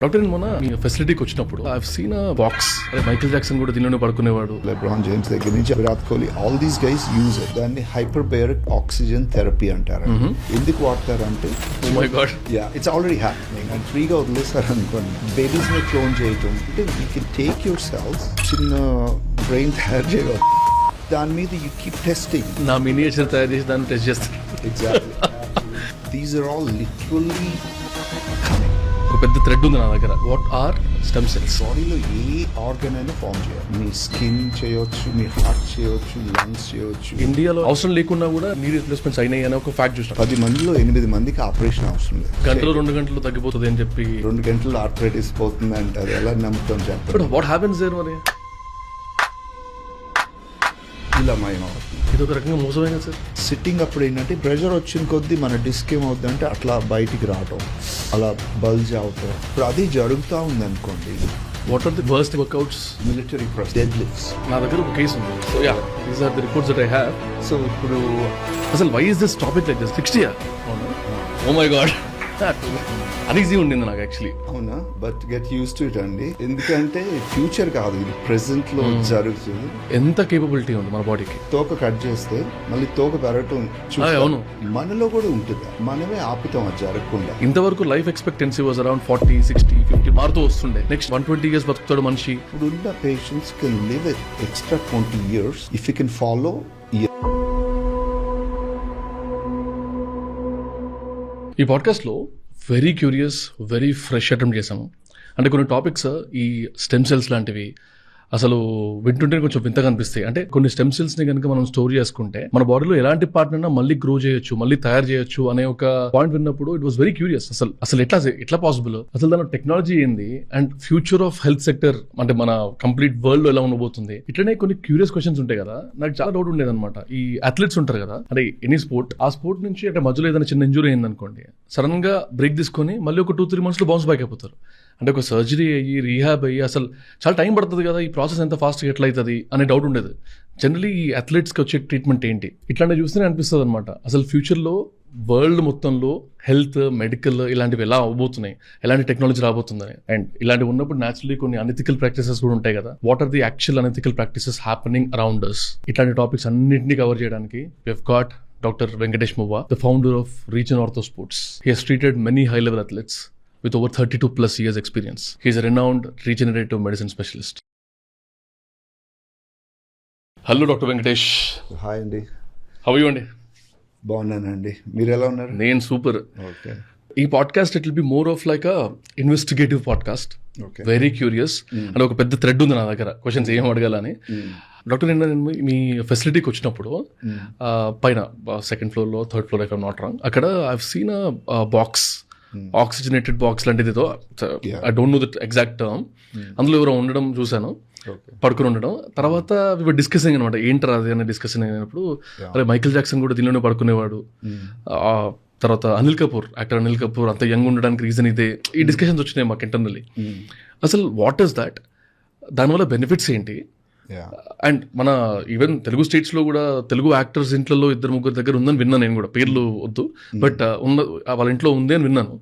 Doctor నేను మొన్న మీ ఫెసిలిటీకి వచ్చినప్పుడు I have seen a box. Michael Jackson కూడా దీనిలోనే పడుకునేవాడు. లెబ్రాన్ జేమ్స్ దగ్గర నుంచి Virat Kohli, all these guys use it. దాన్ని హైపర్బేరిక్ ఆక్సిజన్ థెరపీ అంటారు. ఎందుకు వాడతారంటే oh my god, it's already happening and ఫ్రీగా వదిలేస్తారు అనుకోండి. బేబీస్ ని క్లోన్ చేయటం అంటే you can take your cells, చిన్న బ్రెయిన్ తయారు చేయవచ్చు. దాని మీద యూ కీప్ టెస్టింగ్. నా మినియేచర్ తయారు చేసి దాన్ని టెస్ట్ చేస్తాను. Exactly. These are all literally ఒక పెద్ద థ్రెడ్ ఉంది నా దగ్గర. What are stem cells? బాడీలో ఏ ఆర్గన్ అయినా ఫామ్ చేయాలి. మీ స్కిన్ చేయొచ్చు, మీ హార్ట్ చేయొచ్చు, లంగ్స్ చేయొచ్చు. ఇండియాలో అవసరం లేకున్నా కూడా నీ రిప్లేస్మెంట్స్ అయినాయి అనే ఒక ఫ్యాక్ట్ చూసిన. 10 మందిలో 8 మందికి ఆపరేషన్ అవసరం లేదు. గంటలో 2 గంటలు తగ్గిపోతుంది అని చెప్పి 2 గంటలు ఆర్థరైటిస్ పోతుంది అంటే అది ఎలా నమ్ముతాం చెప్పండి. బట్ వాట్ హ్యాపెన్స్ దేర్ మరి? ఇలా మయం అవుతుంది. ఇది ఒక రకంగా మోసమైనా సార్. సిట్టింగ్ అప్పుడు ఏంటంటే ప్రెషర్ వచ్చిన కొద్దీ మన డిస్క్ ఏమవుతుందంటే అట్లా బయటికి రావటం, అలా బల్జ్ అవటం. ఇప్పుడు అది జరుగుతూ ఉంది అనుకోండి. What are the worst workouts? Military dead lifts. నా దగ్గర ఒక కేసు ఉంది. So ya, these are the reports that I have. So ఇప్పుడు అసలు why is this topic like this? 60 years? Oh my God, uneasy ఉండింది నాకు యాక్చువల్లీ. అవునా? But get used to it అండి. ఎందుకంటే ఫ్యూచర్ కాదు, ఇది ప్రెసెంట్ లో జరుగుతుంది. ఎంత కేపబిలిటీ ఉంది మన బాడీకి. తోక కట్ చేస్తే మళ్ళీ తోక పెరగటం అవును, మనలో కూడా ఉంటుంది. మనమే ఆపుతాం అది జరగకుండా. ఇంతవరకు లైఫ్ ఎక్స్పెక్టెన్సీ వాజ్ అరౌండ్ 40, 60, 50 మారుతూ వస్తుండే. నెక్స్ట్ 120 years బతుకుతాడు మనిషి. ఇప్పుడున్న patients can live it extra 20 years if you can follow. ఈ పాడ్కాస్ట్లో very curious, very fresh attempt చేశాము. అంటే కొన్ని టాపిక్స్ ఈ స్టెమ్ సెల్స్ లాంటివి అసలు వింటుంటే కొంచెం వింతగా అనిపిస్తాయి. అంటే కొన్ని స్టెమ్ సెల్స్ ని కనుక మనం స్టోర్ చేసుకుంటే మన బాడీలో ఎలాంటి పార్ట్ అయినా మళ్ళీ గ్రో చేయొచ్చు, మళ్ళీ తయారు చేయొచ్చు అనే ఒక పాయింట్ విన్నప్పుడు ఇట్ వాస్ వెరీ క్యూరియస్. అసలు ఎట్లా పాసిబుల్? అసలు దాని టెక్నాలజీ ఏంది and future of health sector అంటే మన కంప్లీట్ వరల్డ్ లో ఎలా ఉండబోతుంది? ఇట్లనే కొన్ని క్యూరియస్ క్వశ్చన్స్ ఉంటాయి కదా. నాకు చాలా డౌట్ ఉండేది అనమాట. ఈ అథ్లెట్స్ ఉంటారు కదా, అంటే ఎనీ స్పోర్ట్, ఆ స్పోర్ట్ నుంచి అంటే మధ్యలో ఏదైనా చిన్న ఇంజురీ అయింది అనుకోండి, సడన్ గా బ్రేక్ తీసుకొని మళ్ళీ ఒక 2-3 months లో బౌన్స్ బ్యాక్ అయిపోతారు. అంటే ఒక సర్జరీ అయ్యి రీహాబ్ అయ్యి అసలు చాలా టైం పడుతుంది కదా. ఈ ప్రాసెస్ ఎంత ఫాస్ట్గా ఎట్లయితుంది అనే డౌట్ ఉండేది. జనరలీ ఈ అథ్లెట్స్కి వచ్చే ట్రీట్మెంట్ ఏంటి? ఇట్లాంటివి చూస్తేనే అనిపిస్తుంది అనమాట. అసలు ఫ్యూచర్లో వరల్డ్ మొత్తంలో హెల్త్, మెడికల్ ఇలాంటివి ఎలా అవబోతున్నాయి, ఎలాంటి టెక్నాలజీ రాబోతుందని. అండ్ ఇలాంటివి ఉన్నప్పుడు న్యాచురలీ కొన్ని అనెథికల్ ప్రాక్టీసెస్ కూడా ఉంటాయి కదా. What are the actual unethical practices happening around us? ఇట్లాంటి టాపిక్స్ అన్నింటినీ కవర్ చేయడానికి we have got Dr. Venkatesh Muva, the founder of Region Ortho Sports. He has treated many high-level athletes with over 32+ years experience. He is a renowned regenerative medicine specialist. Hello, Dr. Venkatesh. Hi అండి. How are you అండి? బాగున్నానండి. మీరు ఎలా ఉన్నారు? నేను super. Okay. ఈ podcast it will be more of like a investigative podcast. Very curious and ఒక పెద్ద థ్రెడ్ ఉంది నా దగ్గర క్వశ్చన్స్ ఏం అడగాలని. డాక్టర్ నేను మీ ఫెసిలిటీకి వచ్చినప్పుడు పైన 2nd floor, 3rd floor if I'm not wrong, అక్కడ I've seen a box, oxygenated box లాంటిది ఏదో, I don't know that exact term. అందులో ఎవరో ఉండడం చూశాను, పడుకుని ఉండడం. తర్వాత డిస్కసింగ్ అనమాట, ఏంటర్ అది అని డిస్కషన్ అయినప్పుడు అరే మైకేల్ జాక్సన్ కూడా దీనిలోనే పడుకునేవాడు. తర్వాత యాక్టర్ అనిల్ కపూర్ అంత యంగ్ ఉండడానికి రీజన్ ఇదే. ఈ డిస్కషన్స్ వచ్చినాయి మాకు ఇంటర్నల్లీ. అసలు వాట్ ఈస్ దాట్? దానివల్ల బెనిఫిట్స్ ఏంటి? అండ్ మన ఈవెన్ తెలుగు స్టేట్స్ లో కూడా తెలుగు యాక్టర్స్ ఇంట్లో 2-3 దగ్గర ఉందని విన్నాను నేను కూడా. పేర్లు వద్దు, బట్ వాళ్ళ ఇంట్లో ఉంది అని విన్నాను.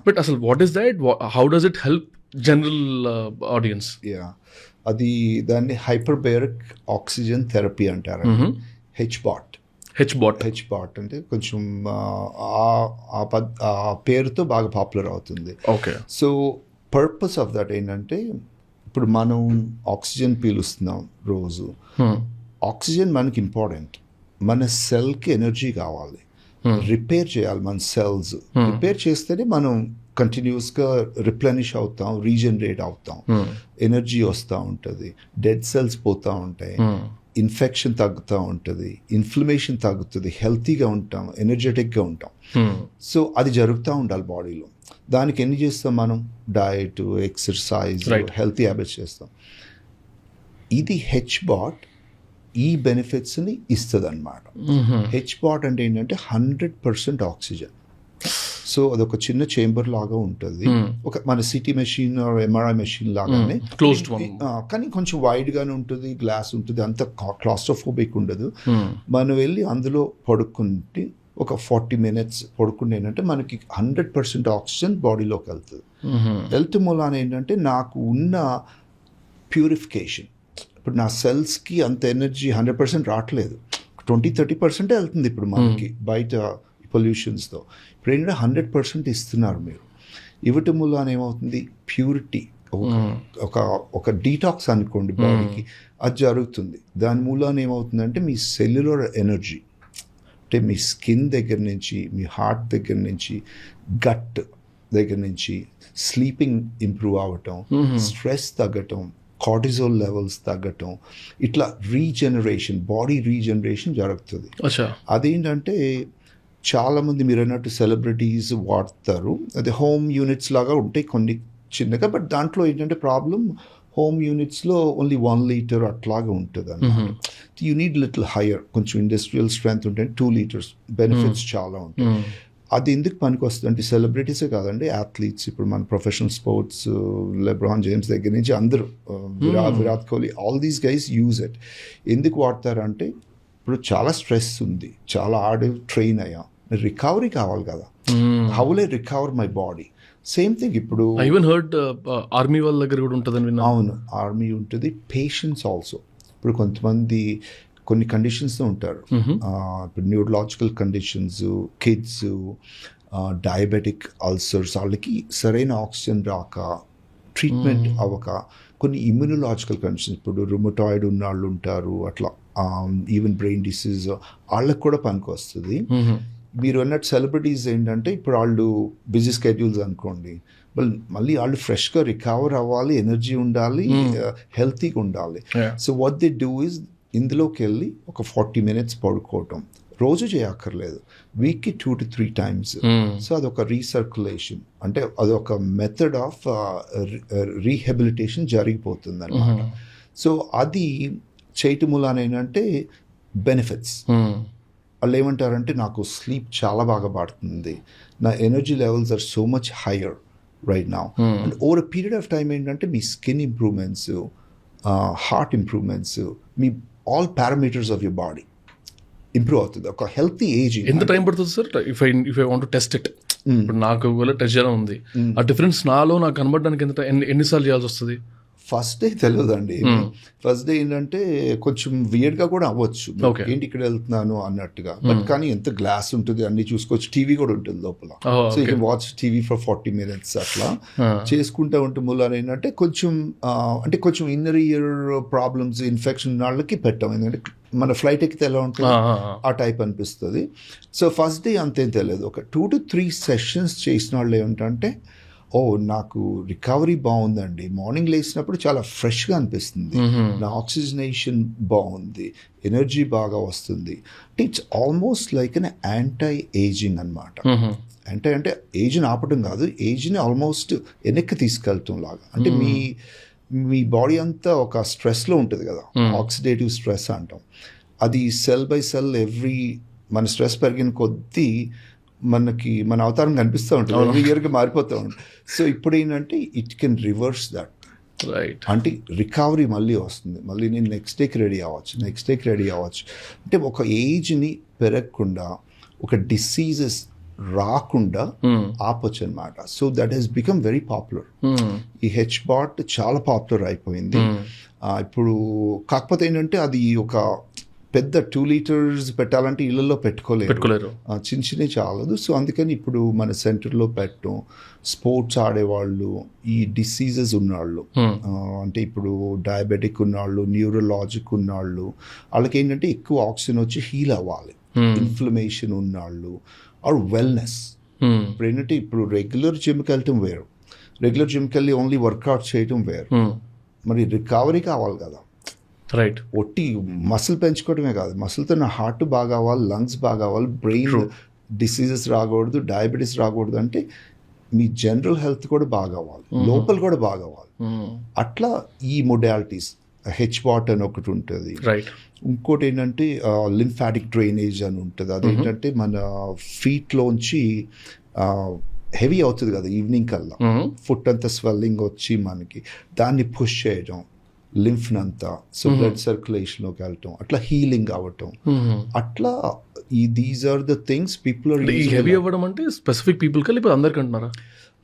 బట్ అసలు what is that? How does it help general audience? అది దాన్ని హైపర్బేరిక్ ఆక్సిజన్ థెరపీ అంటారు. హెచ్బాట్ అంటే కొంచెం ఆ పేరుతో బాగా పాపులర్ అవుతుంది. Okay. So purpose of that ఏంటంటే, ఇప్పుడు మనం ఆక్సిజన్ పీలుస్తున్నాం రోజు. ఆక్సిజన్ మనకి ఇంపార్టెంట్. మన సెల్కి ఎనర్జీ కావాలి, రిపేర్ చేయాలి మన సెల్స్. రిపేర్ చేస్తేనే మనం కంటిన్యూస్గా రిప్లెనిష్ అవుతాం, రీజనరేట్ అవుతాం, ఎనర్జీ వస్తూ ఉంటుంది, డెడ్ సెల్స్ పోతూ ఉంటాయి, ఇన్ఫెక్షన్ తగ్గుతూ ఉంటుంది, ఇన్ఫ్లమేషన్ తగ్గుతుంది, హెల్తీగా ఉంటాం, ఎనర్జెటిక్గా ఉంటాం. సో అది జరుగుతూ ఉండాలి బాడీలో. దానికి ఎన్ని చేస్తాం మనం? డయట్, ఎక్సర్సైజ్, హెల్తీ హ్యాబిట్స్ చేస్తాం. ఇది హెచ్బాట్ ఈ బెనిఫిట్స్ని ఇస్తుంది అన్నమాట. హెచ్బాట్ అంటే ఏంటంటే 100% ఆక్సిజన్. సో అదొక చిన్న చేంబర్ లాగా ఉంటుంది, ఒక మన సిటీ మెషిన్ ఎంఆర్ఐ మెషిన్ లాగానే, కానీ కొంచెం వైడ్ గానే ఉంటుంది, గ్లాస్ ఉంటుంది, అంత క్లాస్ట్రోఫోబిక్ ఉండదు. మనం వెళ్ళి అందులో పడుకుంటే ఒక 40 minutes పడుకుంటే ఏంటంటే మనకి 100% ఆక్సిజన్ బాడీలోకి వెళ్తుంది. వెళ్ళటం మూలాన ఏంటంటే నాకు ఉన్న ప్యూరిఫికేషన్, ఇప్పుడు నా సెల్స్కి అంత ఎనర్జీ 100% రావట్లేదు, 20-30% వెళ్తుంది ఇప్పుడు మనకి బయట పొల్యూషన్స్తో. ఇప్పుడు ఏంటంటే 100% ఇస్తున్నారు మీరు. ఇవ్వటం మూలాన ఏమవుతుంది, ప్యూరిటీ, ఒక డీటాక్స్ అనుకోండి బాడీకి, అది జరుగుతుంది. దాని మూలాన ఏమవుతుందంటే మీ సెల్యులర్ ఎనర్జీ, అంటే మీ స్కిన్ దగ్గర నుంచి, మీ హార్ట్ దగ్గర నుంచి, గట్ దగ్గర నుంచి, స్లీపింగ్ ఇంప్రూవ్ అవ్వటం, స్ట్రెస్ తగ్గటం, కార్టిజోల్ లెవెల్స్ తగ్గటం, ఇట్లా రీజనరేషన్, బాడీ రీజనరేషన్ జరుగుతుంది. అదేంటంటే చాలామంది మీరు అన్నట్టు సెలబ్రిటీస్ వాడతారు, అది హోమ్ యూనిట్స్ లాగా ఉంటాయి కొన్ని చిన్నగా, బట్ దాంట్లో ఏంటంటే ప్రాబ్లం, హోమ్ యూనిట్స్లో ఓన్లీ 1 లీటర్ అట్లాగా ఉంటుంది అన్నమాట. యూ నీడ్ లిటిల్ హైయర్, కొంచెం ఇండస్ట్రియల్ స్ట్రెంత్ ఉంటే 2 లీటర్స్, బెనిఫిట్స్ చాలా ఉంటాయి. అది ఎందుకు పనికి వస్తుంది అంటే సెలబ్రిటీసే కాదండి, అథ్లీట్స్, ఇప్పుడు మన ప్రొఫెషనల్ స్పోర్ట్స్, లెబ్రాన్ జేమ్స్ దగ్గర నుంచి అందరూ, Virat Kohli, all these guys use it. ఎందుకు వాడతారంటే ఇప్పుడు చాలా స్ట్రెస్ ఉంది, చాలా ట్రైన్ అయ్యా, రికవరీ కావాలి కదా, how will I recover my body. Same thing ఇప్పుడు ఈవెన్ హర్డ్ ఆర్మీ వాళ్ళ దగ్గర కూడా ఉంటుందని విన్నా. అవును, ఆర్మీ ఉంటుంది, పేషెంట్స్ ఆల్సో. ఇప్పుడు కొంతమంది కొన్ని కండిషన్స్తో ఉంటారు, ఇప్పుడు neurological conditions, kids, diabetic ulcers, వాళ్ళకి సరైన ఆక్సిజన్ రాక, ట్రీట్మెంట్ అవ్వక, కొన్ని ఇమ్యూనలాజికల్ కండిషన్స్, ఇప్పుడు రుమటాయిడ్ ఉన్న వాళ్ళు ఉంటారు, అట్లా ఈవెన్ బ్రెయిన్ డిసీజ్, వాళ్ళకి కూడా పనికి వస్తుంది. మీరు అన్నట్టు సెలబ్రిటీస్ ఏంటంటే ఇప్పుడు వాళ్ళు బిజీ స్కెడ్యూల్స్ అనుకోండి, మళ్ళీ వాళ్ళు ఫ్రెష్గా రికవర్ అవ్వాలి, ఎనర్జీ ఉండాలి, హెల్తీగా ఉండాలి. So what they do is, ఇందులోకి వెళ్ళి ఒక 40 minutes పడుకోవటం, రోజు చేయక్కర్లేదు, వీక్కి 2 to 3 times. సో అదొక రీసర్క్యులేషన్, అంటే అదొక మెథడ్ ఆఫ్ రీహాబిలిటేషన్ జరిగిపోతుంది అన్నమాట. సో అది చేయటం మూలాన ఏంటంటే బెనిఫిట్స్. వాళ్ళు ఏమంటారంటే నాకు స్లీప్ చాలా బాగా పడుతుంది, నా energy levels are so much higher right now. And over a period of time ఏంటంటే మీ స్కిన్ ఇంప్రూవ్మెంట్స్, హార్ట్ ఇంప్రూవ్మెంట్స్, మీ all parameters of your body improve అవుతుంది. ఒక హెల్తీ ఏజింగ్. ఎంత టైం పడుతుంది sir if I want to test it? ఇప్పుడు నాకు test చేయడం ఉంది, ఆ డిఫరెన్స్ నాలో నాకు కనబడడానికి ఎన్నిసార్లు చేయాల్సి వస్తుంది? ఫస్ట్ డే తెలియదండి. ఫస్ట్ డే ఏంటంటే కొంచెం వియర్డ్గా కూడా అవ్వచ్చు, ఏంటి ఇక్కడ వెళ్తున్నాను అన్నట్టుగా, బట్ కానీ ఎంత గ్లాస్ ఉంటుంది, అన్ని చూసుకోవచ్చు, టీవీ కూడా ఉంటుంది లోపల, so you can watch TV for 40 minutes అట్లా చేసుకుంటూ ఉంటే మూలాన ఏంటంటే కొంచెం ఇన్నర్ ఇయర్ ప్రాబ్లమ్స్, ఇన్ఫెక్షన్ ఉన్న వాళ్ళకి పెట్టాం, ఎందుకంటే మన ఫ్లైట్ ఎక్కితే ఎలా ఉంటుంది ఆ టైప్ అనిపిస్తుంది. సో ఫస్ట్ డే అంతేం తెలియదు, ఒక 2 to 3 sessions చేసిన వాళ్ళు ఏమిటంటే, ఓ నాకు రికవరీ బాగుందండి, మార్నింగ్ లేచినప్పుడు చాలా ఫ్రెష్గా అనిపిస్తుంది, నా ఆక్సిజనేషన్ బాగుంది, ఎనర్జీ బాగా వస్తుంది. It's almost like an anti ageing అనమాట. అంటే ఏజ్ని ఆపటం కాదు, ఏజ్ని ఆల్మోస్ట్ వెనక్కి తీసుకెళ్తాం లాగా. అంటే మీ బాడీ అంతా ఒక స్ట్రెస్లో ఉంటుంది కదా, ఆక్సిడేటివ్ స్ట్రెస్ అంటాం, అది సెల్ బై సెల్ మన స్ట్రెస్ పెరిగిన కొద్దీ మన అవతారం కనిపిస్తూ ఉంటుంది, ఎవ్రీ ఇయర్గా మారిపోతూ ఉంటుంది. సో ఇప్పుడు ఏంటంటే it can reverse that, right? అంటే రికవరీ మళ్ళీ వస్తుంది, మళ్ళీ నేను నెక్స్ట్ డేకి రెడీ అవ్వచ్చు. అంటే ఒక ఏజ్ని పెరగకుండా, ఒక డిసీజెస్ రాకుండా ఆపొచ్చు అనమాట. So that he's become very popular. ఈ హెచ్బాట్ చాలా పాపులర్ అయిపోయింది ఇప్పుడు. కాకపోతే ఏంటంటే అది ఒక పెద్ద 2 liters పెట్టాలంటే ఇళ్ళల్లో పెట్టుకోలేరు, చిన్నవి చాలదు. సో అందుకని ఇప్పుడు మన సెంటర్లో పెట్టడం, స్పోర్ట్స్ ఆడేవాళ్ళు, ఈ డిసీజెస్ ఉన్నవాళ్ళు, అంటే ఇప్పుడు డయాబెటిక్ ఉన్నవాళ్ళు, న్యూరలాజిక్ ఉన్నవాళ్ళు, వాళ్ళకి ఏంటంటే ఎక్కువ ఆక్సిజన్ వచ్చి హీల్ అవ్వాలి, ఇన్ఫ్లమేషన్ ఉన్నవాళ్ళు, ఆర్ వెల్నెస్. ఇప్పుడు ఏంటంటే ఇప్పుడు రెగ్యులర్ జిమ్కి వెళ్ళటం వేరు, రెగ్యులర్ జిమ్కి వెళ్ళి ఓన్లీ వర్కౌట్ చేయటం వేరు, మరి రికవరీ కావాలి కదా, రైట్? ఒట్టి మసిల్ పెంచుకోవడమే కాదు, మసిల్తో నా హార్ట్ బాగా అవ్వాలి, లంగ్స్ బాగా అవ్వాలి, బ్రెయిన్ డిసీజెస్ రాకూడదు, డయాబెటీస్ రాకూడదు, అంటే మీ జనరల్ హెల్త్ కూడా బాగా అవ్వాలి, లోపల కూడా బాగా అవ్వాలి. అట్లా ఈ మొడాలిటీస్, హెచ్బాట్ అని ఒకటి ఉంటుంది, ఇంకోటి ఏంటంటే లింఫాటిక్ డ్రైనేజ్ అని ఉంటుంది. అదేంటంటే మన ఫీట్లోంచి హెవీ అవుతుంది కదా ఈవినింగ్ కల్లా, ఫుట్ అంతా స్వెల్లింగ్ వచ్చి మనకి దాన్ని పుష్ చేయడం, లింఫ్నంతా, సో బ్లడ్ సర్క్యులేషన్లోకి వెళ్ళటం, అట్లా హీలింగ్ అవ్వటం, అట్లా these are the things people are. Heavy అవ్వడం అంటే స్పెసిఫిక్ పీపుల్ కా లేకపోతే అందరికి అంటున్నారా?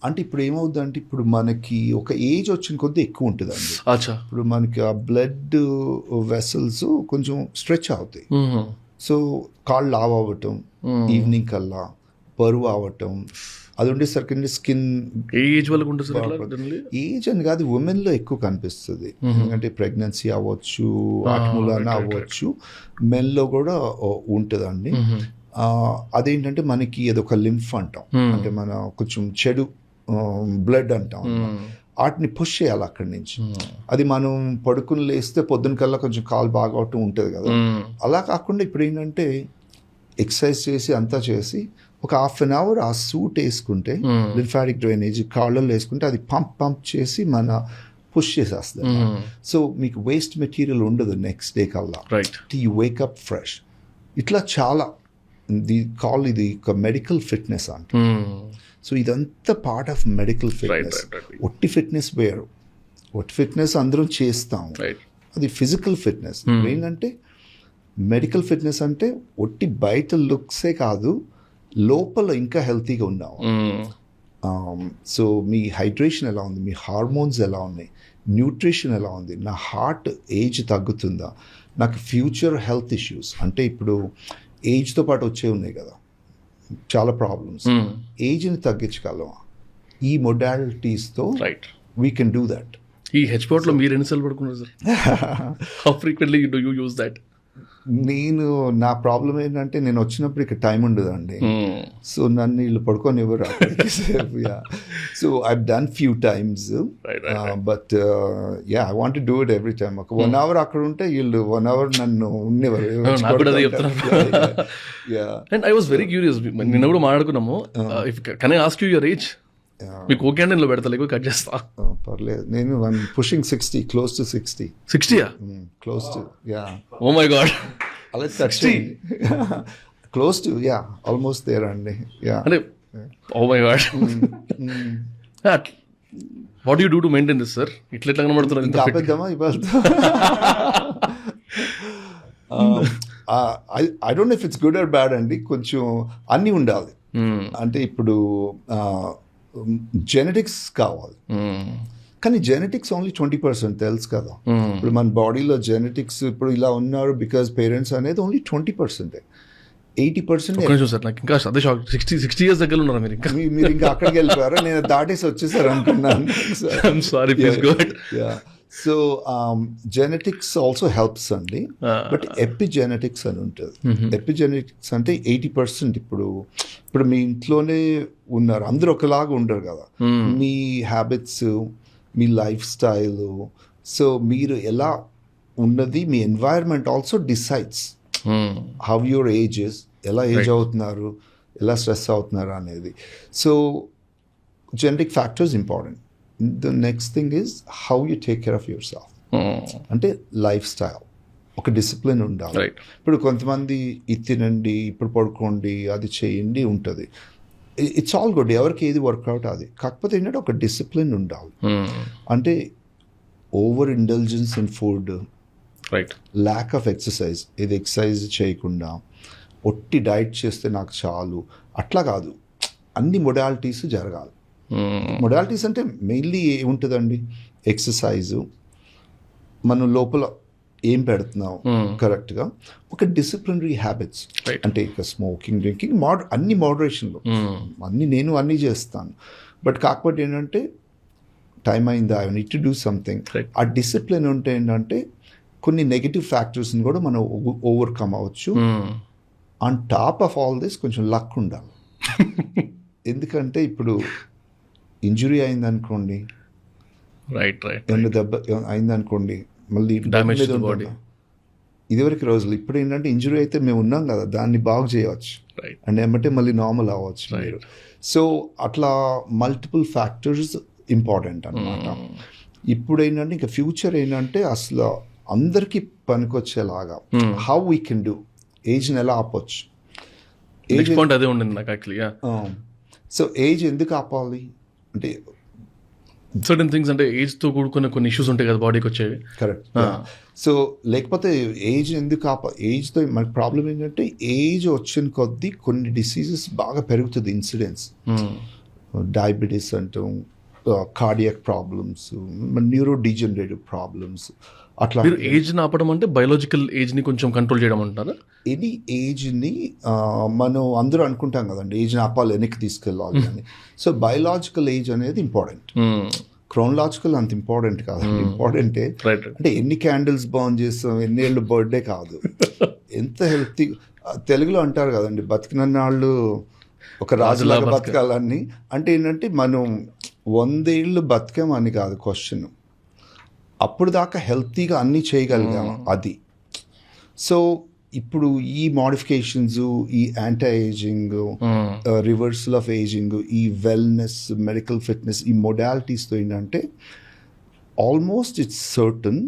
అంటే ఇప్పుడు ఏమవుద్ది అంటే ఇప్పుడు మనకి ఒక ఏజ్ వచ్చిన కొద్దీ ఎక్కువ ఉంటుందండి. అచ్చా. ఇప్పుడు మనకి ఆ బ్లడ్ వెసల్స్ కొంచెం స్ట్రెచ్ అవుతాయి. సో కాళ్ళు లావ్ అవ్వటం, ఈవినింగ్ కల్లా బరువు అవ్వటం, అది ఉండేసరికి స్కిన్ ఏజ్ వాళ్ళకు ఉంటుంది సార్ అట్లా generally? ఏజ్ అని కాదు, ఉమెన్లో ఎక్కువ కనిపిస్తుంది. ఎందుకంటే ప్రెగ్నెన్సీ అవ్వచ్చు, అటుమూలన అవ్వచ్చు, మెన్లో కూడా ఉంటుందండి. అదేంటంటే మనకి ఏదొక లింఫ్ అంటాం, అంటే మన కొంచెం చెడు బ్లడ్ అంటాం, వాటిని పుష్ చేయాలి అక్కడి నుంచి. అది మనం పడుకుని లేస్తే పొద్దున కల్లా కొంచెం కాలు బాగా అవటం ఉంటుంది కదా, అలా కాకుండా ఇప్పుడు ఏంటంటే ఎక్సర్సైజ్ చేసి అంతా చేసి ఒక హాఫ్ అన్ అవర్ ఆ సూట్ వేసుకుంటే లింఫాటిక్ డ్రైనేజ్ కాళ్ళల్లో వేసుకుంటే అది పంప్ చేసి మన పుష్ చేసేస్తుంది. సో మీకు వేస్ట్ మెటీరియల్ ఉండదు నెక్స్ట్ డే కల్లా, యూ వేకప్ ఫ్రెష్. ఇట్లా చాలా ఇది ఒక మెడికల్ ఫిట్నెస్ అంట. సో ఇదంతా పార్ట్ ఆఫ్ మెడికల్ ఫిట్నెస్. ఒట్టి ఫిట్నెస్ వేరు, ఒట్టి ఫిట్నెస్ అందరం చేస్తాం, అది ఫిజికల్ ఫిట్నెస్. ఏంటంటే మెడికల్ ఫిట్నెస్ అంటే ఒట్టి బయట లుక్సే కాదు, లోపల ఇంకా హెల్తీగా ఉన్నాం. సో మీ హైడ్రేషన్ ఎలా ఉంది, మీ హార్మోన్స్ ఎలా ఉన్నాయి, న్యూట్రిషన్ ఎలా ఉంది, నా హార్ట్ ఏజ్ తగ్గుతుందా, నాకు ఫ్యూచర్ హెల్త్ ఇష్యూస్ అంటే ఇప్పుడు ఏజ్తో పాటు వచ్చే ఉన్నాయి కదా చాలా ప్రాబ్లమ్స్, ఏజ్ని తగ్గించగలమా ఈ మొడాలిటీస్తో? We can do that. ఈ హెచ్పాట్లో మీరు ఎన్నిసార్లు పడుకున్నారు sir? How frequently do you use that? నా ప్రాబ్లం ఏంటంటే నేను వచ్చినప్పుడు ఇక్కడ టైం ఉండదండి. సో నన్ను వీళ్ళు పడుకొని ఎవరు so I done few times, but yeah I want do it every time. ఒక 1 hour అక్కడ ఉంటే వీళ్ళు 1 hour నన్ను ఉండేవారు. And I was very curious, నిన్న కూడా మాట్లాడుకున్నాము, can I ask you your age? మీకు ఓకే అంటే నేను పెడతా, లేకపోతే కట్ చేస్తా. పర్లేదు, నేను పుషింగ్ 60, క్లోజ్ టు 60. 60యా? Close to, yeah. Oh my God, అలా 60 close to, yeah, almost there అండి. యా, అంటే oh my God. What you do to maintain this sir? ఇట్లా ఎట్లా కనబడుతున్నారు? ఇంకా ఆపేద్దామా ఇవాళ? I don't know if it's good or bad అండి. కొంచెం అన్నీ ఉండాలి. అంటే ఇప్పుడు జెనెటిక్స్ కావాలి, కానీ జెనెటిక్స్ ఓన్లీ 20% తెలుసు కదా. ఇప్పుడు మన బాడీలో జెనెటిక్స్ ఇప్పుడు ఇలా ఉన్నారు బికాజ్ పేరెంట్స్ అనేది ఓన్లీ 20%. 80% సార్ నాకు ఇంకా అదే షాక్. 60 years దగ్గర ఉన్నారు మీరు. ఇంకా మీరు ఇంకా అక్కడికి వెళ్ళిపోయారు, నేను దాటేసి వచ్చేసారు అనుకున్నాను. Sorry, please go ahead. So genetics also helps అండి, బట్ ఎపిజెనెటిక్స్ అని ఉంటుంది. ఎపిజెనెటిక్స్ అంటే 80%. ఇప్పుడు మీ ఇంట్లోనే ఉన్నారు, అందరూ ఒకలాగా ఉండరు కదా. మీ హ్యాబిట్స్, మీ లైఫ్ స్టైల్, సో మీరు ఎలా ఉన్నది, మీ environment also decides how your ages, ఎలా ఏజ్ అవుతున్నారు, ఎలా స్ట్రెస్ అవుతున్నారు అనేది. So genetic factors important. The next thing is how you take care of yourself. అంటే లైఫ్ స్టైల్, ఒక డిసిప్లిన్ ఉండాలి. ఇప్పుడు కొంతమంది ఇది తినండి, ఇప్పుడు పడుకోండి, అది చేయండి ఉంటుంది. ఇట్స్ ఆల్ గుడ్, ఎవరికి ఏది వర్కౌట్ అది. కాకపోతే ఏంటంటే ఒక డిసిప్లిన్ ఉండాలి. అంటే over indulgence in food, lack of exercise, ఇది ఎక్సర్సైజ్ చేయకుండా ఒట్టి డైట్ చేస్తే నాకు చాలు అట్లా కాదు, అన్ని మొడాలిటీస్ జరగాలి. మొడాలిటీస్ అంటే మెయిన్లీ ఏముంటుందండి, ఎక్సర్సైజు, మనం లోపల ఏం పెడుతున్నాం కరెక్ట్గా, ఒక డిసిప్లినరీ హ్యాబిట్స్, అంటే ఇక స్మోకింగ్, డ్రింకింగ్, అన్ని మోడరేషన్లో, అన్నీ చేస్తాను. బట్ కాకపోతే ఏంటంటే టైం అయిందా, I need to do something. ఆ డిసిప్లిన్ ఉంటే ఏంటంటే కొన్ని నెగిటివ్ ఫ్యాక్టర్స్ని కూడా మనం ఓవర్కమ్ అవ్వచ్చు. On top of all this కొంచెం లక్ ఉండాలి. ఎందుకంటే ఇప్పుడు ఇంజురీ అయిందనుకోండి, ఏమన్నా దెబ్బ అయిందనుకోండి, మళ్ళీ ఇదివరకు రోజులు. ఇప్పుడు ఏంటంటే ఇంజురీ అయితే మేము ఉన్నాం కదా, దాన్ని బాగు చేయవచ్చు అండ్ ఏమంటే మళ్ళీ నార్మల్ అవ్వచ్చు మీరు. సో అట్లా మల్టిపుల్ ఫ్యాక్టర్స్ ఇంపార్టెంట్ అన్నమాట. ఇప్పుడు ఏంటంటే ఇంకా ఫ్యూచర్ ఏంటంటే అసలు అందరికీ పనికొచ్చేలాగా హౌ వీ కెన్ డూ, ఏజ్ని ఎలా ఆపొచ్చు. అదే ఉండింది నాకు యాక్చువల్లీ. సో ఏజ్ ఎందుకు ఆపాలి అంటే సర్టన్ థింగ్స్, అంటే ఏజ్తో కూడుకున్న కొన్ని ఇష్యూస్ ఉంటాయి కదా బాడీకి వచ్చేవి. కరెక్ట్. సో లేకపోతే ఏజ్ ఎందుకు ఏజ్తో మనకు ప్రాబ్లం ఏంటంటే ఏజ్ వచ్చిన కొద్దీ కొన్ని డిసీజెస్ బాగా పెరుగుతుంది, ఇన్సిడెన్స్. డయాబెటీస్ అంటాం, cardiac problems, neuro degenerative problems, అట్లా మీరు ఏజ్ని ఆపడం అంటే బయోలాజికల్ ఏజ్ని కొంచెం కంట్రోల్ చేయడం అంటారా? ఎనీ ఏజ్ని మనం అందరూ అనుకుంటాం కదండి ఏజ్ని ఆపాలి, వెనక్కి తీసుకెళ్ళాలి అని. సో బయోలాజికల్ ఏజ్ అనేది ఇంపార్టెంట్, క్రోనలాజికల్ అంత ఇంపార్టెంట్ కాదు. ఇంపార్టెంటే అంటే ఎన్ని క్యాండిల్స్ బర్న్ చేస్తాం, ఎన్ని ఏళ్ళు బర్త్డే కాదు, ఎంత హెల్తీ. తెలుగులో అంటారు కదండి, బతికినన్నాళ్ళు ఒక రాజులాగా బతకాలని. అంటే ఏంటంటే మనం 100 ఏళ్ళు బతికామని కాదు క్వశ్చన్, అప్పుడు దాకా హెల్తీగా అన్నీ చేయగలిగాము అది. సో ఇప్పుడు ఈ మోడిఫికేషన్స్, ఈ anti ageing, reversal of ageing, ఈ వెల్నెస్, మెడికల్ ఫిట్నెస్, ఈ మొడాలిటీస్తో ఏంటంటే ఆల్మోస్ట్ ఇట్స్ సర్టన్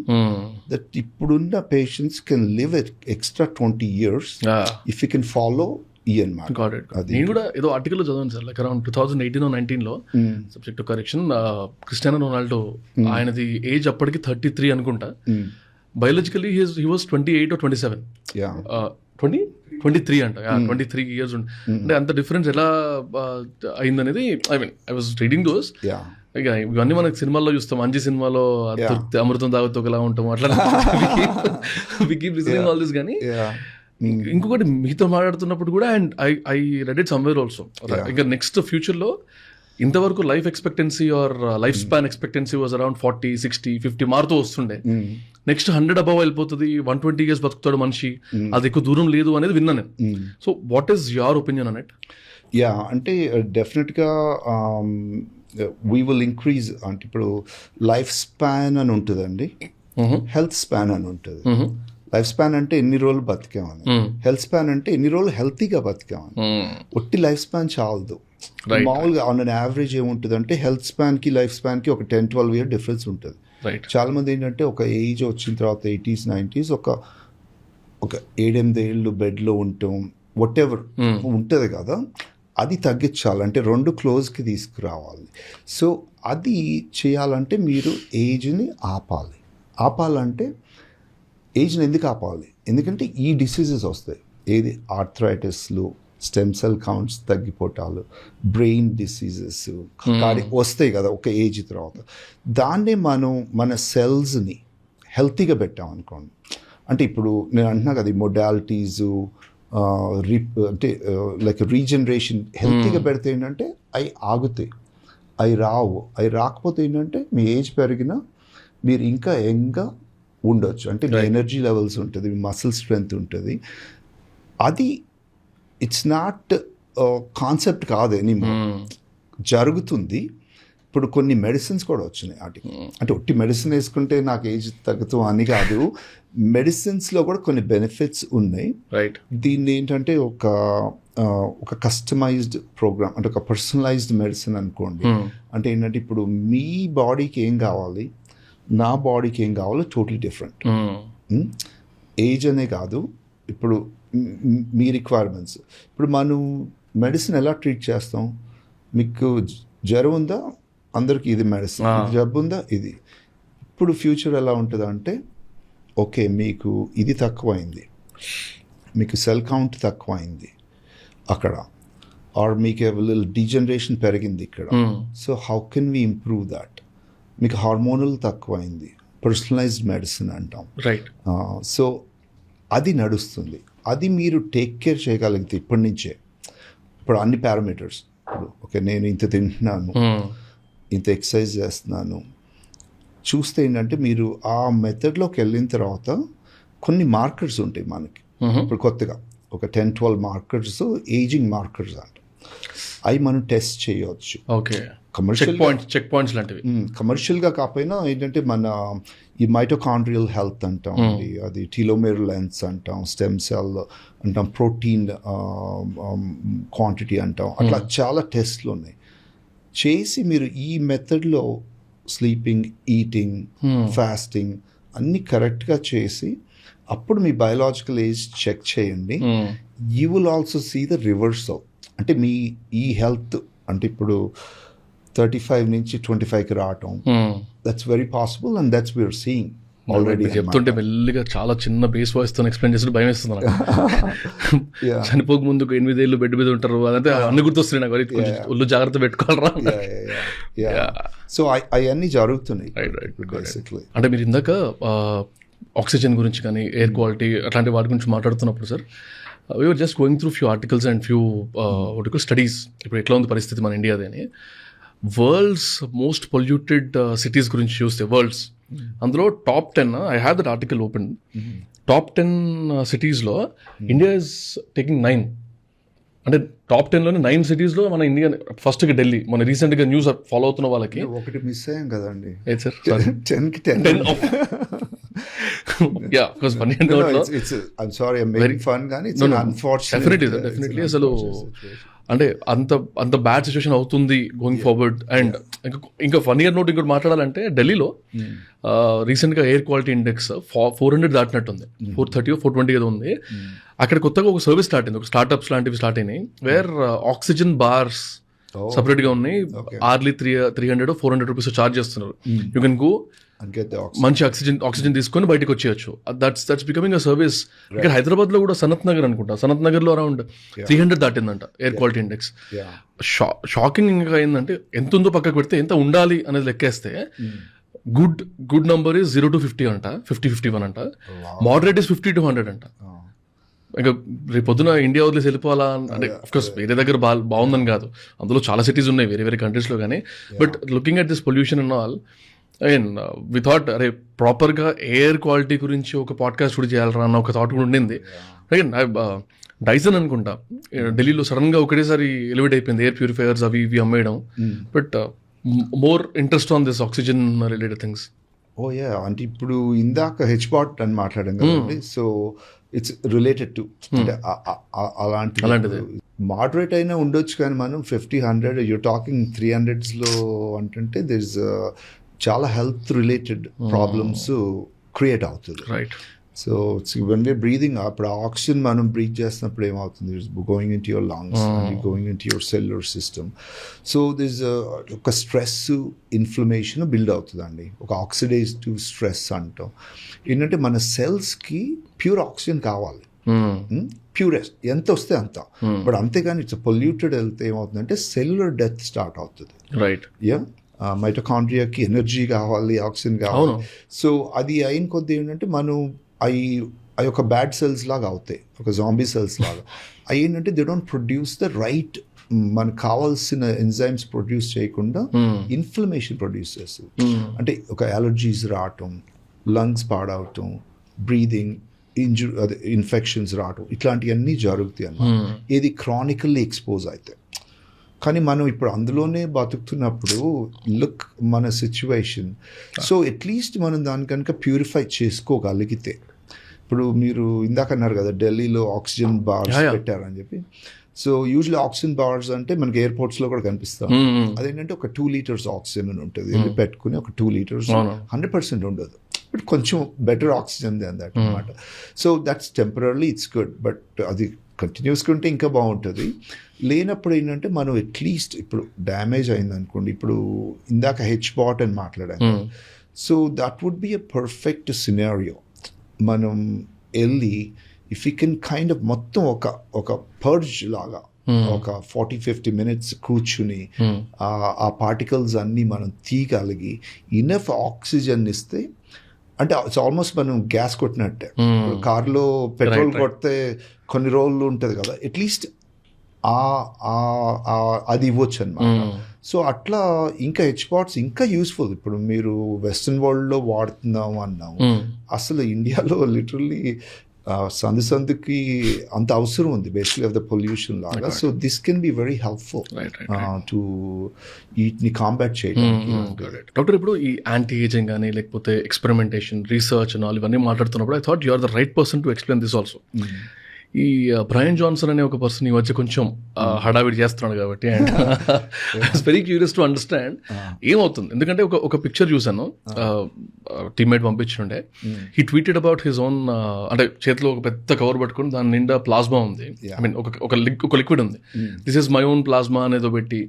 దట్ ఇప్పుడున్న patients can live extra 20 years if you can follow ఈ అన్నమాట. నేను కూడా ఏదో ఆర్టికల్లో చదివాను సార్, లైక్ అరౌండ్ 2018-19లో, subject to correction, Cristiano Ronaldo ఆయనది ఏజ్ అప్పటికి 33 అనుకుంటా. బయాలజికలీ హీ వాజ్ 28 or 27, 23 అంట, 23 years అంటే అంత డిఫరెన్స్ ఎలా అయిందనేది. I was reading those. ఇక ఇవన్నీ మనకి సినిమాల్లో చూస్తాం, మంచి సినిమాలో అమృతం తాగుతూ ఒకలా ఉంటాం, అట్లా we keep listening all this. కానీ ఇంకొకటి మీతో మాట్లాడుతున్నప్పుడు కూడా, and I read it somewhere also, ఇంకా నెక్స్ట్ ఫ్యూచర్లో ఇంతవరకు life expectancy or life span expectancy was around 40, 60, 50 మారుతూ వస్తుండే. నెక్స్ట్ 100 above వెళ్ళిపోతుంది, 120 years బతుకుతాడు మనిషి, అది ఎక్కువ దూరం లేదు అనేది విన్నా నేను. So what is your opinion on it? Yeah, అంటే డెఫినెట్గా వీ విల్ ఇంక్రీజ్. అంటే ఇప్పుడు లైఫ్ స్పాన్ అని ఉంటుందండి, హెల్త్ స్పాన్ అని ఉంటుంది. లైఫ్ స్పాన్ అంటే ఎన్ని రోజులు బతికామని, హెల్త్ స్పాన్ అంటే ఎన్ని రోజులు హెల్తీగా బతికామని. ఒట్టి లైఫ్ స్పాన్ చాలదు. మామూలుగా ఆన్ అన్ యావరేజ్ ఏముంటుంది అంటే హెల్త్ స్పాన్కి లైఫ్ స్పాన్కి ఒక 10-12 year డిఫరెన్స్ ఉంటుంది. చాలా మంది ఏంటంటే ఒక ఏజ్ వచ్చిన తర్వాత 80s, 90s ఒక 7-8 ఏళ్ళు బెడ్లో ఉంటాం, వాట్ ఎవర్ ఉంటుంది కదా, అది తగ్గించాలంటే 2 క్లోజ్కి తీసుకురావాలి. సో అది చేయాలంటే మీరు ఏజ్ని ఆపాలంటే ఏజ్ని ఎందుకు ఆపాలి? ఎందుకంటే ఈ డిసీజెస్ వస్తాయి, ఏది ఆర్థరైటిస్లు, స్టెమ్ సెల్ కౌంట్స్ తగ్గిపోవటాలు, బ్రెయిన్ డిసీజెస్ వస్తాయి కదా ఒక ఏజ్ తర్వాత. దాన్నే మనం మన సెల్స్ని హెల్తీగా పెట్టామనుకోండి. అంటే ఇప్పుడు నేను అంటున్నా కదా, ఈ మొడాలిటీసు అంటే లైక్ రీజనరేషన్ హెల్తీగా పెడితే ఏంటంటే అవి ఆగుతాయి, అవి రాకపోతే ఏంటంటే మీ ఏజ్ పెరిగినా మీరు ఇంకా యంగ్గా ఉండొచ్చు. అంటే మీ ఎనర్జీ లెవెల్స్ ఉంటుంది, మీ మసిల్ స్ట్రెంగ్త్ ఉంటుంది. అది ఇట్స్ నాట్ కాన్సెప్ట్ కాదు, జరుగుతుంది. ఇప్పుడు కొన్ని మెడిసిన్స్ కూడా వచ్చినాయి వాటికి. అంటే ఒట్టి మెడిసిన్ వేసుకుంటే నాకు ఏజ్ తగ్గుతూ అని కాదు, మెడిసిన్స్లో కూడా కొన్ని బెనిఫిట్స్ ఉన్నాయి. దీన్ని ఏంటంటే ఒక కస్టమైజ్డ్ ప్రోగ్రామ్, అంటే ఒక పర్సనలైజ్డ్ మెడిసిన్ అనుకోండి. అంటే ఏంటంటే ఇప్పుడు మీ బాడీకి ఏం కావాలి, నా బాడీకి ఏం కావాలో టోటలీ డిఫరెంట్. ఏజ్ అనే కాదు, ఇప్పుడు మీ రిక్వైర్మెంట్స్. ఇప్పుడు మనం మెడిసిన్ ఎలా ట్రీట్ చేస్తాం, మీకు జ్వరం ఉందా, అందరికీ ఇది మెడిసిన్, జబ్బు ఉందా ఇది. ఇప్పుడు ఫ్యూచర్ ఎలా ఉంటుంది అంటే, ఓకే మీకు ఇది తక్కువైంది, మీకు సెల్ కౌంట్ తక్కువైంది అక్కడ, ఆర్ మీకు డీజనరేషన్ పెరిగింది ఇక్కడ. So how can we improve that? మీకు హార్మోనల్ తక్కువైంది, పర్సనలైజ్డ్ మెడిసిన్ అంటాం. సో అది నడుస్తుంది. అది మీరు టేక్ కేర్ చేయగలిగితే ఇప్పటి నుంచే, ఇప్పుడు అన్ని పారామీటర్స్, ఇప్పుడు ఓకే నేను ఇంత తింటున్నాను, ఇంత ఎక్సర్సైజ్ చేస్తున్నాను, చూస్తే ఏంటంటే మీరు ఆ మెథడ్లోకి వెళ్ళిన తర్వాత కొన్ని మార్కర్స్ ఉంటాయి మనకి. ఇప్పుడు కొత్తగా ఒక 10-12 మార్కర్స్, ఏజింగ్ మార్కర్స్ అంట, అవి మనం టెస్ట్ చేయవచ్చు. ఓకే, చెక్ పాయింట్స్ లాంటివి. కమర్షియల్గా కాకపోయినా ఏంటంటే మన ఈ మైటోకాండ్రియల్ హెల్త్ అంటాం, అది టీలోమేర్ లెన్స్ అంటాం, స్టెమ్ సెల్ అంటాం, ప్రోటీన్ క్వాంటిటీ అంటాం, అట్లా చాలా టెస్ట్లు ఉన్నాయి. చేసి మీరు ఈ మెథడ్లో స్లీపింగ్, ఈటింగ్, ఫాస్టింగ్ అన్నీ కరెక్ట్గా చేసి అప్పుడు మీ బయోలాజికల్ ఏజ్ చెక్ చేయండి. You will also see the reversal. అంటే మీ ఈ హెల్త్ అంటే ఇప్పుడు 35 నుంచి 25కి రావటం, that's very possible and that's we're seeing. Already చెప్తుంటే మెల్లిగా చాలా చిన్న బేస్ వాయిస్ తో ఎక్స్ప్లెయిన్ చేస్తుంటే భయం వేస్తుంది నాకు. చనిపోక ముందు 8 ఏళ్ళు బెడ్ మీద ఉంటారు, అదంటే అన్ని గుర్తొస్తున్నాయి నాకు. కొంచెం ఒళ్ళు జాగ్రత్త పెట్టుకోవాలరా. సో అవన్నీ జరుగుతున్నాయి. అంటే మీరు ఇందాక ఆక్సిజన్ గురించి కానీ ఎయిర్ క్వాలిటీ అట్లాంటి వాటి గురించి మాట్లాడుతున్నప్పుడు sir, we're just going through few articles and few studies. ఇప్పుడు ఎట్లా ఉంది పరిస్థితి మన ఇండియాది అని. వరల్డ్స్ మోస్ట్ పొల్యూటెడ్ సిటీస్ గురించి చూస్తే వరల్డ్స్, అందులో top 10, I have that article open, top 10 సిటీస్లో ఇండియా ఇస్ టేకింగ్ 9. అంటే టాప్ 10లోనే 9 సిటీస్లో మన ఇండియా ఫస్ట్కి ఢిల్లీ. మన రీసెంట్గా న్యూస్ ఫాలో అవుతున్న వాళ్ళకి ఒకటి మిస్ అయ్యాం కదండి. ఏది సార్? 10కి 10. Yeah, because funny and I'm sorry, I'm making fun, కానీ it's an unfortunate. Definitely అసలు అంటే అంత బ్యాడ్ సిచ్యువేషన్ అవుతుంది గోయింగ్ ఫార్వర్డ్. అండ్ ఇంకా ఫన్నీయర్ నోట్ ఇంకోటి మాట్లాడాలంటే, ఢిల్లీలో రీసెంట్గా ఎయిర్ క్వాలిటీ ఇండెక్స్ 400 దాటినట్టుంది. 430 420 ఏదో ఉంది. అక్కడ కొత్తగా ఒక సర్వీస్ స్టార్ట్ అయింది, ఒక స్టార్ట్అప్స్ లాంటివి స్టార్ట్ అయినాయి, వేర్ ఆక్సిజన్ బార్స్ సపరేట్గా ఉన్నాయి. ఆర్లీ 300 400 రూపీస్ చార్జ్ చేస్తున్నారు. యూ కెన్ గో మంచి ఆక్సిజన్ తీసుకొని బయటకు వచ్చేయచ్చు. That's becoming a service. ఇక్కడ హైదరాబాద్ లో కూడా సనత్ నగర్ అనుకుంటా, సనత్ నగర్ లో అరౌండ్ 300 దాటిందంట ఎయిర్ క్వాలిటీ ఇండెక్స్. షాకింగ్ ఇంకా ఏంటంటే, ఎంత ఉందో పక్కకు పెడితే ఎంత ఉండాలి అనేది లెక్కేస్తే గుడ్ నంబర్ ఇస్ 0 to 50 అంట, 50-51 అంట. మోడరేట్ ఇస్ 50 to 100 అంట. ఇంకా రేపు పొద్దున ఇండియా వదిలేసి వెళ్ళిపోవాలా అంటే, అఫ్కోర్స్ వేరే దగ్గర బాగుందని కాదు, అందులో చాలా సిటీస్ ఉన్నాయి వేరే కంట్రీస్లో కానీ. But looking at this pollution and all, and we thought అరే ప్రాపర్గా ఎయిర్ క్వాలిటీ గురించి ఒక పాడ్కాస్ట్ కూడా చేయాలరా అన్న ఒక థాట్ కూడా ఉండింది. అగైన్ డైసన్ అనుకుంటా ఢిల్లీలో సడన్గా ఒకటేసారి ఎలివేట్ అయిపోయింది ఎయిర్ ప్యూరిఫైయర్స్ అవి ఇవి అమ్మేయడం. But more interest on this oxygen related things. Oh ya, అంటే ఇప్పుడు ఇందాక హెచ్బాట్ అని మాట్లాడాం కదండి. సో ఇట్స్ రిలేటెడ్ టు అంటే అలాంటిది మోడరేట్ అయినా ఉండొచ్చు, కానీ మనం 50-100 యూర్ టాకింగ్ 300s అంటే దిర్ ఇస్ చాలా హెల్త్ రిలేటెడ్ ప్రాబ్లమ్స్ క్రియేట్ అవుతుంది. Right. So when we're breathing, అప్పుడు ఆ ఆక్సిజన్ మనం బ్రీత్ చేసినప్పుడు ఏమవుతుంది, going into your lungs, going into your cellular system. So this ఒక స్ట్రెస్ ఇన్ఫ్లమేషన్ బిల్డ్ అవుతుందండి, ఒక ఆక్సిడేటివ్ స్ట్రెస్ అంటాం. ఏంటంటే మన సెల్స్కి ప్యూర్ ఆక్సిజన్ కావాలి, ప్యూరెస్ట్ ఎంత వస్తే అంత. బట్ అంతేగాని ఇట్స్ పొల్యూటెడ్ వెళ్తే ఏమవుతుందంటే సెల్యులర్ డెత్ స్టార్ట్ అవుతుంది. రైట్. యా, మైటోకాండ్రియాకి ఎనర్జీ కావాలి, ఆక్సిజన్ కావాలి. సో అది అయిన కొద్ది ఏంటంటే మనం అవి ఒక బ్యాడ్ సెల్స్ లాగా అవుతాయి, ఒక జాంబీ సెల్స్ లాగా. అవి ఏంటంటే they don't produce the right, మనకు కావాల్సిన ఎంజైమ్స్ ప్రొడ్యూస్ చేయకుండా ఇన్ఫ్లమేషన్ ప్రొడ్యూస్ చేస్తుంది. అంటే ఒక అలర్జీస్ రావటం, లంగ్స్ పాడవటం, బ్రీదింగ్ అదే ఇన్ఫెక్షన్స్ రావటం, ఇట్లాంటివన్నీ జరుగుతాయి అన్నమాట. ఇది క్రానికల్లీ ఎక్స్పోజ్ అవుతాయి. కానీ మనం ఇప్పుడు అందులోనే బతుకుతున్నప్పుడు లుక్ మన సిచ్యువేషన్. సో అట్లీస్ట్ మనం దాని కనుక ప్యూరిఫై చేసుకోగలిగితే, ఇప్పుడు మీరు ఇందాక అన్నారు కదా ఢిల్లీలో ఆక్సిజన్ బార్స్ పెట్టారని చెప్పి. సో యూజువల్లీ ఆక్సిజన్ బార్స్ అంటే మనకి ఎయిర్పోర్ట్స్లో కూడా కనిపిస్తాం. అదేంటంటే ఒక 2 liters ఆక్సిజన్ అని ఉంటుంది, వెళ్ళి పెట్టుకుని ఒక 2 liters 100% ఉండదు, బట్ కొంచెం బెటర్ ఆక్సిజన్ దాన్ దట్ అనమాట. So that's temporary, it's good. But అది కంటిన్యూస్గా ఉంటే ఇంకా బాగుంటుంది. లేనప్పుడు ఏంటంటే మనం అట్లీస్ట్ ఇప్పుడు డ్యామేజ్ అయింది అనుకోండి, ఇప్పుడు ఇందాక హెచ్బాట్ అని మాట్లాడాను. So that would be a perfect scenario. మనం వెళ్ళి if you can kind of మొత్తం ఒక పర్జ్ లాగా ఒక 40-50 minutes కూర్చుని ఆ పార్టికల్స్ అన్నీ మనం తీయగలిగి ఇనఫ్ ఆక్సిజన్ ఇస్తే, అంటే ఇట్స్ ఆల్మోస్ట్ మనం గ్యాస్ కొట్టినట్టే. కార్లో పెట్రోల్ కొడితే కొన్ని రోజులు ఉంటుంది కదా, అట్లీస్ట్ అది ఇవ్వచ్చు అనమాట. సో అట్లా ఇంకా హెచ్బాట్స్ ఇంకా యూస్ఫుల్. ఇప్పుడు మీరు వెస్ట్రన్ వరల్డ్లో వాడుతున్నాం అన్నాము, అసలు ఇండియాలో లిటరల్లీ సందుకి అంత అవసరం ఉంది బేసిక్లీ ఆఫ్ ద పొల్యూషన్ లాగా. So this can be very helpful to వీటిని కాంబాట్ చేయడానికి. డాక్టర్, ఇప్పుడు ఈ యాంటీ ఏజింగ్ కానీ లేకపోతే ఎక్స్పెరిమెంటేషన్, రీసెర్చ్ ఇవన్నీ మాట్లాడుతున్నప్పుడు I thought you are the right person to explain this also. ఈ బ్రయన్ జాన్సన్ అనే ఒక పర్సన్ ఈ మధ్య కొంచెం హడావిడి చేస్తున్నాడు కాబట్టి and very curious to understand ఏమవుతుంది. ఎందుకంటే ఒక పిక్చర్ చూసాను, టీమ్మేట్ పంపించుండే, he tweeted about his own, అంటే చేతిలో ఒక పెద్ద కవర్ పట్టుకుని దాని నిండా ప్లాస్మా ఉంది, ఐ మీన్ ఒక లిక్విడ్ ఉంది, this is my own plasma అనేదో పెట్టి,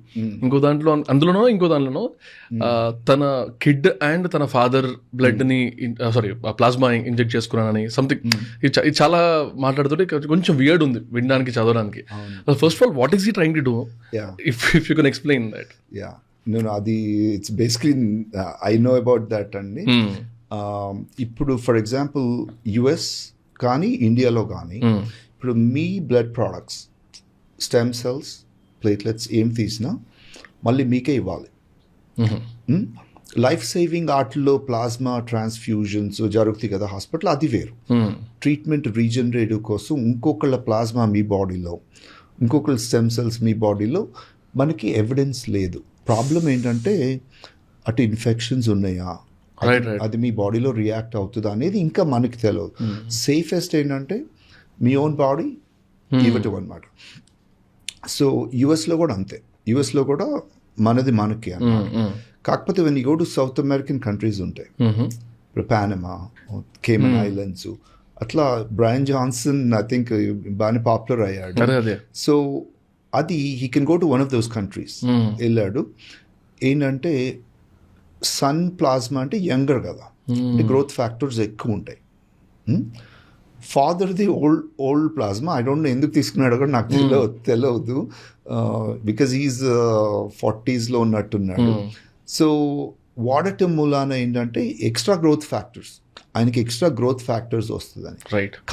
ఇంకో అందులోనో తన కిడ్ అండ్ తన ఫాదర్ బ్లడ్ ని ప్లాస్మా ఇంజెక్ట్ చేసుకున్నానని సంథింగ్, ఇది చాలా మాట్లాడుతుంటే కొంచెం వియర్డ్ ఉంది వినడానికి, చదవడానికి. First of all what is he trying to do, if you can explain that. నేను అది it's basically I know about that అండి. ఇప్పుడు ఫర్ ఎగ్జాంపుల్ యుఎస్ కానీ ఇండియాలో కానీ ఇప్పుడు మీ blood products, stem cells, platelets ఏం తీసినా మళ్ళీ మీకే ఇవ్వాలి. లైఫ్ సేవింగ్ ఆర్ట్లో ప్లాస్మా ట్రాన్స్ఫ్యూజన్స్ జరుగుతాయి కదా హాస్పిటల్, అది వేరు. ట్రీట్మెంట్ రీజనరేటివ్ కోసం ఇంకొకళ్ళ ప్లాస్మా మీ బాడీలో, ఇంకొకళ్ళ స్టెమ్ సెల్స్ మీ బాడీలో మనకి ఎవిడెన్స్ లేదు. ప్రాబ్లం ఏంటంటే అటు ఇన్ఫెక్షన్స్ ఉన్నాయా, అది మీ బాడీలో రియాక్ట్ అవుతుందా అనేది ఇంకా మనకి తెలియదు. సేఫెస్ట్ ఏంటంటే మీ ఓన్ బాడీ ఇవ్వటం అనమాట. సో యుఎస్లో కూడా అంతే, యుఎస్లో కూడా మనది మనకి అన్నమాట. కాకపోతే when you go to south American countries ఉంటాయి, ఇప్పుడు పానమా, కేమన్ ఐలాండ్స్, అట్లా బ్రయన్ జాన్సన్ ఐ థింక్ బాగానే పాపులర్ అయ్యాడు. సో అది he can go to one of those countries వెళ్ళాడు. ఏంటంటే సన్ ప్లాస్మా అంటే యంగర్ కదా, అంటే గ్రోత్ ఫ్యాక్టర్స్ ఎక్కువ ఉంటాయి. ఫాదర్ది old plasma, I don't know ఎందుకు తీసుకున్నాడు కూడా నాకు తెలియదు, బికాజ్ ఈజ్ 40s ఉన్నట్టున్నాడు. సో వాడటం మూలాన ఏంటంటే ఎక్స్ట్రా గ్రోత్ ఫ్యాక్టర్స్, ఆయనకి ఎక్స్ట్రా గ్రోత్ ఫ్యాక్టర్స్ వస్తుందని.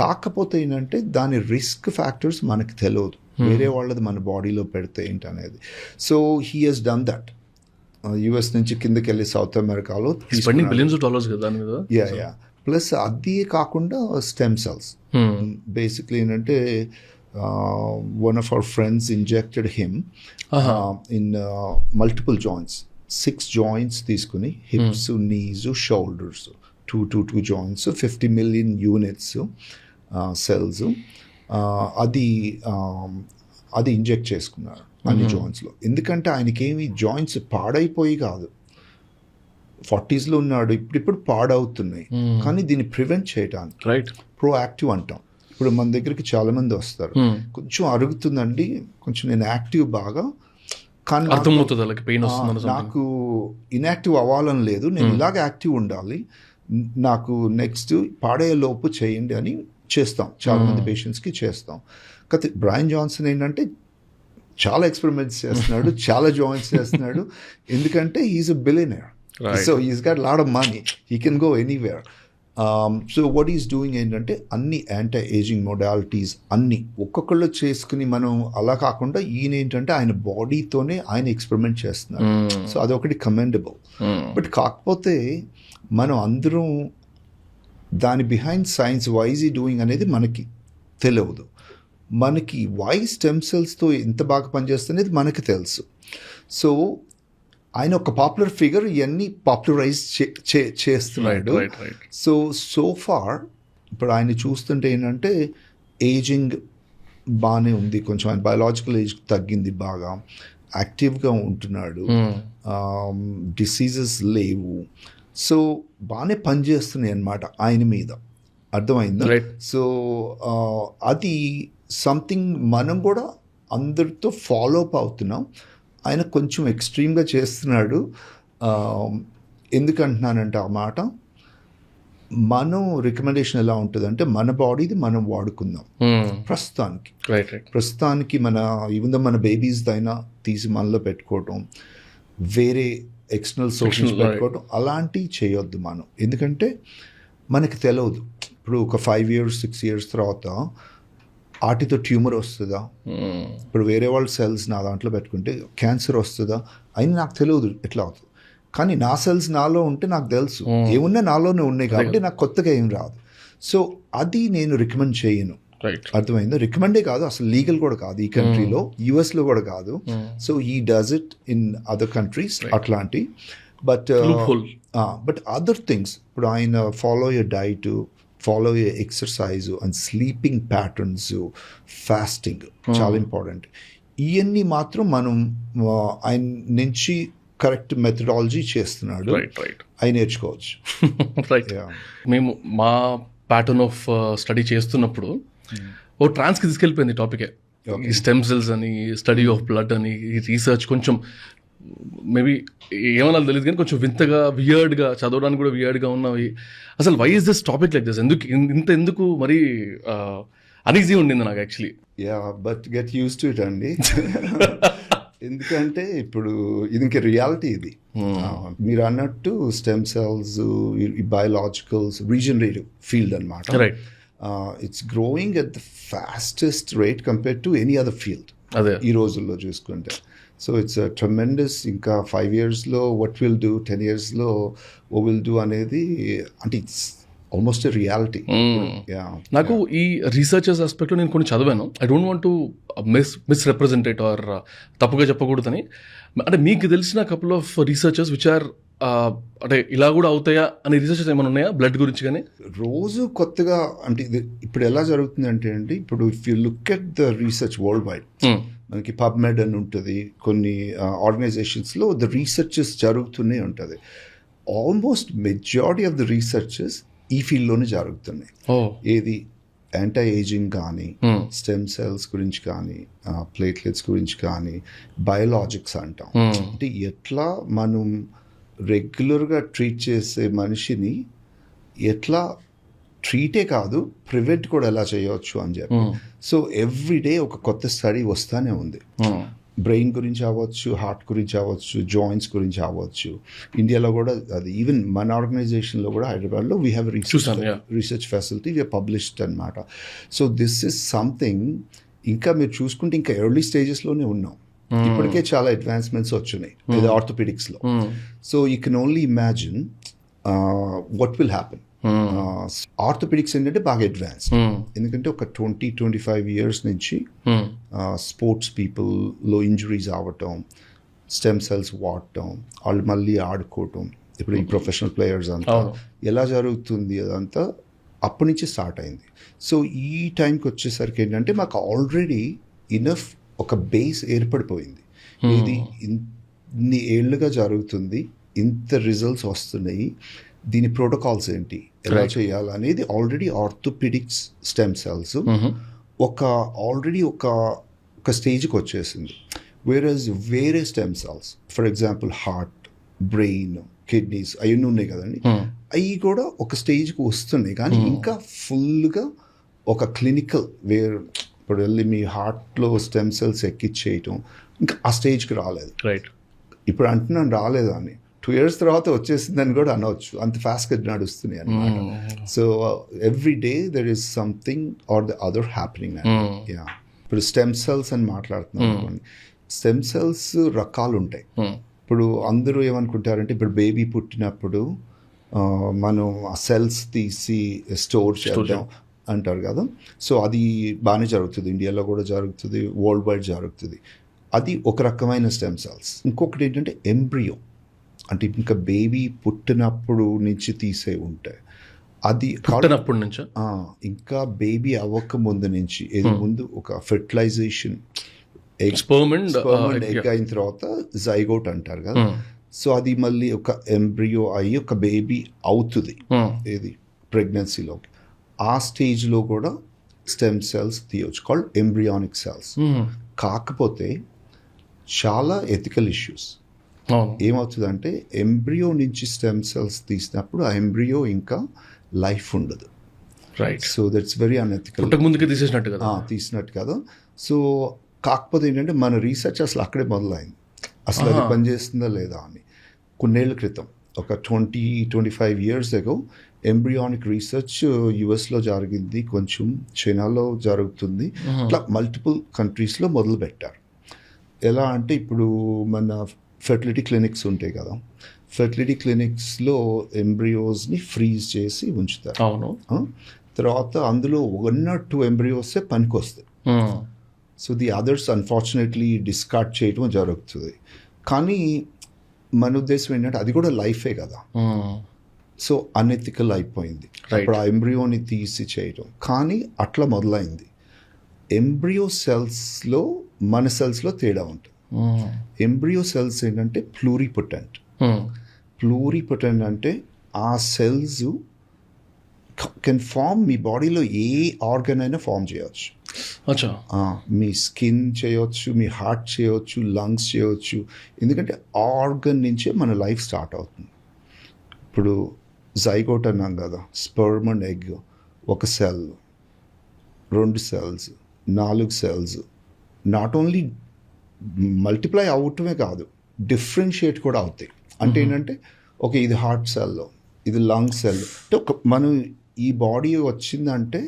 కాకపోతే ఏంటంటే దాని రిస్క్ ఫ్యాక్టర్స్ మనకి తెలియదు, వేరే వాళ్ళది మన బాడీలో పెడితే ఏంటనేది. So he has done that. US నుంచి కిందకి వెళ్ళి సౌత్ అమెరికాలో ప్లస్ అది కాకుండా స్టెమ్ సెల్స్ బేసిక్లీ ఏంటంటే one of our friends injected him in multiple joints, 6 joints తీసుకుని hips, knees, shoulders, 2 joints, 50 million units cells, అది ఇంజెక్ట్ చేసుకున్నారు అన్ని జాయింట్స్లో. ఎందుకంటే ఆయనకేమి జాయింట్స్ పాడైపోయి కాదు, 40s ఉన్నాడు, ఇప్పుడు పాడవుతున్నాయి. కానీ దీన్ని ప్రివెంట్ చేయడానికి ప్రోయాక్టివ్ అంటాం. ఇప్పుడు మన దగ్గరికి చాలా మంది వస్తారు, కొంచెం అరుగుతుందండి, కొంచెం నేను యాక్టివ్ బాగా, కానీ నాకు ఇన్యాక్టివ్ అవ్వాలని లేదు, నేను ఇలాగ యాక్టివ్ ఉండాలి, నాకు నెక్స్ట్ పాడేలోపు చేయండి అని చేస్తాం, చాలా మంది పేషెంట్స్కి చేస్తాం. కాకపోతే బ్రయన్ జాన్సన్ ఏంటంటే చాలా ఎక్స్పెరిమెంట్స్ చేస్తున్నాడు, చాలా జాయింట్స్ చేస్తున్నాడు, ఎందుకంటే he's a billionaire. So he's got lot of money, he can go anywhere. So what is doing ఏంటంటే అన్ని యాంటీ ఏజింగ్ మొడాలిటీస్ అన్ని ఒక్కొక్కళ్ళు చేసుకుని, మనం అలా కాకుండా ఈయన ఏంటంటే ఆయన బాడీతోనే ఆయన ఎక్స్పెరిమెంట్ చేస్తున్నారు. సో అదొకటి కమెండబుల్. బట్ కాకపోతే మనం అందరం దాని బిహైండ్ సైన్స్ వైజ్ ఈ డూయింగ్ అనేది మనకి తెలియదు. మనకి వై స్టెమ్ సెల్స్తో ఎంత బాగా పనిచేస్తుంది మనకి తెలుసు. సో ఆయన ఒక పాపులర్ ఫిగర్, ఇవన్నీ పాపులరైజ్ చేస్తున్నాడు. సో ఫార్ ఇప్పుడు ఆయన చూస్తుంటే ఏంటంటే ఏజింగ్ బాగానే ఉంది, కొంచెం ఆయన బయాలజికల్ ఏజ్ తగ్గింది, బాగా యాక్టివ్గా ఉంటున్నాడు, డిసీజెస్ లేవు, సో బాగానే పనిచేస్తున్నాయి అన్నమాట ఆయన మీద, అర్థమైందా? సో అది సంథింగ్ మనం కూడా అందరితో ఫాలో అప్ అవుతున్నాం. ఆయన కొంచెం ఎక్స్ట్రీమ్గా చేస్తున్నాడు. ఎందుకంటున్నానంటే ఆ మాట, మనం రికమెండేషన్ ఎలా ఉంటుందంటే మన బాడీది మనం వాడుకుందాం ప్రస్తుతానికి మన ఈవెన్ మన బేబీస్ అయినా తీసి మనలో పెట్టుకోవటం, వేరే ఎక్స్టర్నల్ సోర్సెస్ పెట్టుకోవటం అలాంటివి చేయొద్దు మనం. ఎందుకంటే మనకి తెలియదు, ఇప్పుడు ఒక 5 years 6 years తర్వాత వాటితో ట్యూమర్ వస్తుందా, ఇప్పుడు వేరే వాళ్ళ సెల్స్ నా దాంట్లో పెట్టుకుంటే క్యాన్సర్ వస్తుందా అయినా నాకు తెలియదు ఎట్లా అవుతుంది. కానీ నా సెల్స్ నాలో ఉంటే నాకు తెలుసు, ఏమున్నా నాలోనే ఉన్నాయి కాబట్టి నాకు కొత్తగా ఏం రాదు. సో అది నేను రికమెండ్ చేయను, అర్థమైందో? రికమెండే కాదు, అసలు లీగల్ కూడా కాదు ఈ కంట్రీలో, యుఎస్లో కూడా కాదు. So he does it in other countries అట్లాంటి. బట్ అదర్ థింగ్స్, ఇప్పుడు ఆయన ఫాలో యర్ డైట్, ఫాలో అయ్యే exercise and sleeping patterns, fasting చాలా ఇంపార్టెంట్. ఇవన్నీ మాత్రం మనం ఆయన నుంచి కరెక్ట్ మెథడాలజీ చేస్తున్నాడు, అవి నేర్చుకోవచ్చు. రైట్. మేము మా ప్యాటర్న్ ఆఫ్ స్టడీ చేస్తున్నప్పుడు ఓ ట్రాన్స్కి తీసుకెళ్ళిపోయింది టాపికే. ఈ స్టెమ్ సెల్స్ అని, స్టడీ ఆఫ్ బ్లడ్ అని, ఈ రీసెర్చ్ కొంచెం మేబీ ఏమన్నా తెలియదు కానీ కొంచెం వింతగా, వియర్డ్గా, చదవడానికి కూడా వియర్డ్గా ఉన్నవి. అసలు why is this topic like this? ఎందుకు మరీ అనీజీ ఉండింది నాకు actually. But get used to it అండి. ఎందుకంటే ఇప్పుడు ఇది ఇంకా రియాలిటీ. ఇది మీరు అన్నట్టు stem cells, biologicals, regenerative field అనమాట. Right. It's growing at the fastest rate compare to any other field అదే ఈ రోజుల్లో చూసుకుంటే. So it's tremendous. ఇంకా 5 yearsలో what we'll do, 10 yearsలో what we'll do అనేది అంటే ఇట్స్ ఆల్మోస్ట్ ఎ రియాలిటీ. నాకు ఈ రీసెర్చర్స్ ఆస్పెక్ట్లో నేను కొన్ని చదివాను. I don't want to misrepresent or తప్పుగా చెప్పకూడదని. అంటే మీకు తెలిసిన couple of researchers which are అంటే ఇలా కూడా అవుతాయా అనే రీసెర్చర్స్ ఏమైనా ఉన్నాయా బ్లడ్ గురించి? కానీ రోజు కొత్తగా అంటే ఇది ఇప్పుడు ఎలా జరుగుతుంది అంటే అండి, ఇప్పుడు if you look at the research world wide, మనకి పబ్మెడ్ అని ఉంటుంది, కొన్ని ఆర్గనైజేషన్స్లో ద రీసెర్చెస్ జరుగుతూనే ఉంటుంది. Almost majority of the researches ఈ ఫీల్డ్లోనే జరుగుతున్నాయి. ఏది యాంటీ ఏజింగ్ కానీ, స్టెమ్ సెల్స్ గురించి కానీ, ప్లేట్లెట్స్ గురించి కానీ, బయోలాజిక్స్ అంటాం. అంటే ఎట్లా మనం రెగ్యులర్గా ట్రీట్ చేసే మనిషిని ఎట్లా ట్రీటే కాదు ప్రివెంట్ కూడా ఎలా చేయవచ్చు అని చెప్పి. సో ఎవ్రీడే ఒక కొత్త స్టడీ వస్తూనే ఉంది. బ్రెయిన్ గురించి అవ్వచ్చు, హార్ట్ గురించి అవ్వచ్చు, జాయింట్స్ గురించి అవ్వచ్చు. ఇండియాలో కూడా అది ఈవెన్ మన ఆర్గనైజేషన్లో కూడా హైదరాబాద్లో we have research facility we published అనమాట. సో దిస్ ఇస్ సంథింగ్ ఇంకా మీరు చూసుకుంటే ఇంకా ఎర్లీ స్టేజెస్లోనే ఉన్నాం. ఇప్పటికే చాలా అడ్వాన్స్మెంట్స్ వచ్చినాయి ఇది ఆర్థోపెడిక్స్లో. So you can only imagine what will happen. Orthopaedics ఏంటంటే బాగా అడ్వాన్స్, ఎందుకంటే ఒక 20-25 years నుంచి స్పోర్ట్స్ పీపుల్లో ఇంజురీస్ అవ్వటం, స్టెమ్ సెల్స్ వాడటం, వాళ్ళు మళ్ళీ ఆడుకోవటం, ఇప్పుడు ఈ ప్రొఫెషనల్ ప్లేయర్స్ అంతా ఎలా జరుగుతుంది అదంతా అప్పటి నుంచి స్టార్ట్ అయింది. సో ఈ టైంకి వచ్చేసరికి ఏంటంటే మాకు ఆల్రెడీ ఇనఫ్ ఒక బేస్ ఏర్పడిపోయింది. ఇది ఇన్ని ఏళ్ళుగా జరుగుతుంది, ఇంత రిజల్ట్స్ వస్తున్నాయి, దీని ప్రోటోకాల్స్ ఏంటి, ఎలా చేయాలనేది already orthopedics stem cells already ఒక స్టేజ్కి వచ్చేసింది. వేరే stem cells for example heart, brain, kidneys అవన్నీ ఉన్నాయి కదండి, అవి కూడా ఒక స్టేజ్కి వస్తున్నాయి. కానీ ఇంకా ఫుల్గా ఒక క్లినికల్ ఇప్పుడు వెళ్ళి మీ హార్ట్లో స్టెమ్ సెల్స్ ఎక్కిచ్చేయటం ఇంకా ఆ స్టేజ్కి రాలేదు. రైట్. ఇప్పుడు అంటున్నాను రాలేదు అని, 2 years తర్వాత వచ్చేసిందని కూడా అనవచ్చు, అంత ఫాస్ట్గా నడుస్తున్నాయి అనమాట. So every day there is something or the other happening. ఇప్పుడు స్టెమ్ సెల్స్ అని మాట్లాడుతున్నాం అనుకోండి, స్టెమ్ సెల్స్ రకాలు ఉంటాయి. ఇప్పుడు అందరూ ఏమనుకుంటారంటే ఇప్పుడు బేబీ పుట్టినప్పుడు మనం ఆ సెల్స్ తీసి స్టోర్ చేద్దాం అంటారు కదా. సో అది బాగానే జరుగుతుంది, ఇండియాలో కూడా జరుగుతుంది, వరల్డ్ వైడ్ జరుగుతుంది. అది ఒక రకమైన స్టెమ్ సెల్స్. ఇంకొకటి ఏంటంటే ఎంబ్రియో, అంటే ఇంకా బేబీ పుట్టినప్పుడు నుంచి తీసే ఉంటాయి. అది పుట్టినప్పటి నుంచి ఇంకా బేబీ అవ్వక ముందు నుంచి, ఏది ముందు ఒక ఫెర్టిలైజేషన్ ఎగ్ అయిన తర్వాత జైగోట్ అంటారు కదా. సో అది మళ్ళీ ఒక ఎంబ్రియో అయ్యి ఒక బేబీ అవుతుంది ఏది ప్రెగ్నెన్సీలోకి. ఆ స్టేజ్లో కూడా స్టెమ్ సెల్స్ తీయవచ్చు, కాల్డ్ ఎంబ్రియానిక్ సెల్స్. కాకపోతే చాలా ఎథికల్ ఇష్యూస్. ఏమవుతుందంటే ఎంబ్రియో నుంచి స్టెమ్ సెల్స్ తీసినప్పుడు ఆ ఎంబ్రియో ఇంకా లైఫ్ ఉండదు. Right. So that's very unethical. ముందుకే తీసినట్టు కదా. సో కాకపోతే ఏంటంటే మన రీసెర్చ్ అసలు అక్కడే మొదలైంది, అసలు అది పనిచేస్తుందా లేదా అని. కొన్నేళ్ల క్రితం ఒక 20-25 years ago ఎంబ్రియానిక్ రీసెర్చ్ యుఎస్లో జరిగింది, కొంచెం చైనాలో జరుగుతుంది, ఇట్లా మల్టిపుల్ కంట్రీస్లో మొదలు పెట్టారు. ఎలా అంటే ఇప్పుడు మన ఫెర్టిలిటీ క్లినిక్స్ ఉంటాయి కదా, ఫెర్టిలిటీ క్లినిక్స్లో ఎంబ్రియోస్ని ఫ్రీజ్ చేసి ఉంచుతారు. అవును. తర్వాత అందులో 1 or 2 ఎంబ్రియోసే పనికి వస్తాయి. So the others unfortunately discard చేయడం జరుగుతుంది. కానీ మన ఉద్దేశం ఏంటంటే అది కూడా లైఫే కదా. సో అనెథికల్ అయిపోయింది. అప్పుడు ఆ ఎంబ్రియోని తీసి చేయడం. కానీ అట్లా మొదలైంది. ఎంబ్రియో సెల్స్లో మన సెల్స్లో తేడా ఉంటుంది. ఎంబ్రియో సెల్స్ ఏంటంటే ప్లూరిపొటెంట్. ప్లూరిపొటెంట్ అంటే ఆ సెల్స్ కెన్ ఫామ్, మీ బాడీలో ఏ ఆర్గన్ అయినా ఫామ్ చేయవచ్చు. మీ స్కిన్ చేయవచ్చు, మీ హార్ట్ చేయవచ్చు, లంగ్స్ చేయవచ్చు. ఎందుకంటే ఆర్గన్ నుంచే మన లైఫ్ స్టార్ట్ అవుతుంది. ఇప్పుడు జైగోట్ అన్నాం కదా, స్పెర్మ్ అండ్ ఎగ్, ఒక cell, 2 cells, 4 cells, not only multiply అవటమే కాదు, డిఫరెన్షియేట్ కూడా అవుతాయి. అంటే ఏంటంటే ఓకే, ఇది హార్ట్ సెల్లో, ఇది లంగ్ సెల్. అంటే మనం ఈ బాడీ వచ్చిందంటే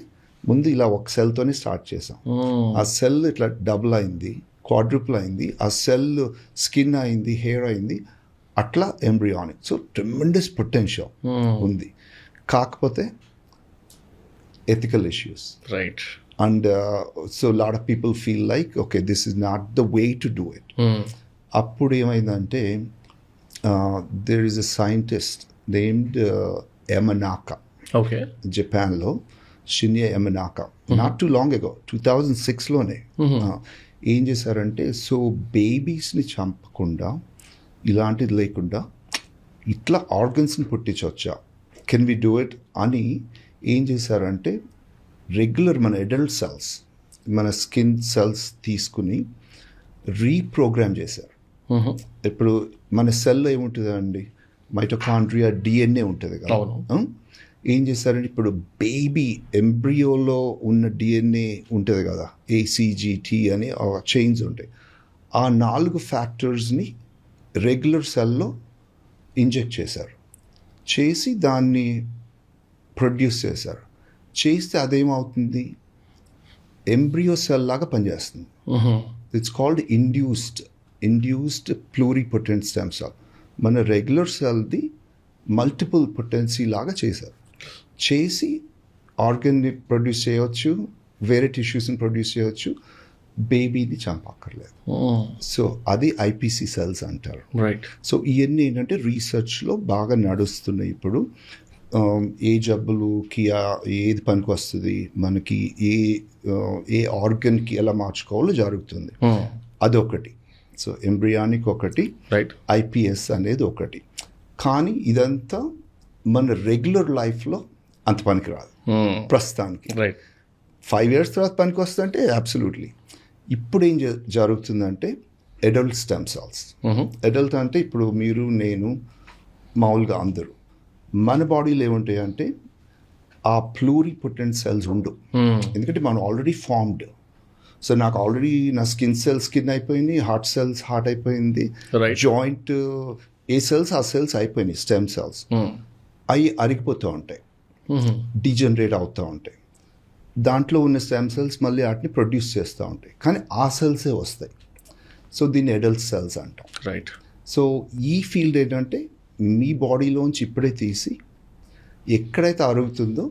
ముందు ఇలా ఒక సెల్తోనే స్టార్ట్ చేసాం. ఆ సెల్ ఇట్లా డబుల్ అయింది, క్వాడ్రుపుల్ అయింది, ఆ సెల్ స్కిన్ అయింది, హెయిర్ అయింది, అట్లా ఎంబ్రియానిక్. సో ట్రెమెండస్ పొటెన్షియల్ ఉంది. కాకపోతే ethical issues, right? And so lot of people feel like okay, this is not the way to do it. అప్పుడు ఏమైందంటే there is a scientist named Yamanaka, okay, జపాన్లో, Shinya Yamanaka. Not too long ago, 2006లోనే ఏం చేశారంటే, so బేబీస్ని చంపకుండా, ఇలాంటిది లేకుండా ఇట్లా ఆర్గన్స్ని పుట్టించవచ్చా, కెన్ వి డూ ఇట్ అని ఏం చేశారంటే, రెగ్యులర్ మన అడల్ట్ సెల్స్, మన స్కిన్ సెల్స్ తీసుకుని రీప్రోగ్రామ్ చేశారు. ఇప్పుడు మన సెల్లో ఏముంటుందండి, మైటోకాండ్రియా, డిఎన్ఏ ఉంటుంది కదా. ఏం చేశారంటే, ఇప్పుడు బేబీ ఎంబ్రియోలో ఉన్న డిఎన్ఏ ఉంటుంది కదా, ఏసీజీటీ అని చైన్స్ ఉంటాయి. ఆ 4 ఫ్యాక్టర్స్ని రెగ్యులర్ సెల్లో ఇంజెక్ట్ చేశారు, చేసి దాన్ని ప్రొడ్యూస్ చేశారు. చేస్తే అదేమవుతుంది, ఎంబ్రియో సెల్ లాగా పనిచేస్తుంది. It's called induced pluripotent stem cell. మన రెగ్యులర్ సెల్ది మల్టిపుల్ పొటెన్సీ లాగా చేశారు. చేసి ఆర్గన్ని ప్రొడ్యూస్ చేయవచ్చు, వేరే టిష్యూస్ని ప్రొడ్యూస్ చేయవచ్చు, బేబీని చంపక్కర్లేదు. సో అది ఐపీసీ సెల్స్ అంటారు. రైట్. సో ఇవన్నీ ఏంటంటే రీసెర్చ్లో బాగా నడుస్తున్నాయి ఇప్పుడు. ఏ జబ్బులుకి ఏది పనికి వస్తుంది, మనకి ఏ ఆర్గన్కి ఎలా మార్చుకోవాలో జరుగుతుంది. అదొకటి. సో ఎంబ్రియానిక్ ఒకటి, రైట్, ఐపీఎస్ అనేది ఒకటి. కానీ ఇదంతా మన రెగ్యులర్ లైఫ్లో అంత పనికిరాదు ప్రస్తుతానికి. రైట్. 5 years తర్వాత పనికి వస్తుందంటే అబ్సల్యూట్లీ. ఇప్పుడు ఏం జరుగుతుందంటే అడల్ట్ స్టెమ్ సెల్స్. అడల్ట్ అంటే ఇప్పుడు మీరు, నేను, మామూలుగా అందరూ, మన బాడీలో ఏముంటాయి అంటే ఆ ప్లూరిపొటెంట్ సెల్స్ ఉండవు. ఎందుకంటే మనం ఆల్రెడీ ఫార్మ్డ్. సో నాకు ఆల్రెడీ నా స్కిన్ అయిపోయింది, హార్ట్ సెల్స్ హార్ట్ అయిపోయింది, జాయింట్ ఏ సెల్స్ ఆ సెల్స్ అయిపోయినాయి, స్టెమ్ సెల్స్. అవి అరిగిపోతూ ఉంటాయి, డిజనరేట్ అవుతూ ఉంటాయి. దాంట్లో ఉన్న స్టెమ్ సెల్స్ మళ్ళీ వాటిని ప్రొడ్యూస్ చేస్తూ ఉంటాయి, కానీ ఆ సెల్సే వస్తాయి. సో దీన్ని అడల్ట్ సెల్స్ అంటాం. రైట్. సో ఈ ఫీల్డ్ ఏంటంటే మీ బాడీలోంచి ఇప్పుడే తీసి ఎక్కడైతే అరుగుతుందో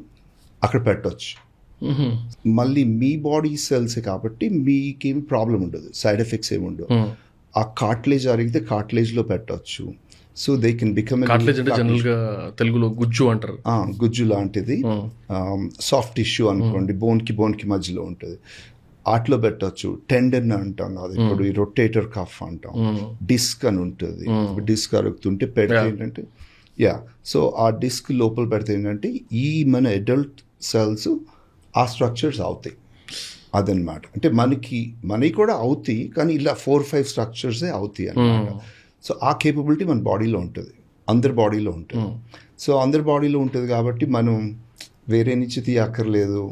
అక్కడ పెట్టవచ్చు. మళ్ళీ మీ బాడీ సెల్సే కాబట్టి మీకేం ప్రాబ్లం ఉండదు, సైడ్ ఎఫెక్ట్స్ ఏమి ఉండవు. ఆ కార్టిలేజ్ అరిగితే కార్టిలేజ్లో పెట్టవచ్చు. So they can become, cartilage అంటే జనరల్గా తెలుగులో గుజ్జు అంటారు. గుజ్జు లాంటిది, సాఫ్ట్ టిష్యూ అనుకోండి, బోన్కి మధ్యలో ఉంటుంది, వాటిలో పెట్టచ్చు. టెండన్ అంటాం కదా, ఇప్పుడు ఈ రొటేటర్ కఫ్ అంటాం, డిస్క్ అని ఉంటుంది. డిస్క్ అరుగుతుంటే పెడితే ఏంటంటే సో ఆ డిస్క్ లోపల పెడితే ఏంటంటే ఈ మన అడల్ట్ సెల్స్ ఆ స్ట్రక్చర్స్ అవుతాయి. అదనమాట. అంటే మనకి కూడా అవుతాయి, కానీ ఇలా 4-5 స్ట్రక్చర్సే అవుతాయి అన్నమాట. సో ఆ కేపబిలిటీ మన బాడీలో ఉంటుంది, అందరి బాడీలో ఉంటుంది. సో అందరి బాడీలో ఉంటుంది కాబట్టి మనం వేరే నుంచి తీయక్కర్లేదు,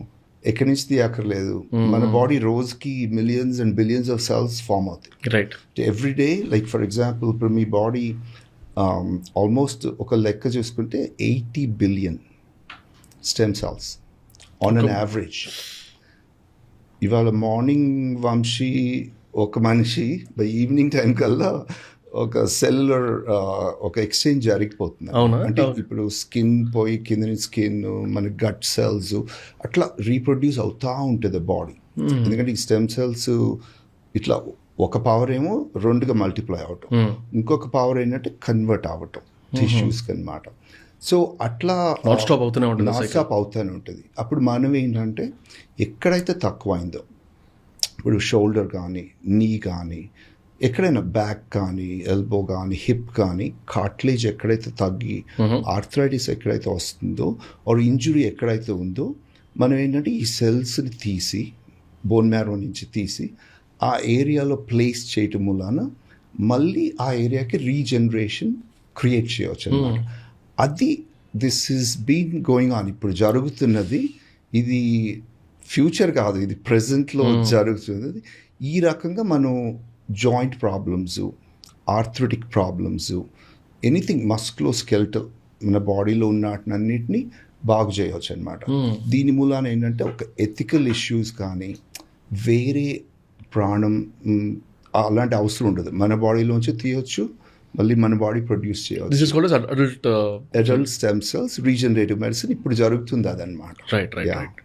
ఎక్కడి నుంచి తీయక్కర్లేదు. మన బాడీ రోజుకి millions and billions of cells form అవుతాయి. Right. Every day. Like for example ఇప్పుడు మీ బాడీ ఆల్మోస్ట్ ఒక లెక్క చూసుకుంటే 80 billion stem cells on an average. ఇవాళ మార్నింగ్ వంశీ ఒక మనిషి బై ఈవినింగ్ టైం కల్లా ఒక సెల్యులర్ ఒక ఎక్స్చేంజ్ జరిగిపోతుంది. అంటే ఇప్పుడు స్కిన్ పోయి కింద నుంచి స్కిన్, మన గట్ సెల్స్ అట్లా రీప్రొడ్యూస్ అవుతూ ఉంటుంది బాడీ. ఎందుకంటే ఈ స్టెమ్ సెల్స్ ఇట్లా ఒక పవర్ ఏమో 2గా మల్టిప్లై అవటం, ఇంకొక పవర్ ఏంటంటే కన్వర్ట్ అవ్వటం టిష్యూస్కి అనమాట. సో అట్లా నాన్ స్టాప్ అవుతూనే ఉంటుంది నాన్ cycle. స్టాప్ అవుతూనే ఉంటుంది. అప్పుడు మనం ఏంటంటే ఎక్కడైతే తక్కువైందో, ఇప్పుడు షోల్డర్ కానీ, నీ కానీ, ఎక్కడైనా బ్యాక్ కానీ, ఎల్బో కానీ, హిప్ కానీ, కార్ట్లేజ్ ఎక్కడైతే తగ్గి ఆర్థరైటిస్ ఎక్కడైతే వస్తుందో ఆర్ ఇంజురీ ఎక్కడైతే ఉందో, మనం ఏంటంటే ఈ సెల్స్ని తీసి బోన్ మ్యారో నుంచి తీసి ఆ ఏరియాలో ప్లేస్ చేయటం మూలాన మళ్ళీ ఆ ఏరియాకి రీజనరేషన్ క్రియేట్ చేయవచ్చు అన్నమాట. అది this is been going on, ఇప్పుడు జరుగుతున్నది. ఇది ఫ్యూచర్ కాదు, ఇది ప్రజెంట్లో జరుగుతున్నది. ఈ రకంగా మనం జాయింట్ ప్రాబ్లమ్స్, ఆర్థ్రటిక్ ప్రాబ్లమ్స్, ఎనీథింగ్ మస్కులోస్కెల్టల్ మన బాడీలో ఉన్నన్నిటిని బాగు చేయవచ్చు అనమాట. దీని మూలాన ఏంటంటే ఒక ఎథికల్ ఇష్యూస్ కానీ వేరే ప్రాణం అలాంటి అవసరం ఉండదు. మన బాడీలోంచి తీయొచ్చు, మళ్ళీ మన బాడీ ప్రొడ్యూస్ చేయవచ్చు. This is called adult stem cells regenerative medicine ఇప్పుడు జరుగుతుంది అదనమాట. రైట్.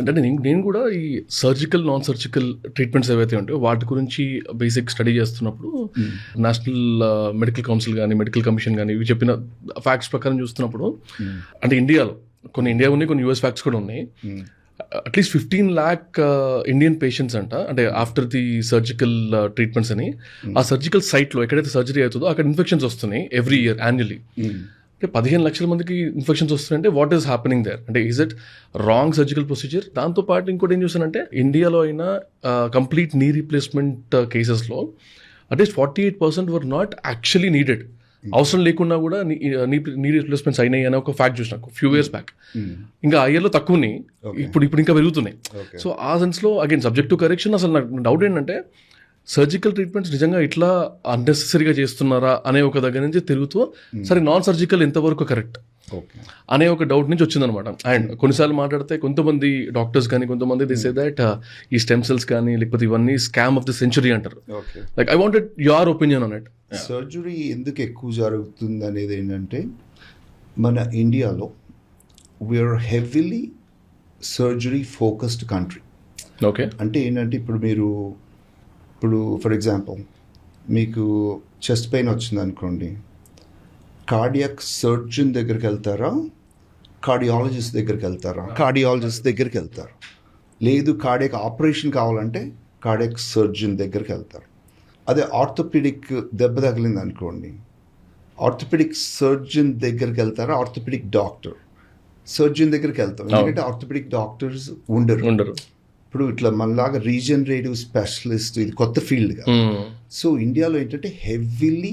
అంటే నేను కూడా ఈ సర్జికల్ నాన్ సర్జికల్ ట్రీట్మెంట్స్ ఏవైతే ఉంటాయో వాటి గురించి బేసిక్ స్టడీ చేస్తున్నప్పుడు నేషనల్ మెడికల్ కౌన్సిల్ కానీ, మెడికల్ కమిషన్ కానీ ఇవి చెప్పిన ఫ్యాక్ట్స్ ప్రకారం చూస్తున్నప్పుడు, అంటే ఇండియాలో ఇండియా ఉన్నాయి, కొన్ని యూఎస్ ఫ్యాక్ట్స్ కూడా ఉన్నాయి. అట్లీస్ట్ 15 lakh ఇండియన్ పేషెంట్స్ అంటే ఆఫ్టర్ ది సర్జికల్ ట్రీట్మెంట్స్ అని ఆ సర్జికల్ సైట్లో ఎక్కడైతే సర్జరీ అవుతుందో అక్కడ ఇన్ఫెక్షన్స్ వస్తున్నాయి ఎవ్రీ ఇయర్ యాన్యువల్లీ. అంటే 15 లక్షల మందికి ఇన్ఫెక్షన్స్ వస్తున్నాయంటే వాట్ ఈస్ హ్యాపెనింగ్ దేర్? అంటే is it wrong surgical procedure? దాంతోపాటు ఇంకోటి ఏం చూసానంటే ఇండియాలో అయినా కంప్లీట్ నీ రీప్లేస్మెంట్ కేసెస్లో at least 48% were not actually needed. అవసరం లేకుండా కూడా నీ రీప్లేస్మెంట్స్ అయినాయి అనే ఒక ఫ్యాక్ట్ చూసిన ఫ్యూ ఇయర్స్ బ్యాక్. ఇంకా ఆ ఇయర్లో తక్కువ ఉన్నాయి, ఇప్పుడు ఇంకా పెరుగుతున్నాయి. సో ఆ సెన్స్లో అగైన్ సబ్జెక్ట్ టు కరెక్షన్. అసలు నాకు డౌట్ ఏంటంటే సర్జికల్ ట్రీట్మెంట్స్ నిజంగా ఇట్లా అన్నెసెసరీగా చేస్తున్నారా అనే ఒక దగ్గర నుంచి తిరుగుతూ సరే నాన్ సర్జికల్ ఎంతవరకు కరెక్ట్ అనే ఒక డౌట్ నుంచి వచ్చిందనమాట. అండ్ కొన్నిసార్లు మాట్లాడితే కొంతమంది డాక్టర్స్ కానీ కొంతమంది దే సే దట్ ఈ స్టెమ్ సెల్స్ కానీ లేకపోతే ఇవన్నీ స్కామ్ ఆఫ్ ది సెంచురీ అంటారు. Like I wanted your opinion on it. Surgery ఎందుకు ఎక్కువ జరుగుతుంది అనేది ఏంటంటే మన ఇండియాలో we are heavily surgery focused country. Okay, అంటే ఏంటంటే ఇప్పుడు ఫర్ ఎగ్జాంపుల్ మీకు చెస్ట్ పెయిన్ వచ్చింది అనుకోండి, కార్డియాక్ సర్జన్ దగ్గరికి వెళ్తారా, కార్డియాలజిస్ట్ దగ్గరికి వెళ్తారా? కార్డియాలజిస్ట్ దగ్గరికి వెళ్తారు. లేదు కార్డియాక్ ఆపరేషన్ కావాలంటే కార్డియాక్ సర్జన్ దగ్గరికి వెళ్తారు. అదే ఆర్థోపెడిక్ దెబ్బ తగిలింది అనుకోండి, ఆర్థోపెడిక్ సర్జన్ దగ్గరికి వెళ్తారా, ఆర్థోపెడిక్ డాక్టర్ సర్జన్ దగ్గరికి వెళ్తాం. ఎందుకంటే ఆర్థోపెడిక్ డాక్టర్స్ ఉండరు. ఇప్పుడు ఇట్లా మనలాగా రీజనరేటివ్ స్పెషలిస్ట్ ఇది కొత్త ఫీల్డ్గా. సో ఇండియాలో ఏంటంటే హెవీలీ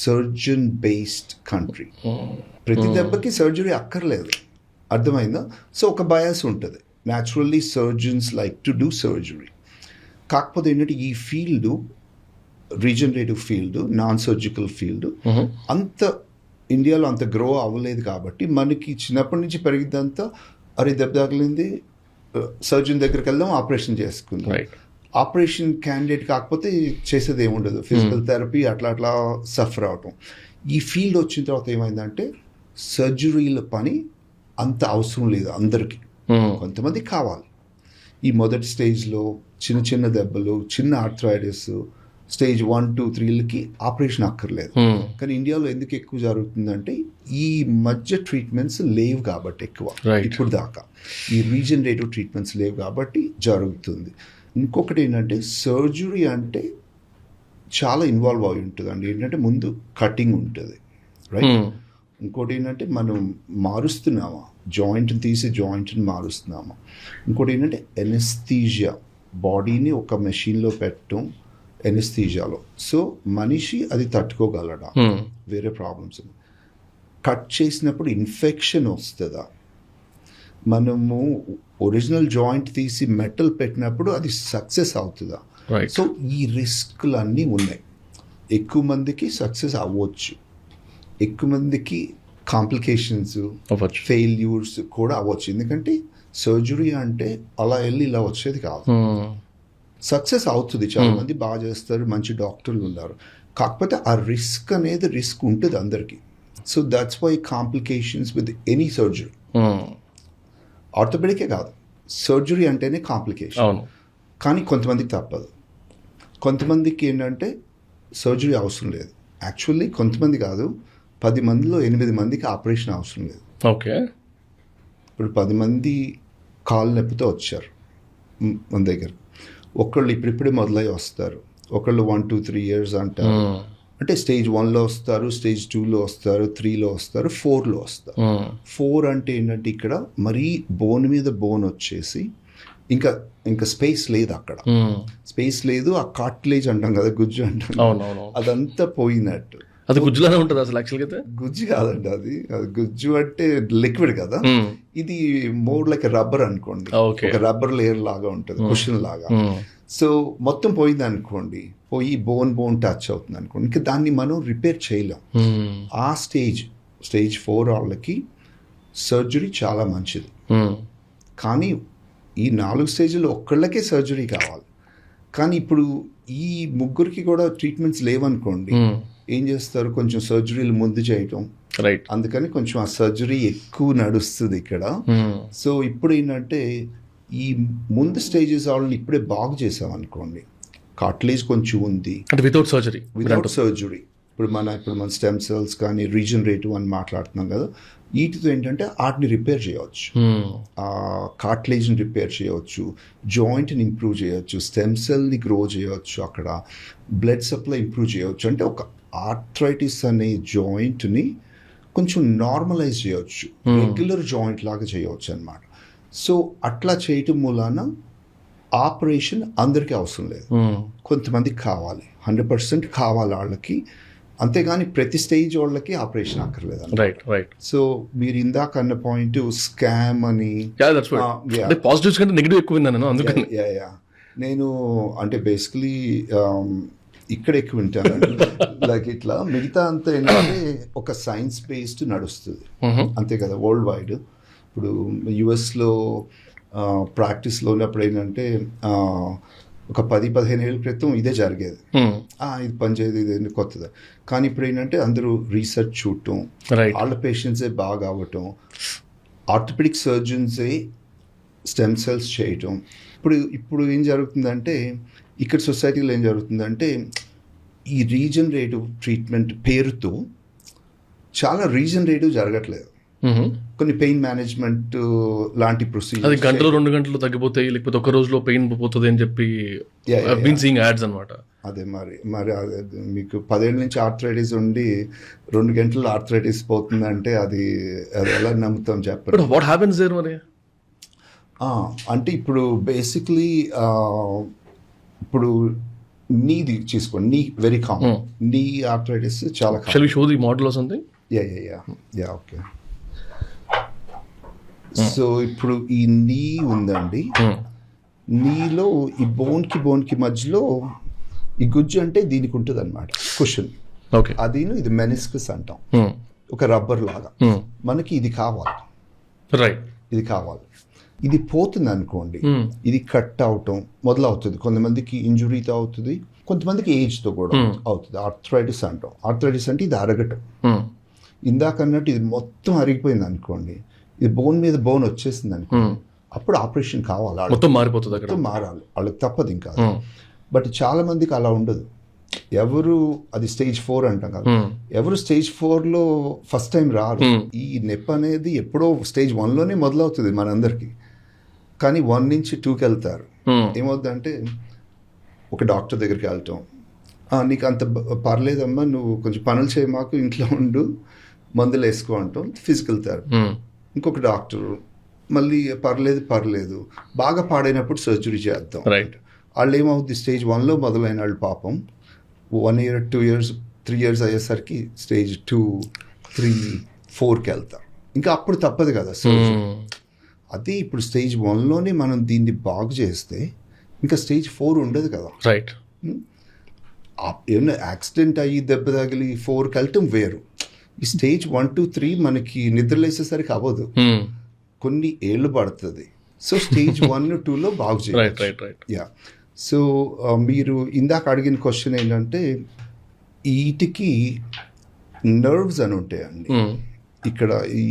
సర్జన్ బేస్డ్ కంట్రీ. ప్రతి దెబ్బకి సర్జరీ అక్కర్లేదు, అర్థమైందా? సో ఒక బయాస్ ఉంటుంది. Naturally surgeons like to do surgery. కాకపోతే ఏంటంటే ఈ field regenerative field, non surgical field అంత ఇండియాలో అంత గ్రో అవ్వలేదు. కాబట్టి మనకి చిన్నప్పటి నుంచి పెరిగిద్దంతా అరే దెబ్బ తగిలింది, సర్జన్ దగ్గరికి వెళ్దాం, ఆపరేషన్ చేసుకుందాం. ఆపరేషన్ క్యాండిడేట్ కాకపోతే చేసేది ఏముండదు, ఫిజికల్ థెరపీ అట్లా సఫర్ అవటం. ఈ ఫీల్డ్ వచ్చిన తర్వాత ఏమైందంటే సర్జరీల పని అంత అవసరం లేదు అందరికీ, కొంతమంది కావాలి. ఈ మొదటి స్టేజ్లో చిన్న దెబ్బలు, చిన్న ఆర్థరైటిస్, స్టేజ్ 1, 2, 3లకి ఆపరేషన్ అక్కర్లేదు. కానీ ఇండియాలో ఎందుకు ఎక్కువ జరుగుతుందంటే ఈ మధ్య ట్రీట్మెంట్స్ లేవు కాబట్టి ఎక్కువ, ఇప్పుడు దాకా ఈ రీజనరేటివ్ ట్రీట్మెంట్స్ లేవు కాబట్టి జరుగుతుంది. ఇంకొకటి ఏంటంటే సర్జరీ అంటే చాలా ఇన్వాల్వ్ అయి ఉంటుందండి. ఏంటంటే ముందు కటింగ్ ఉంటుంది, రైట్? ఇంకోటి ఏంటంటే మనం మారుస్తున్నామా, జాయింట్ని తీసి జాయింట్ని మారుస్తున్నామా. ఇంకోటి ఏంటంటే ఎనెస్థీజియా, బాడీని ఒక మెషిన్లో పెట్టడం ఎనెస్థీజియాలో. సో మనిషి అది తట్టుకోగలడా, వేరే ప్రాబ్లమ్స్. కట్ చేసినప్పుడు ఇన్ఫెక్షన్ వస్తుందా, మనము ఒరిజినల్ జాయింట్ తీసి మెటల్ పెట్టినప్పుడు అది సక్సెస్ అవుతుందా. సో ఈ రిస్క్లు అన్నీ ఉన్నాయి. ఎక్కువ మందికి సక్సెస్ అవ్వచ్చు, ఎక్కువ మందికి కాంప్లికేషన్స్, ఫెయిల్యూర్స్ కూడా అవ్వచ్చు. ఎందుకంటే సర్జరీ అంటే అలా వెళ్ళి ఇలా వచ్చేది కాదు. సక్సెస్ అవుతుంది, చాలా మంది బాగా చేస్తారు, మంచి డాక్టర్లు ఉన్నారు. కాకపోతే ఆ రిస్క్ అనేది రిస్క్ ఉంటుంది అందరికీ. So that's why complications with any surgery, ఆర్థోపెడికే కాదు, సర్జరీ అంటేనే కాంప్లికేషన్. కానీ కొంతమందికి తప్పదు. కొంతమందికి ఏంటంటే సర్జరీ అవసరం లేదు. యాక్చువల్లీ కొంతమంది కాదు, 10 మందిలో 8 మందికి ఆపరేషన్ అవసరం లేదు. ఓకే. ఇప్పుడు 10 మంది కాలు నొప్పితో వచ్చారు మన దగ్గర. ఒకళ్ళు ఇప్పుడిప్పుడే మొదలై వస్తారు, ఒకళ్ళు 1, 2, 3 years అంటారు. అంటే స్టేజ్ 1లో వస్తారు, స్టేజ్ 2లో వస్తారు, 3లో వస్తారు, 4లో వస్తారు. 4 అంటే ఏంటంటే ఇక్కడ మరీ బోన్ మీద బోన్ వచ్చేసి ఇంకా స్పేస్ లేదు, అక్కడ స్పేస్ లేదు. ఆ కార్టిలేజ్ అంటాం కదా, గుజ్జు అంటాం, అదంతా పోయినట్టు. అది గుజ్జులానే ఉంటుంది అసలు యాక్చువల్గా అయితే. గుజ్జు కాదండి, అది గుజ్జు అంటే లిక్విడ్ కదా. ఇది మోర్ లైక్ రబ్బర్ అనుకోండి, ఒక రబ్బర్ లేయర్ లాగా ఉంటుంది, కుషన్ లాగా. సో మొత్తం పోయింది అనుకోండి, పోయి బోన్ టచ్ అవుతుంది అనుకోండి, ఇంకా దాన్ని మనం రిపేర్ చేయలేం. ఆ స్టేజ్ 4 వాళ్ళకి సర్జరీ చాలా మంచిది. కానీ ఈ 4 స్టేజ్లో ఒక్కళ్ళకే సర్జరీ కావాలి. కానీ ఇప్పుడు ఈ ముగ్గురికి కూడా ట్రీట్మెంట్స్ లేవనుకోండి, ఏం చేస్తారు, కొంచెం సర్జరీలు ముందు చేయటం. రైట్. అందుకని కొంచెం ఆ సర్జరీ ఎక్కువ నడుస్తుంది ఇక్కడ. సో ఇప్పుడు ఏంటంటే ఈ ముందు స్టేజెస్ వాళ్ళని ఇప్పుడే బాగు చేసాం అనుకోండి, కార్టిలేజ్ కొంచెం ఉంది, అంటే వితౌట్ సర్జరీ. ఇప్పుడు మన స్టెమ్ సెల్స్ కానీ రీజనరేటివ్ అని మాట్లాడుతున్నాం కదా, వీటితో ఏంటంటే వాటిని రిపేర్ చేయవచ్చు, కార్టిలేజ్ని రిపేర్ చేయవచ్చు, జాయింట్ని ఇంప్రూవ్ చేయవచ్చు, స్టెమ్ సెల్ని గ్రో చేయవచ్చు, అక్కడ బ్లడ్ సప్లై ఇంప్రూవ్ చేయవచ్చు. అంటే ఒక ఆర్థరైటిస్ అనే జాయింట్ని కొంచెం నార్మలైజ్ చేయవచ్చు, రెగ్యులర్ జాయింట్ లాగా చేయవచ్చు అన్నమాట. సో అట్లా చేయటం మూలాన ఆపరేషన్ అందరికీ అవసరం లేదు, కొంతమందికి కావాలి, 100% కావాలి వాళ్ళకి. అంతేగాని ప్రతి స్టేజ్ వాళ్ళకి ఆపరేషన్ అక్కర్లేదు. రైట్. సో మీరు ఇందాక అన్న పాయింట్ స్కామ్ అని, పాజిటివ్స్ కంటే నెగిటివ్ ఎక్కువ విన్నాను అందుకని. నేను అంటే బేసికలీ ఇక్కడ ఎక్కువ వింటాను. లైక్ ఇట్లా మిగతా అంతా ఏంటంటే ఒక సైన్స్ బేస్డ్ నడుస్తుంది అంతే కదా వరల్డ్ వైడ్. ఇప్పుడు యుఎస్లో ప్రాక్టీస్లో ఉన్నప్పుడు ఏంటంటే ఒక 10-15 ఏళ్ళ క్రితం ఇదే జరిగేది, ఇది పనిచేయదు, ఇది కొత్తది. కానీ ఇప్పుడు ఏంటంటే అందరూ రీసెర్చ్ చూడటం, వాళ్ళ పేషెంట్సే బాగా అవ్వటం, ఆర్థోపెడిక్ సర్జన్సే స్టెమ్ సెల్స్ చేయటం. ఇప్పుడు ఏం జరుగుతుందంటే ఇక్కడ సొసైటీలో ఏం జరుగుతుందంటే ఈ రీజనరేటివ్ ట్రీట్మెంట్ పేరుతో చాలా రీజనరేటివ్ జరగట్లేదు. కొన్ని పెయిన్ మేనేజ్మెంట్ లాంటి ప్రొసీజర్, అది గంటలు 2 గంటలు తగ్గిపోతాయి, లేకపోతే ఒక రోజులో పెయిన్ పోతుంది అని చెప్పి యాడ్స్ అనమాట. అదే మరి అదే మీకు 10 ఏళ్ళ నుంచి ఆర్థరైటిస్ ఉండి 2 గంటలు ఆర్థరైటిస్ పోతుందంటే అది ఎలా నమ్ముతాం చెప్పండి. వాట్ హ్యాపెన్స్ దేర్ మరి? అంటే ఇప్పుడు బేసిక్లీ ఇప్పుడు నీది తీసుకోండి, knee very common, knee arthritis చాలా కామన్. Shall we show the model or something? Yeah okay. So ఇప్పుడు ఈ నీ ఉందండి, నీలో ఈ బోన్కి మధ్యలో ఈ గుజ్జు అంటే దీనికి ఉంటుంది అనమాట, కుషన్. ఓకే. అది ఇది మెనిస్కస్ అంటాం, ఒక రబ్బర్ లాగా. మనకి ఇది కావాలి, రైట్, ఇది కావాలి. ఇది పోతుంది అనుకోండి, ఇది కట్ అవటం మొదలవుతుంది. కొంతమందికి ఇంజురీతో అవుతుంది, కొంతమందికి ఏజ్తో కూడా అవుతుంది. ఆర్థరైటిస్ అంటాం. ఆర్థరైటిస్ అంటే ఇది అరగటం. ఇందాక అన్నట్టు ఇది మొత్తం అరిగిపోయింది అనుకోండి, ఇది బోన్ మీద బోన్ వచ్చేసింది అనుకోండి, అప్పుడు ఆపరేషన్ కావాలి, మొత్తం మారిపోతుంది, మొత్తం మారాలి, వాళ్ళకి తప్పదు ఇంకా. బట్ చాలా మందికి అలా ఉండదు. ఎవరు అది స్టేజ్ 4 అంటాం కదా, ఎవరు స్టేజ్ 4లో ఫస్ట్ టైం రారు. ఈ నొప్పి అనేది ఎప్పుడో స్టేజ్ 1లోనే మొదలవుతుంది మనందరికీ, కానీ 1 నుంచి 2కి వెళ్తారు. ఏమవుతుందంటే ఒక డాక్టర్ దగ్గరికి వెళ్తాం, నీకు అంత పర్లేదమ్మా, నువ్వు కొంచెం పనులు చేయ, మాకు ఇంట్లో ఉండు, మందులు వేసుకో అంటాం, ఫిజికల్ థెరపీ. ఇంకొక డాక్టరు మళ్ళీ పర్లేదు బాగా పాడైనప్పుడు సర్జరీ చేద్దాం. రైట్. వాళ్ళు ఏమవుతుంది, స్టేజ్ 1లో మొదలైన వాళ్ళు పాపం 1 year 2 years 3 years అయ్యేసరికి స్టేజ్ 2, 3, 4కి వెళ్తారు. ఇంకా అప్పుడు తప్పదు కదా సర్జరీ. అదే ఇప్పుడు స్టేజ్ 1లోనే మనం దీన్ని బాగు చేస్తే ఇంకా స్టేజ్ 4 ఉండదు కదా. రైట్. ఏమన్నా యాక్సిడెంట్ అయ్యి దెబ్బ తగిలి 4కి వెళ్ళటం వేరు. ఈ స్టేజ్ 1, 2, 3 మనకి నిద్రలేసేసరికి అవ్వదు, కొన్ని ఏళ్ళు పడుతుంది. సో స్టేజ్ 1, 2లో బాగు చేయాలి. యా. సో మీరు ఇందాక అడిగిన క్వశ్చన్ ఏంటంటే, వీటికి నర్వ్స్ అని ఉంటాయండి ఇక్కడ. ఈ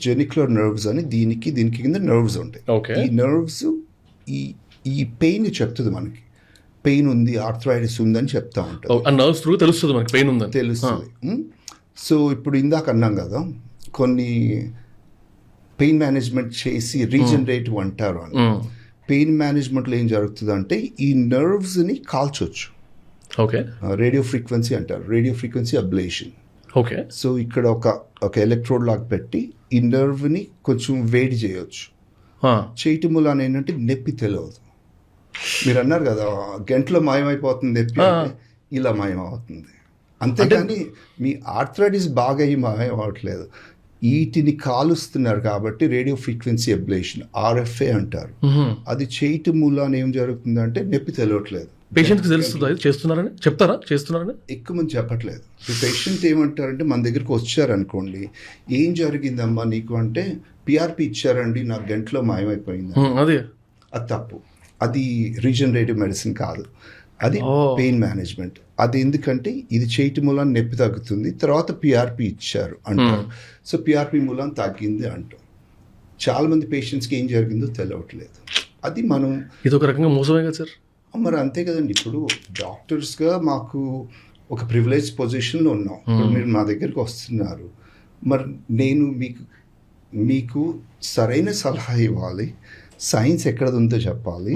జెనిక్యులర్ నర్వ్స్ అని దీనికి కింద నర్వ్స్ ఉంటాయి. ఈ నర్వ్స్ ఈ పెయిన్ చెప్తుంది మనకి. పెయిన్ ఉంది, ఆర్థరైటిస్ ఉందని చెప్తా ఉంటారు, ఆ నర్వ్స్ త్రూ తెలుస్తుంది మనకి పెయిన్ ఉందని. తెలుస్తుంది. సో ఇప్పుడు ఇందాక అన్నాం కదా, కొన్ని పెయిన్ మేనేజ్మెంట్ చేసి రీజనరేటివ్ అంటారు అని. పెయిన్ మేనేజ్మెంట్లో ఏం జరుగుతుందంటే ఈ నర్వ్స్ని కాల్చొచ్చు. ఓకే. రేడియో ఫ్రీక్వెన్సీ అంటారు, radio frequency ablation. Okay. So ఇక్కడ ఒక ఎలక్ట్రోడ్ లాగా పెట్టి ఈ నర్వ్ని కొంచెం వేడి చేయొచ్చు. చేయటం వల్ల ఏంటంటే నొప్పి తెలియదు. మీరు అన్నారు కదా గంటలో మాయమైపోతుంది నొప్పి, ఇలా మాయమవుతుంది. అంతేగాని మీ ఆర్థరైటిస్ బాగా మాయం అవ్వట్లేదు, వీటిని కాలుస్తున్నారు కాబట్టి రేడియో ఫ్రీక్వెన్సీ అబ్లేషన్, RFA అంటారు. అది చేయటం మూలాన ఏం జరుగుతుందంటే నొప్పి తెలియట్లేదు. పేషెంట్కి తెలుస్తుందా చేస్తున్నారని చెప్తారా? చేస్తున్నారని ఎక్కువ మంది చెప్పట్లేదు. పేషెంట్ ఏమంటారంటే మన దగ్గరికి వచ్చారనుకోండి, ఏం జరిగిందమ్మా నీకు అంటే PRP ఇచ్చారండి, నాకు గంటలో మాయమైపోయింది. అది తప్పు. అది రీజనరేటివ్ మెడిసిన్ కాదు, అది పెయిన్ మేనేజ్మెంట్. అది ఎందుకంటే ఇది చేయటం మూలాన నొప్పి తగ్గుతుంది, తర్వాత PRP ఇచ్చారు అంటారు. సో PRP మూలాన తగ్గింది అంటాం. చాలా మంది పేషెంట్స్కి ఏం జరిగిందో తెలియట్లేదు. అది మనం ఇది ఒక రకంగా మోసమే కదా సార్. మరి అంతే కదండి. ఇప్పుడు డాక్టర్స్గా మాకు ఒక ప్రివిలేజ్ పొజిషన్లో ఉన్నాం. ఇప్పుడు మీరు మా దగ్గరికి వస్తున్నారు, మరి నేను మీకు సరైన సలహా ఇవ్వాలి, సైన్స్ ఎక్కడ ఉందో చెప్పాలి,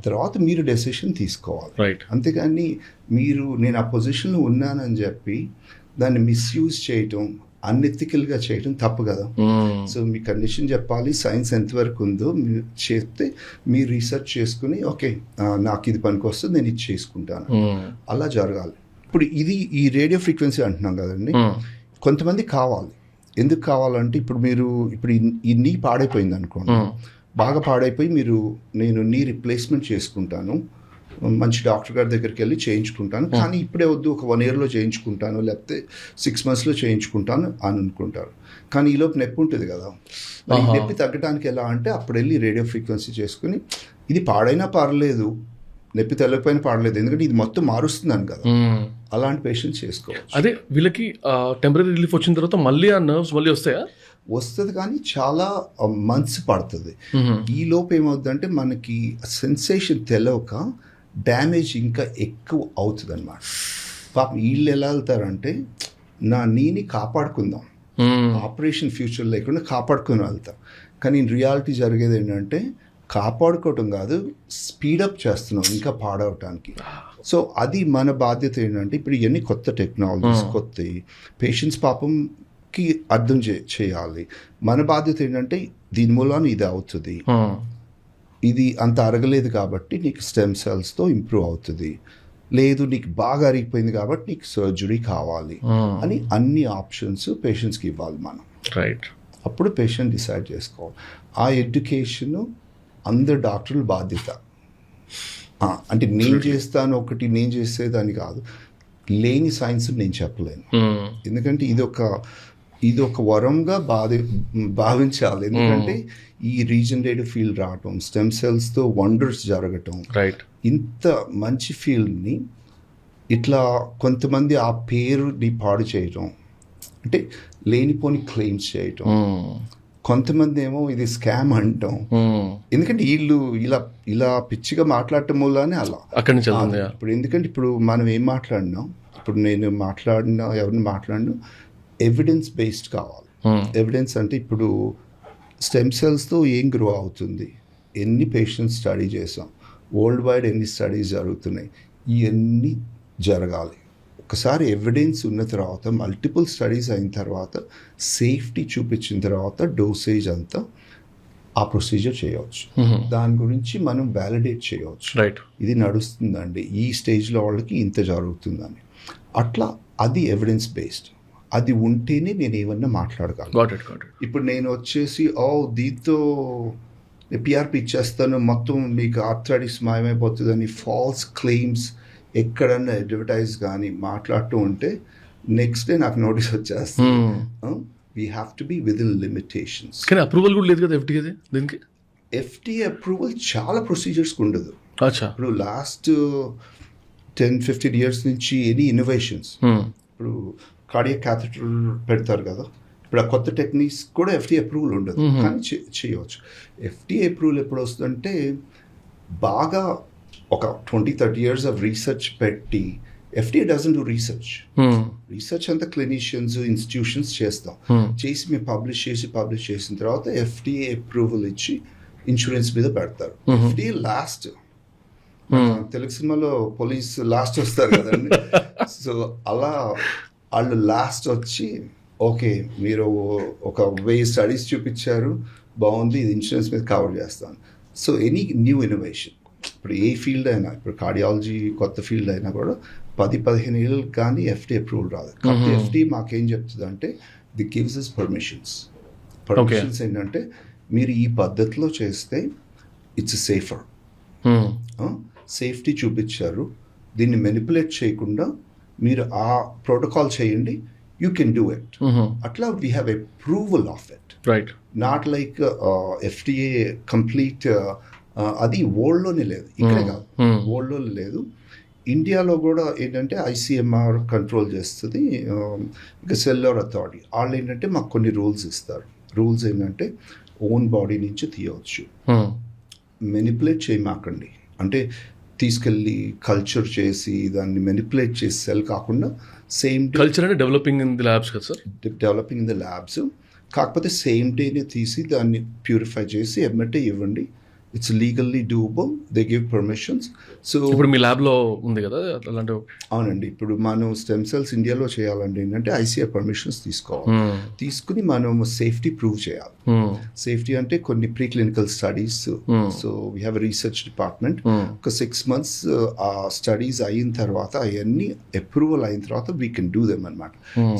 తర్వాత మీరు డెసిషన్ తీసుకోవాలి. అంతేగాని నేను ఆ పొజిషన్లో ఉన్నానని చెప్పి దాన్ని మిస్యూజ్ చేయటం, అన్ఎథికల్గా చేయటం తప్పు కదా. సో మీ కండిషన్ చెప్పాలి, సైన్స్ ఎంతవరకు ఉందో మీరు చెప్తే మీరు రీసెర్చ్ చేసుకుని ఓకే నాకు ఇది పనికి వస్తుంది నేను ఇది చేసుకుంటాను, అలా జరగాలి. ఇప్పుడు ఈ రేడియో ఫ్రీక్వెన్సీ అంటున్నాం కదండి, కొంతమంది కావాలి. ఎందుకు కావాలంటే ఇప్పుడు ఈ నీ పాడైపోయింది అనుకోండి, బాగా పాడైపోయి నేను నీ రిప్లేస్మెంట్ చేసుకుంటాను, మంచి డాక్టర్ గారి దగ్గరికి వెళ్ళి చేయించుకుంటాను, కానీ ఇప్పుడే వద్దు, ఒక 1 yearలో చేయించుకుంటాను, లేకపోతే 6 monthsలో చేయించుకుంటాను అని అనుకుంటారు. కానీ ఈలోపు నొప్పి ఉంటుంది కదా, నొప్పి తగ్గడానికి ఎలా అంటే అప్పుడు వెళ్ళి రేడియో ఫ్రీక్వెన్సీ చేసుకుని ఇది పాడైనా పర్లేదు, నొప్పి తెల్లకపోయినా పర్లేదు, ఎందుకంటే ఇది మొత్తం మారుస్తున్నాను కదా, అలాంటి పేషెంట్స్ చేసుకోవచ్చు. అదే వీళ్ళకి టెంపరీ రిలీఫ్ వచ్చిన తర్వాత మళ్ళీ ఆ నర్వ్స్ మళ్ళీ వస్తుంది కానీ చాలా మంత్స్ పడుతుంది. ఈ లోపు ఏమవుతుందంటే మనకి సెన్సేషన్ తెలియక డ్యామేజ్ ఇంకా ఎక్కువ అవుతుంది అనమాట. పాపం వీళ్ళు ఎలా వెళ్తారంటే నా నీని కాపాడుకుందాం, ఆపరేషన్ ఫ్యూచర్ లేకుండా కాపాడుకుని వెళ్తాం. కానీ రియాలిటీ జరిగేది ఏంటంటే కాపాడుకోవటం కాదు, స్పీడప్ చేస్తున్నాం ఇంకా పాడవటానికి. సో అది మన బాధ్యత ఏంటంటే ఇప్పుడు ఇవన్నీ కొత్త టెక్నాలజీస్, కొత్త పేషెంట్స్ పాపంకి అర్థం చేయాలి. మన బాధ్యత ఏంటంటే దీని మూలాన ఇది అవుతుంది, ఇది అంత అరగలేదు కాబట్టి నీకు స్టెమ్ సెల్స్తో ఇంప్రూవ్ అవుతుంది, లేదు నీకు బాగా అరిగిపోయింది కాబట్టి నీకు సర్జరీ కావాలి అని అన్ని ఆప్షన్స్ పేషెంట్స్కి ఇవ్వాలి మనం. రైట్. అప్పుడు పేషెంట్ డిసైడ్ చేసుకోవాలి. ఆ ఎడ్యుకేషన్ అందరు డాక్టర్ల బాధ్యత. అంటే నేను చేస్తాను ఒకటి, నేను చేసేదాన్ని కాదు, లేని సైన్స్ నేను చెప్పలేను. ఎందుకంటే ఇది ఒక వరంగా భావించాలి. ఎందుకంటే ఈ రీజనరేటివ్ ఫీల్డ్ రావటం, స్టెమ్ సెల్స్తో వండర్స్ జరగటం, ఇంత మంచి ఫీల్డ్ని ఇట్లా కొంతమంది ఆ పేరుని పాడు చేయటం, అంటే లేనిపోని క్లెయిమ్స్ చేయటం, కొంతమంది ఏమో ఇది స్కామ్ అంటాం. ఎందుకంటే వీళ్ళు ఇలా పిచ్చిగా మాట్లాడటం వల్లనే అలా అక్కడి నుంచి ఇప్పుడు ఎందుకంటే ఇప్పుడు మనం ఏం మాట్లాడినాం, ఇప్పుడు నేను మాట్లాడినా ఎవరిని మాట్లాడినా ఎవిడెన్స్ బేస్డ్ కావాలి. ఎవిడెన్స్ అంటే ఇప్పుడు స్టెమ్ సెల్స్తో ఏం గ్రో అవుతుంది, ఎన్ని పేషెంట్స్ స్టడీ చేసాం, వరల్డ్ వైడ్ ఎన్ని స్టడీస్ జరుగుతున్నాయి, ఇవన్నీ జరగాలి. ఒకసారి ఎవిడెన్స్ ఉన్న తర్వాత, మల్టిపుల్ స్టడీస్ అయిన తర్వాత, సేఫ్టీ చూపించిన తర్వాత డోసేజ్ అంతా ఆ ప్రొసీజర్ చేయవచ్చు. దాని గురించి మనం వ్యాలిడేట్ చేయవచ్చు, ఇది నడుస్తుందండి ఈ స్టేజ్లో వాళ్ళకి ఇంత జరుగుతుందని. అట్లా అది ఎవిడెన్స్ బేస్డ్. అది ఉంటేనే నేను ఏమన్నా మాట్లాడగలను. ఇప్పుడు నేను వచ్చేసి దీంతో PRP ఇచ్చేస్తాను, మొత్తం మీకు ఆర్థరైటిస్ మాయమైపోతుందని ఫాల్స్ క్లెయిమ్స్ ఎక్కడన్నా అడ్వర్టైజ్ కానీ మాట్లాడుతూ ఉంటే నెక్స్ట్ డే నాకు నోటీస్ వచ్చేస్తుంది. We have to be with in limitations. కానీ అప్రూవల్ కూడా లేదు కదా దీనికి. FDA అప్రూవల్ చాలా ప్రొసీజర్స్కి ఉండదు. ఇప్పుడు లాస్ట్ 10-15 years నుంచి ఎనీ ఇన్నోవేషన్స్, ఇప్పుడు కార్డియాక్ క్యాథెటర్ పెడతారు కదా, ఇప్పుడు ఆ కొత్త టెక్నిక్స్ కూడా FDA అప్రూవల్ ఉండదు, కానీ చేయవచ్చు. FDA అప్రూవల్ ఎప్పుడు వస్తుందంటే బాగా ఒక 20-30 years of రీసెర్చ్ పెట్టి FDA doesn't do research. Research అంతా క్లినిషియన్స్ ఇన్స్టిట్యూషన్స్ చేస్తాం. చేసి మేము పబ్లిష్ చేసిన తర్వాత FDA అప్రూవల్ ఇచ్చి ఇన్సూరెన్స్ మీద పెడతారు. FDA last. తెలుగు సినిమాలో పోలీస్ లాస్ట్ వస్తారు కదండి. సో అలా వాళ్ళు లాస్ట్ వచ్చి ఓకే మీరు ఒక 1000 స్టడీస్ చూపించారు, బాగుంది, ఇది ఇన్సూరెన్స్ మీద కవర్ చేస్తాను. సో ఎనీ న్యూ ఇన్నోవేషన్, ఇప్పుడు ఏ ఫీల్డ్ అయినా, ఇప్పుడు కార్డియాలజీ కొత్త ఫీల్డ్ అయినా కూడా 10-15 ఏళ్ళు కానీ FDA అప్రూవల్ రాదు. కాబట్టి FDA మాకేం చెప్తుంది అంటే ది గివ్స్ us పర్మిషన్స్ ఏంటంటే మీరు ఈ పద్ధతిలో చేస్తే ఇట్స్ సేఫర్, సేఫ్టీ చూపించారు, దీన్ని మెనిపులేట్ చేయకుండా మీరు ఆ ప్రోటోకాల్ చేయండి, యూ కెన్ డూ ఇట్. అట్లా we have approval of it. Right. Not like FDA complete అది వరల్డ్లోనే లేదు, ఇక్కడే కాదు, వరల్డ్లో లేదు. ఇండియాలో కూడా ఏంటంటే ICMR కంట్రోల్ చేస్తుంది, ఇంకా సెల్యులర్ అథారిటీ. వాళ్ళు ఏంటంటే మాకు కొన్ని రూల్స్ ఇస్తారు. రూల్స్ ఏంటంటే ఓన్ బాడీ నుంచి తీయవచ్చు, మెనిపులేట్ చేయమాకండి, అంటే తీసుకెళ్ళి కల్చర్ చేసి దాన్ని మెనిపులేట్ చేసి సెల్ కాకుండా సేమ్ కల్చర్ అంటే డెవలపింగ్ ఇన్ ది ల్యాబ్స్ కదా sir, developing in the labs. కాకపోతే సేమ్ డేనే తీసి దాన్ని ప్యూరిఫై చేసి ఎమ్మటే ఇవ్వండి. It's legally double, they give permissions. So ఇప్పుడు మీ ల్యాబ్లో ఉంది కదా అలాంటి? అవునండి. ఇప్పుడు మనం స్టెమ్ సెల్స్ ఇండియాలో చేయాలంటే ఏంటంటే ICAR పర్మిషన్స్ తీసుకోవాలి. తీసుకుని మనం సేఫ్టీ ప్రూవ్ చేయాలి. సేఫ్టీ అంటే కొన్ని pre clinical studies. So we have research department. ఒక 6 months ఆ స్టడీస్ అయిన తర్వాత అవన్నీ అప్రూవల్ అయిన తర్వాత వీ కెన్ డూ దెమ్ అనమాట.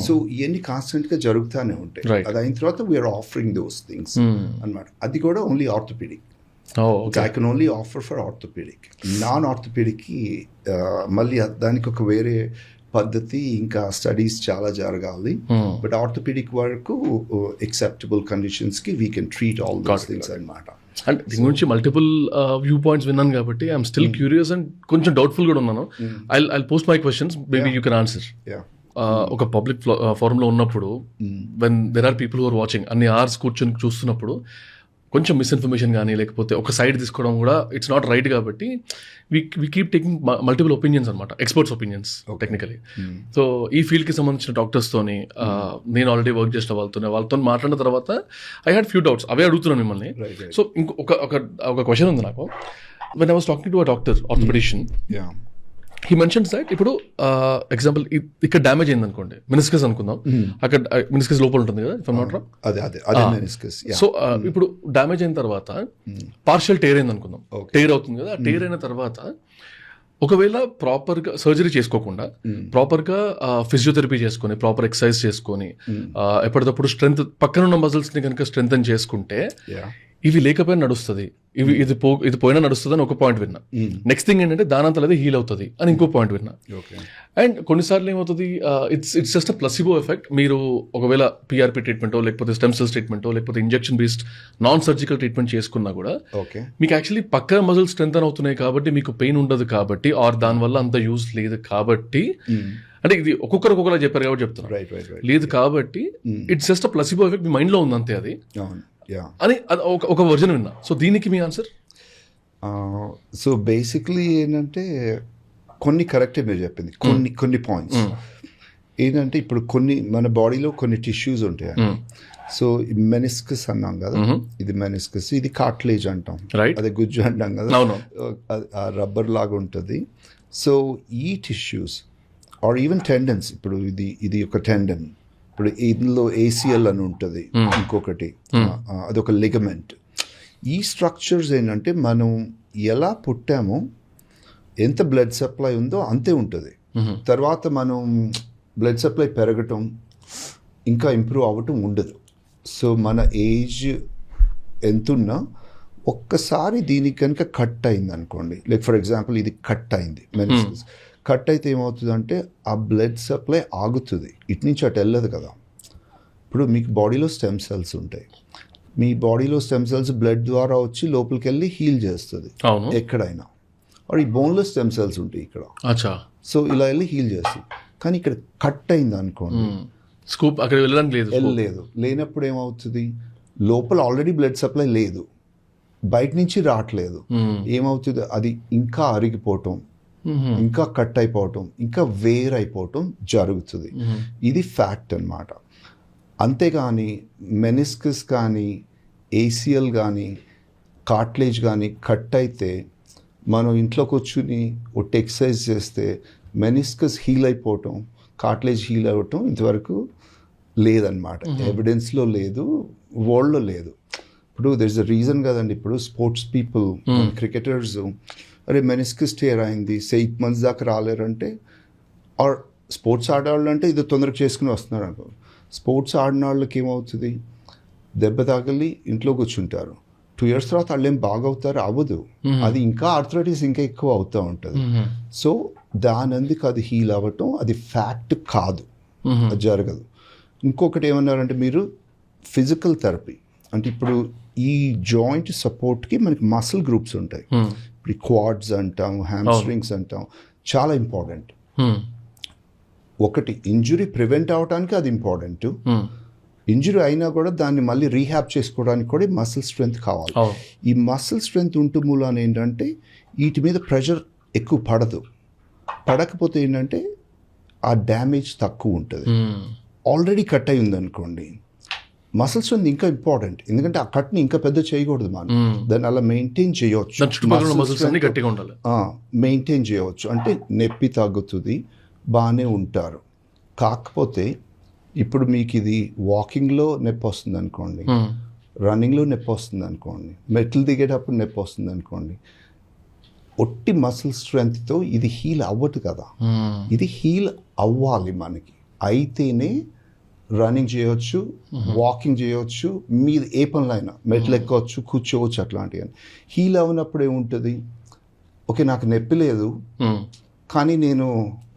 సో ఇవన్నీ కాన్స్టెంట్గా జరుగుతూనే ఉంటాయి. అది అయిన తర్వాత వీఆర్ ఆఫరింగ్ దోస్ థింగ్స్ అనమాట. అది కూడా only orthopedic. I can only offer for orthopedic. నాన్-ఆర్థోపెడిక్కి మళ్ళీ దానికి ఒక వేరే పద్ధతి, ఇంకా స్టడీస్ చాలా జరగాలి. బట్ ఆర్థోపెడిక్ వరకు ఎక్సెప్టబుల్ కండిషన్స్కి we can treat all those things అనమాట. అంటే దీని గురించి మల్టిపుల్ వ్యూ పాయింట్స్ విన్నాను కాబట్టి ఐఎమ్ స్టిల్ క్యూరియస్ అండ్ కొంచెం డౌట్ఫుల్ కూడా ఉన్నాను. I post my questions, maybe you can answer. ఒక పబ్లిక్ ఫోరంలో ఉన్నప్పుడు when there are people who are watching, అన్ని అవర్స్ కూర్చొని చూస్తున్నప్పుడు కొంచెం మిస్ఇన్ఫర్మేషన్ కానీ లేకపోతే ఒక సైడ్ తీసుకోవడం కూడా ఇట్స్ నాట్ రైట్. కాబట్టి we keep taking multiple opinions అనమాట, ఎక్స్పర్ట్స్ ఒపీనియన్స్ టెక్నికలీ. సో ఈ ఫీల్డ్కి సంబంధించిన డాక్టర్స్తోని నేను ఆల్రెడీ వర్క్ చేసిన వాళ్ళతో మాట్లాడిన తర్వాత ఐ హ్యాడ్ ఫ్యూ డౌట్స్, అవే అడుగుతున్నాను మిమ్మల్ని. సో ఒక క్వశ్చన్ ఉంది నాకు. When I was talking to a doctor orthopaedician, he mentions that ఇప్పుడు ఎగ్జాంపుల్ ఇక్కడ డ్యామేజ్ అయింది అనుకోండి, మెనిస్కస్ అనుకుందాం, అక్కడ మెనిస్కస్ లోపల ఉంటుంది కదా, if I'm not wrong. So ఇప్పుడు డ్యామేజ్ అయిన తర్వాత పార్షియల్ టేర్ అయింది అనుకుందాం, టేర్ అవుతుంది కదా. టేర్ అయిన తర్వాత ఒకవేళ ప్రాపర్గా సర్జరీ చేసుకోకుండా ప్రాపర్గా ఫిజియోథెరపీ చేసుకొని ప్రాపర్ ఎక్సర్సైజ్ చేసుకొని ఎప్పటికప్పుడు స్ట్రెంత్ పక్కన ఉన్న మజిల్స్ని కనుక స్ట్రెంగ్తన్ చేసుకుంటే ఇవి లేకపోయినా నడుస్తుంది, ఇది పోయినా నడుస్తుంది అని ఒక పాయింట్ విన్నా. నెక్స్ట్ థింగ్ ఏంటంటే దానంతలో అది హీల్ అవుతుంది అని ఇంకో పాయింట్ విన్నా. అండ్ కొన్నిసార్లు ఏమవుతుంది, it's just a placebo effect. మీరు ఒకవేళ PRP ట్రీట్మెంటో లేకపోతే స్టెమ్ సెల్స్ ట్రీట్మెంటో లేకపోతే injection based non surgical treatment చేసుకున్నా కూడా మీకు యాక్చువల్లీ పక్క మజిల్స్ స్ట్రెంగ్తన్ అవుతున్నాయి కాబట్టి మీకు పెయిన్ ఉండదు కాబట్టి, ఆర్ దానివల్ల అంత యూజ్ లేదు కాబట్టి, అంటే ఇది ఒక్కొక్కరు చెప్పారు కాబట్టి చెప్తున్నారు లేదు కాబట్టి it's just a placebo effect, మీ మైండ్లో ఉంది అంతే అది అని ఒక వర్జన్ విన్నా. సో దీనికి మీ ఆన్సర్? సో బేసిక్లీ ఏంటంటే కొన్ని కరెక్టే మీరు చెప్పింది, కొన్ని పాయింట్స్ ఏంటంటే ఇప్పుడు కొన్ని మన బాడీలో కొన్ని టిష్యూస్ ఉంటాయి. సో మెనిస్కస్ అన్నాం కదా, ఇది మెనిస్కస్, ఇది కార్టిలేజ్ అంటాం, అదే గుజ్జు అంటాం కదా, రబ్బర్ లాగా ఉంటుంది. సో ఈ టిష్యూస్ ఆర్ ఈవెన్ టెండన్స్, ఇప్పుడు ఇది ఒక టెండన్, ఇప్పుడు ఇందులో ACL అని ఉంటుంది, ఇంకొకటి అదొక లిగమెంట్. ఈ స్ట్రక్చర్స్ ఏంటంటే మనం ఎలా పుట్టామో ఎంత బ్లడ్ సప్లై ఉందో అంతే ఉంటుంది. తర్వాత మనం బ్లడ్ సప్లై పెరగటం ఇంకా ఇంప్రూవ్ అవ్వటం ఉండదు. సో మన ఏజ్ ఎంతున్నా ఒక్కసారి దీనికి కనుక కట్ అయింది అనుకోండి, లైక్ ఫర్ ఎగ్జాంపుల్ ఇది కట్ అయింది, మెనిస్కస్ కట్ అయితే ఏమవుతుందంటే ఆ బ్లడ్ సప్లై ఆగుతుంది, ఇటు నుంచి అటు వెళ్ళదు కదా. ఇప్పుడు మీకు బాడీలో స్టెమ్ సెల్స్ ఉంటాయి, మీ బాడీలో స్టెమ్ సెల్స్ బ్లడ్ ద్వారా వచ్చి లోపలికి వెళ్ళి హీల్ చేస్తుంది ఎక్కడైనా. और ఈ బోన్లెస్ స్టెమ్ సెల్స్ ఉంటాయి ఇక్కడ. సో ఇలా వెళ్ళి హీల్ చేస్తుంది. కానీ ఇక్కడ కట్ అయింది అనుకోండి, స్కూప్ అక్కడ వెళ్ళడానికి లేదు, లేనప్పుడు ఏమవుతుంది, లోపల ఆల్రెడీ బ్లడ్ సప్లై లేదు, బయట నుంచి రావట్లేదు. ఏమవుతుంది, అది ఇంకా అరిగిపోవటం, ఇంకా కట్ అయిపోవటం, ఇంకా వేరైపోవటం జరుగుతుంది. ఇది ఫ్యాక్ట్ అన్నమాట. అంతేగాని మెనిస్కస్ కానీ ఏసిఎల్ కానీ కార్ట్లేజ్ కానీ కట్ అయితే మనం ఇంట్లో కూర్చుని ఒకటి ఎక్సర్సైజ్ చేస్తే మెనిస్కస్ హీల్ అయిపోవటం, కార్ట్లేజ్ హీల్ అవ్వటం ఇంతవరకు లేదన్నమాట. ఎవిడెన్స్లో లేదు, వరల్డ్లో లేదు. ఇప్పుడు దర్ ఇస్ అ రీజన్ కదండి. ఇప్పుడు స్పోర్ట్స్ పీపుల్, క్రికెటర్స్, అరే మెనిస్కస్ టేర్ అయింది 8 months దాకా రాలేరంటే, ఆర్ స్పోర్ట్స్ ఆడేవాళ్ళు అంటే ఇది తొందరగా చేసుకుని వస్తున్నారు అనుకో. స్పోర్ట్స్ ఆడిన వాళ్ళకి ఏమవుతుంది, దెబ్బ తగిలి ఇంట్లో కూర్చుంటారు. 2 years తర్వాత వాళ్ళు ఏం బాగవుతారు, అవ్వదు. అది ఇంకా ఆర్థరైటిస్ ఇంకా ఎక్కువ అవుతూ ఉంటుంది. సో దానందుకు అది హీల్ అవ్వటం అది ఫ్యాక్ట్ కాదు, అది జరగదు. ఇంకొకటి ఏమన్నారంటే మీరు ఫిజికల్ థెరపీ అంటే ఇప్పుడు ఈ జాయింట్ సపోర్ట్కి మనకి మసిల్ గ్రూప్స్ ఉంటాయి. ఇప్పుడు క్వాడ్స్ అంటాం, హ్యామ్స్ట్రింగ్స్ అంటాం, చాలా ఇంపార్టెంట్. ఒకటి ఇంజురీ ప్రివెంట్ అవడానికి అది ఇంపార్టెంట్. ఇంజురీ అయినా కూడా దాన్ని మళ్ళీ రీహాబ్ చేసుకోవడానికి కూడా మసిల్ స్ట్రెంగ్త్ కావాలి. ఈ మసిల్ స్ట్రెంగ్త్ ఉంటూ మూలాన ఏంటంటే వీటి మీద ప్రెషర్ ఎక్కువ పడకపోతే ఏంటంటే ఆ డ్యామేజ్ తక్కువ ఉంటుంది. ఆల్రెడీ కట్ అయి ఉందనుకోండి, మసిల్ స్ట్రెంగ్త్ ఇంకా ఇంపార్టెంట్. ఎందుకంటే ఆ కట్ని ఇంకా పెద్ద చేయకూడదు మనం, దాన్ని అలా మెయింటైన్ చేయవచ్చు, మెయింటైన్ చేయవచ్చు. అంటే నొప్పి తగ్గుతుంది, బాగానే ఉంటారు. కాకపోతే ఇప్పుడు మీకు ఇది వాకింగ్లో నొప్పి వస్తుంది అనుకోండి, రన్నింగ్లో నొప్పి వస్తుంది అనుకోండి, మెట్లు దిగేటప్పుడు నొప్పి వస్తుంది అనుకోండి, ఒట్టి మసిల్ స్ట్రెంగ్త్తో ఇది హీల్ అవ్వదు కదా. ఇది హీల్ అవ్వాలి మనకి, అయితేనే రన్నింగ్ చేయవచ్చు, వాకింగ్ చేయవచ్చు, మీరు ఏ పనులైనా మెట్లు ఎక్కవచ్చు, కూర్చోవచ్చు, అట్లాంటివి. హీల్ అవ్వనప్పుడు ఏముంటుంది, ఓకే నాకు నొప్పి లేదు కానీ నేను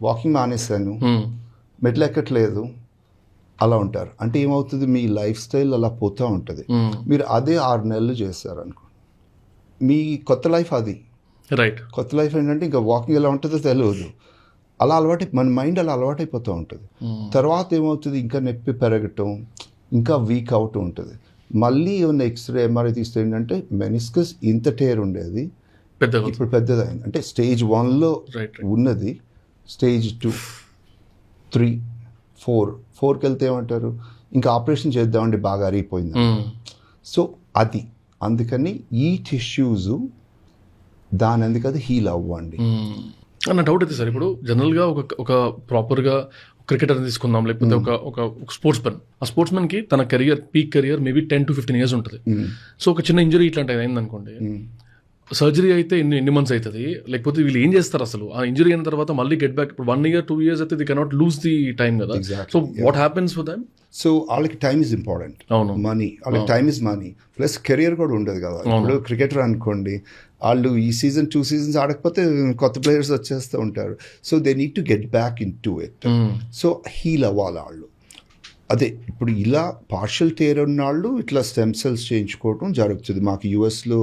వాకింగ్ మానేశాను, మెట్లు ఎక్కట్లేదు, అలా ఉంటారు. అంటే ఏమవుతుంది, మీ లైఫ్ స్టైల్ అలా పోతూ ఉంటుంది. మీరు అదే 6 నెలలు చేస్తారు అనుకో, మీ కొత్త లైఫ్ అది. రైట్. కొత్త లైఫ్ ఏంటంటే ఇంకా వాకింగ్ ఎలా ఉంటుందో తెలియదు, అలా అలవాటు, మన మైండ్ అలా అలవాటైపోతూ ఉంటుంది. తర్వాత ఏమవుతుంది, ఇంకా నొప్పి పెరగటం, ఇంకా వీక్ అవుతూ ఉంటుంది. మళ్ళీ ఏమన్నా ఎక్స్రే ఎంఆర్ఐ తీస్తే ఏంటంటే మెనిస్కస్ ఇంత టేర్ ఉండేది ఇప్పుడు పెద్దదైంది. అంటే స్టేజ్ 1లో ఉన్నది స్టేజ్ 2, 3, 4కి వెళ్తే ఏమంటారు, ఇంకా ఆపరేషన్ చేద్దామండి బాగా అరిగిపోయింది. సో అది అందుకని ఈ టిష్యూస్ దాని అందుకు అది హీల్ అవ్వండి. నా డౌట్ అయితే సార్, ఇప్పుడు జనరల్గా ఒక ప్రాపర్గా క్రికెటర్ తీసుకుందాం, లేకపోతే ఒక స్పోర్ట్స్ మెన్, ఆ స్పోర్ట్స్ మెన్కి తన peak career maybe 10 to 15 years ఉంటుంది. సో ఒక చిన్న ఇంజరీ ఇట్లాంటిది అయిందనుకోండి, సర్జరీ అయితే ఎన్ని మంత్స్ అవుతుంది, లేకపోతే వీళ్ళు ఏం చేస్తారు అసలు ఆ ఇంజరీ అయిన తర్వాత మళ్ళీ గెట్ బ్యాక్? ఇప్పుడు 1 year 2 years అయితే they cannot lose the time కదా. So what happens for them? So వాళ్ళకి టైమ్ ఇస్ ఇంపార్టెంట్, మనీ, వాళ్ళకి time is money, plus career కూడా ఉండదు కదా. ఇప్పుడు క్రికెటర్ అనుకోండి, వాళ్ళు ఈ సీజన్ 2 seasons ఆడకపోతే కొత్త ప్లేయర్స్ వచ్చేస్తూ ఉంటారు. So they need to get back in to it. So heal అవ్వాలి వాళ్ళు. అదే ఇప్పుడు ఇలా పార్షియల్ టేర్ ఉన్న వాళ్ళు ఇట్లా స్టెమ్ సెల్స్ చేయించుకోవడం జరుగుతుంది. మాకు యూఎస్లో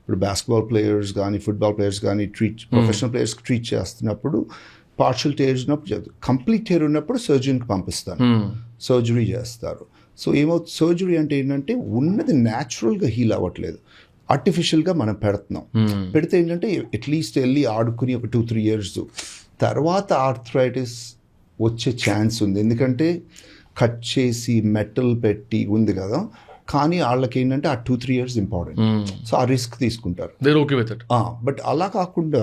ఇప్పుడు బాస్కెట్బాల్ ప్లేయర్స్ కానీ ఫుట్బాల్ ప్లేయర్స్ కానీ ప్రొఫెషనల్ ప్లేయర్స్ ట్రీట్ చేస్తున్నప్పుడు పార్షియల్ టేర్ ఉన్నప్పుడు జరుగుతుంది. కంప్లీట్ టేర్ ఉన్నప్పుడు సర్జన్కి పంపిస్తాను, సర్జరీ చేస్తారు. సో ఏమవుతుంది, సర్జరీ అంటే ఏంటంటే ఉన్నది న్యాచురల్గా హీల్ అవ్వట్లేదు, ఆర్టిఫిషియల్గా మనం పెడుతున్నాం. పెడితే ఏంటంటే అట్లీస్ట్ వెళ్ళి ఆడుకుని ఒక 2-3 years తర్వాత ఆర్థరైటిస్ వచ్చే ఛాన్స్ ఉంది. ఎందుకంటే కట్ చేసి మెటల్ పెట్టి ఉంది కదా, కానీ వాళ్ళకి ఏంటంటే ఆ 2-3 years ఇంపార్టెంట్. సో ఆ రిస్క్ తీసుకుంటారు. బట్ అలా కాకుండా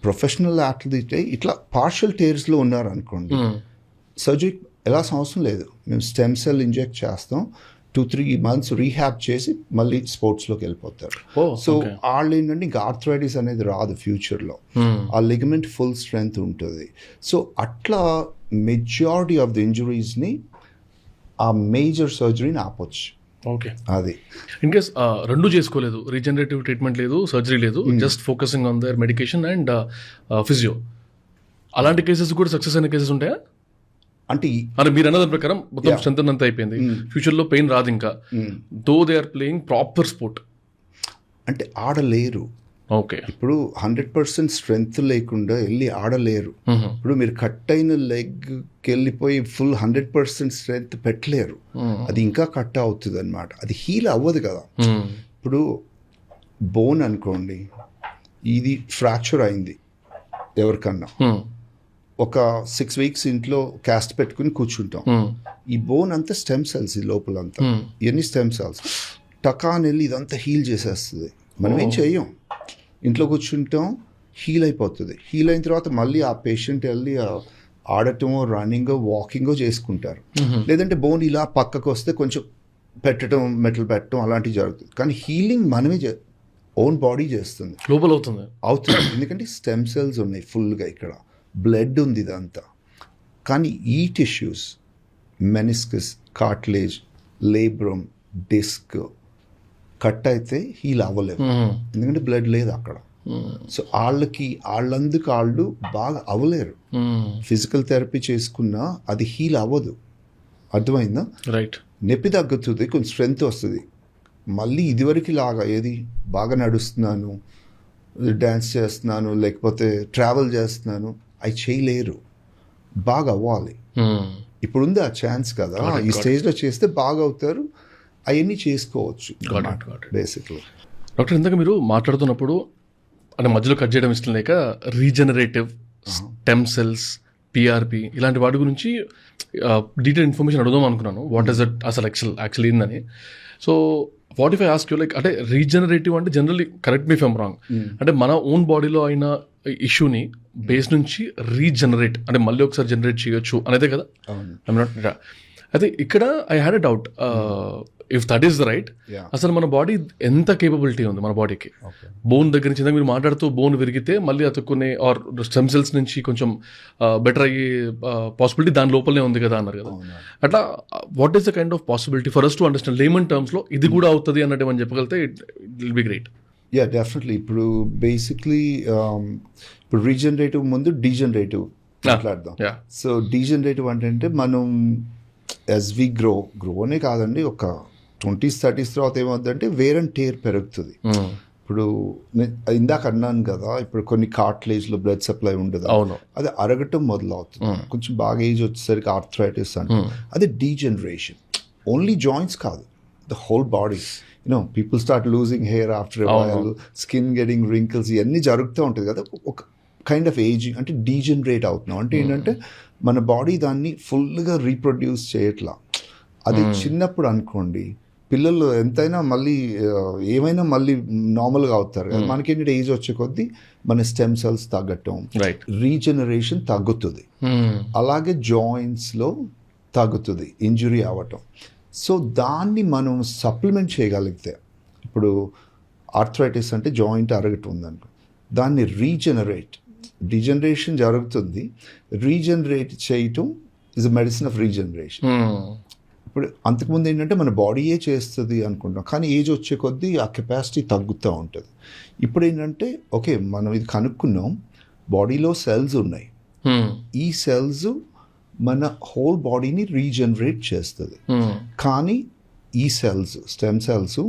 ప్రొఫెషనల్ అథ్లీట్ ఇట్లా పార్షియల్ టేర్స్లో ఉన్నారు అనుకోండి, సర్జరీ ఎలా అవసరం లేదు, మేము స్టెమ్ సెల్ ఇంజెక్ట్ చేస్తాం, 2-3 months రీహాబ్ చేసి మళ్ళీ స్పోర్ట్స్లోకి వెళ్ళిపోతారు. సో వాళ్ళు ఏంటంటే ఇంకా ఆర్థరైటిస్ అనేది రాదు ఫ్యూచర్లో, ఆ లిగమెంట్ ఫుల్ స్ట్రెంగ్త్ ఉంటుంది. సో అట్లా మెజారిటీ ఆఫ్ ది ఇంజురీస్ని ఆ మేజర్ సర్జరీని ఆపొచ్చు. ఓకే, అది ఇన్ కేస్ రెండు చేసుకోలేదు, రీజనరేటివ్ ట్రీట్మెంట్ లేదు, సర్జరీ లేదు, just focusing on their medication and physio, అలాంటి కేసెస్ కూడా సక్సెస్ అయిన కేసెస్ ఉంటాయా? అంటే మీరు అన్నదాని ప్రకారం మొత్తం స్ట్రెంత్ అంతా అయిపోయింది, ఫ్యూచర్లో పెయిన్ రాదు ఇంకా, though they are playing proper sport, అంటే ఆడలేరు. ఓకే, ఇప్పుడు 100% స్ట్రెంగ్త్ లేకుండా వెళ్ళి ఆడలేరు. ఇప్పుడు మీరు కట్ అయిన లెగ్కి వెళ్ళిపోయి ఫుల్ 100% స్ట్రెంగ్త్ పెట్టలేరు, అది ఇంకా కట్ అవుతుంది అనమాట, అది హీల్ అవ్వదు కదా. ఇప్పుడు బోన్ అనుకోండి, ఇది ఫ్రాక్చర్ అయింది ఎవరికన్నా, ఒక 6 weeks ఇంట్లో క్యాస్ట్ పెట్టుకుని కూర్చుంటాం. ఈ బోన్ అంతా స్టెమ్ సెల్స్, ఈ లోపలంతా ఎన్ని స్టెమ్ సెల్స్ టకాన్ వెళ్ళి ఇదంతా హీల్ చేసేస్తుంది. మనం ఏం చెయ్యం, ఇంట్లో కూర్చుంటాం, హీల్ అయిపోతుంది. హీల్ అయిన తర్వాత మళ్ళీ ఆ పేషెంట్ వెళ్ళి ఆడటమో రన్నింగో వాకింగో చేసుకుంటారు. లేదంటే బోన్ ఇలా పక్కకు వస్తే కొంచెం పెట్టడం, మెటల్ పెట్టడం అలాంటివి జరుగుతుంది. కానీ హీలింగ్ మనమే ఓన్ బాడీ చేస్తుంది, లోపల అవుతుంది. ఎందుకంటే స్టెమ్ సెల్స్ ఉన్నాయి ఫుల్గా, ఇక్కడ బ్లడ్ ఉంది ఇదంతా. కానీ ఈ tissues meniscus, cartilage, labrum, disc cut అయితే హీల్ అవ్వలేవు, ఎందుకంటే బ్లడ్ లేదు అక్కడ. సో వాళ్ళందుకు వాళ్ళు బాగా అవ్వలేరు. ఫిజికల్ థెరపీ చేసుకున్నా అది హీల్ అవ్వదు. అర్థమైందా? రైట్. నొప్పి తగ్గుతుంది, కొంచెం స్ట్రెంగ్త్ వస్తుంది. మళ్ళీ ఇదివరకు లాగా ఏది బాగా నడుస్తున్నాను, డ్యాన్స్ చేస్తున్నాను, లేకపోతే ట్రావెల్ చేస్తున్నాను, అవి చేయలేరు. బాగా అవ్వాలి. ఇప్పుడు ఉంది ఆ ఛాన్స్ కదా, ఈ స్టేజ్లో చేస్తే బాగా అవుతారు. అవన్నీ చేసుకోవచ్చు బేసిక్లీ. డాక్టర్, ఇందాక మీరు మాట్లాడుతున్నప్పుడు అంటే మధ్యలో కట్ చేయడం ఇష్టం లేక రీజనరేటివ్ స్టెమ్ సెల్స్, పిఆర్పి ఇలాంటి వాటి గురించి డీటెయిల్ ఇన్ఫర్మేషన్ అడుగుదాం అనుకున్నాను. వాట్ ఈస్ దట్ అసలు యాక్చువల్లీ ఏందని. So what if I ask you, like అంటే రీజనరేటివ్ అంటే generally, correct me if I'm wrong, అంటే మన ఓన్ బాడీలో అయిన ఇష్యూని బేస్ నుంచి రీజనరేట్ అంటే మళ్ళీ ఒకసారి జనరేట్ చేయొచ్చు అనేదే కదా. ఐమ్ నాట్ అయితే ఇక్కడ I had a doubt, if that is the right, అసలు మన బాడీ ఎంత కేపబిలిటీ ఉంది మన బాడీకి? బోన్ దగ్గర నుంచి మీరు మాట్లాడుతూ బోన్ విరిగితే మళ్ళీ అతుక్కునే ఆర్ స్టెమ్ సెల్స్ నుంచి కొంచెం బెటర్ అయ్యే పాసిబిలిటీ దాని లోపలనే ఉంది కదా అన్నారు కదా. అట్లా what is the kind of possibility for us to understand layman టర్మ్స్లో ఇది కూడా అవుతుంది అన్నట్టు మనం చెప్పగలిగితే it will be great. Yeah, definitely. ఇప్పుడు బేసిక్లీ ఇప్పుడు రీజనరేటివ్ ముందు డీజనరేటివ్ మాట్లాడదాం. సో డీజనరేటివ్ అంటే మనం యాజ్ వి గ్రో అనే కాదండి, ఒక 20s 30s తర్వాత ఏమవుతుందంటే వేర్ అండ్ టేర్ పెరుగుతుంది. ఇప్పుడు ఇందాక అన్నాను కదా, ఇప్పుడు కొన్ని కార్టిలేజ్లో బ్లడ్ సప్లై ఉండదు, అది అరగటం మొదలవుతుంది. కొంచెం బాగా ఏజ్ వచ్చేసరికి ఆర్థరైటిస్ అంటే అది డీజనరేషన్. ఓన్లీ జాయింట్స్ కాదు, the whole body. People start losing hair after while, skin getting wrinkles, ఇవన్నీ జరుగుతూ ఉంటుంది కదా. ఒక కైండ్ ఆఫ్ ఏజింగ్ అంటే డీజనరేట్ అవుతున్నాం. అంటే ఏంటంటే మన బాడీ దాన్ని ఫుల్గా రీప్రొడ్యూస్ చేయట్లా. అది చిన్నప్పుడు అనుకోండి, పిల్లలు ఎంతైనా మళ్ళీ ఏమైనా మళ్ళీ నార్మల్గా అవుతారు కదా. మనకేంటంటే ఏజ్ వచ్చే కొద్దీ మన స్టెమ్ సెల్స్ తగ్గటం, రీజనరేషన్ తగ్గుతుంది. అలాగే జాయింట్స్లో తగ్గుతుంది, ఇంజురీ అవ్వటం. సో దాన్ని మనం సప్లిమెంట్ చేయగలిగితే, ఇప్పుడు ఆర్థరైటిస్ అంటే జాయింట్ అరగటం ఉందనుకో, దాన్ని డీజనరేషన్ జరుగుతుంది, రీజనరేట్ చేయటం is a medicine of regeneration. ఇప్పుడు అంతకుముందు ఏంటంటే మన బాడీయే చేస్తుంది అనుకుంటాం, కానీ ఏజ్ వచ్చే కొద్దీ ఆ కెపాసిటీ తగ్గుతూ ఉంటుంది. ఇప్పుడు ఏంటంటే ఓకే, మనం ఇది కనుక్కున్నాం, బాడీలో సెల్స్ ఉన్నాయి, ఈ సెల్స్ మన హోల్ బాడీని రీజనరేట్ చేస్తుంది. కానీ ఈ సెల్స్, స్టెమ్ సెల్స్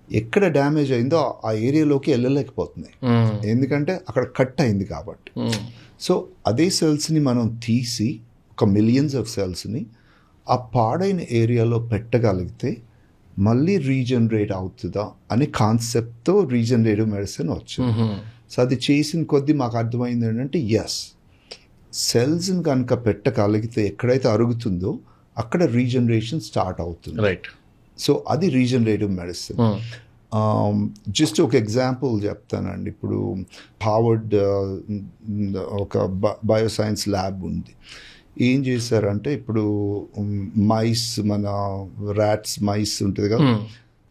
ఎక్కడ డ్యామేజ్ అయిందో ఆ ఏరియాలోకి వెళ్ళలేకపోతున్నాయి, ఎందుకంటే అక్కడ కట్ అయింది కాబట్టి. సో అదే సెల్స్ని మనం తీసి, ఒక మిలియన్స్ ఆఫ్ సెల్స్ని ఆ పాడైన ఏరియాలో పెట్టగలిగితే మళ్ళీ రీజనరేట్ అవుతుందా అనే కాన్సెప్ట్తో రీజనరేటివ్ మెడిసిన్ వచ్చింది. సో అది చేసిన కొద్దీ మాకు అర్థమైంది ఏంటంటే ఎస్, సెల్స్ని కనుక పెట్టగలిగితే ఎక్కడైతే అరుగుతుందో అక్కడ రీజనరేషన్ స్టార్ట్ అవుతుంది. రైట్. సో అది రీజనరేటివ్ మెడిసిన్. జస్ట్ ఒక ఎగ్జాంపుల్ చెప్తానండి. ఇప్పుడు హార్వర్డ్ ఒక బయోసైన్స్ ల్యాబ్ ఉంది. ఏం చేశారంటే, ఇప్పుడు మైస్, మన ర్యాట్స్, మైస్ ఉంటుంది కదా,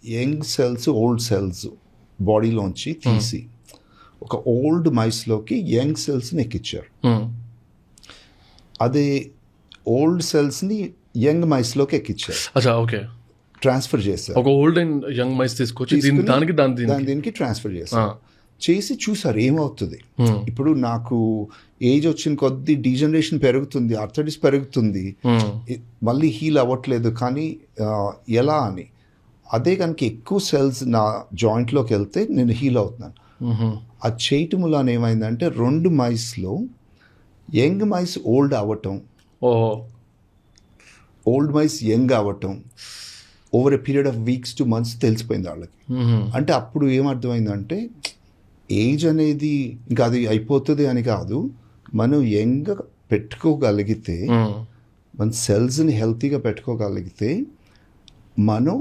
యంగ్ సెల్స్, ఓల్డ్ సెల్స్ బాడీలోంచి తీసి ఒక ఓల్డ్ మైస్లోకి యంగ్ సెల్స్ని ఎక్కించారు. అదే ఓల్డ్ సెల్స్ని యంగ్ మైస్లోకి ఎక్కించారు. ఓకే, ట్రాన్స్ఫర్ చేశారు. ఒక ఓల్డ్ అండ్ యంగ్ మైస్ తీసుకొచ్చి దీనికి ట్రాన్స్ఫర్ చేశారు. చేసి చూసారు ఏమవుతుంది. ఇప్పుడు నాకు ఏజ్ వచ్చిన కొద్దీ డీజనరేషన్ పెరుగుతుంది, ఆర్థరైటిస్ పెరుగుతుంది, మళ్ళీ హీల్ అవ్వట్లేదు, కానీ ఎలా అని. అదే కనుక ఎక్కువ సెల్స్ నా జాయింట్లోకి వెళ్తే నేను హీల్ అవుతున్నాను. అది చేయటం వల్ల ఏమైందంటే 2 మైస్లో యంగ్ మైస్ ఓల్డ్ అవ్వటం, ఓల్డ్ మైస్ యంగ్ అవ్వటం, over a period of weeks to months తెలిసిపోయింది వాళ్ళకి. అంటే అప్పుడు ఏమర్థమైందంటే ఏజ్ అనేది ఇంకా అది అయిపోతుంది అని కాదు, మనం యంగ్గా పెట్టుకోగలిగితే, మన సెల్స్ని హెల్తీగా పెట్టుకోగలిగితే మనం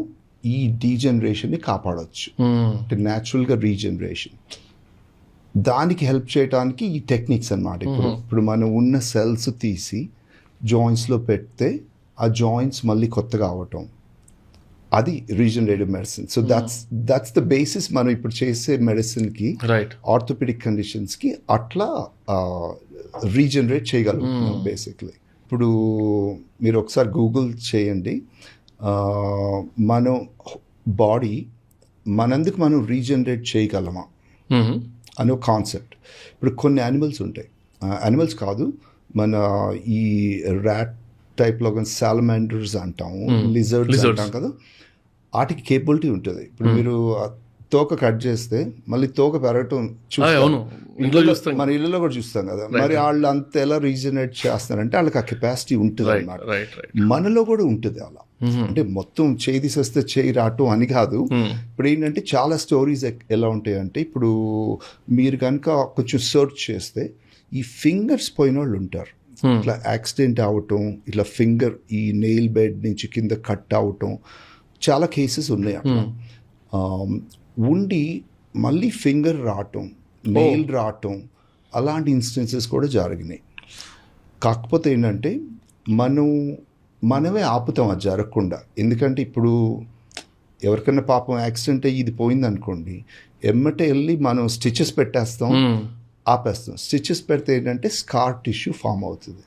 ఈ డీజనరేషన్ని కాపాడవచ్చు. అంటే న్యాచురల్గా రీజనరేషన్, దానికి హెల్ప్ చేయడానికి ఈ టెక్నిక్స్ అన్నమాట. ఇప్పుడు మనం ఉన్న సెల్స్ తీసి జాయింట్స్లో పెడితే ఆ జాయింట్స్ మళ్ళీ కొత్తగా అవటం, అది regenerative medicine. So that's the basis మనం ఇప్పుడు చేసే మెడిసిన్కి, ఆర్థోపెడిక్ కండిషన్స్కి అట్లా రీజనరేట్ చేయగలుగుతున్నాం బేసిక్లీ. ఇప్పుడు మీరు ఒకసారి గూగుల్ చేయండి, మనం బాడీ మనందుకు మనం రీజనరేట్ చేయగలమా అనే ఒక కాన్సెప్ట్. ఇప్పుడు కొన్ని యానిమల్స్ ఉంటాయి, యానిమల్స్ కాదు, మన ఈ ర్యాట్ టైప్లో కానీ సాలమాండర్స్ అంటాము, లిజర్డ్స్ అంటాం కదా, వాటికి కేపబిలిటీ ఉంటుంది. ఇప్పుడు మీరు తోక కట్ చేస్తే మళ్ళీ తోక పెరగటం చూస్తాం, మన ఇళ్ళలో కూడా చూస్తాం కదా. మరి వాళ్ళు అంత ఎలా రీజనరేట్ చేస్తారంటే వాళ్ళకి ఆ కెపాసిటీ ఉంటుంది అన్నమాట. మనలో కూడా ఉంటుంది అలా. అంటే మొత్తం చేయి తీసేస్తే చేయి రావటం అని కాదు. ఇప్పుడు ఏంటంటే చాలా స్టోరీస్ ఎలా ఉంటాయంటే, ఇప్పుడు మీరు కనుక కొంచెం సర్చ్ చేస్తే ఈ ఫింగర్స్ పోయిన వాళ్ళు ఉంటారు, ఇట్లా యాక్సిడెంట్ అవటం, ఇట్లా ఫింగర్ ఈ నెయిల్ బెడ్ నుంచి కింద కట్ అవటం, చాలా కేసెస్ ఉన్నాయి అట్లా. ఉండి మళ్ళీ ఫింగర్ రావటం, నెయిల్ రావటం, అలాంటి ఇన్స్టెన్సెస్ కూడా జరిగినాయి. కాకపోతే ఏంటంటే మనమే ఆపుతాం అది జరగకుండా. ఎందుకంటే ఇప్పుడు ఎవరికైనా పాపం యాక్సిడెంట్ అయ్యి ఇది పోయిందనుకోండి, ఎమ్మటే వెళ్ళి మనం స్టిచెస్ పెట్టేస్తాం, ఆపేస్తాం. స్టిచెస్ పెడితే ఏంటంటే స్కార్ టిష్యూ ఫామ్ అవుతుంది.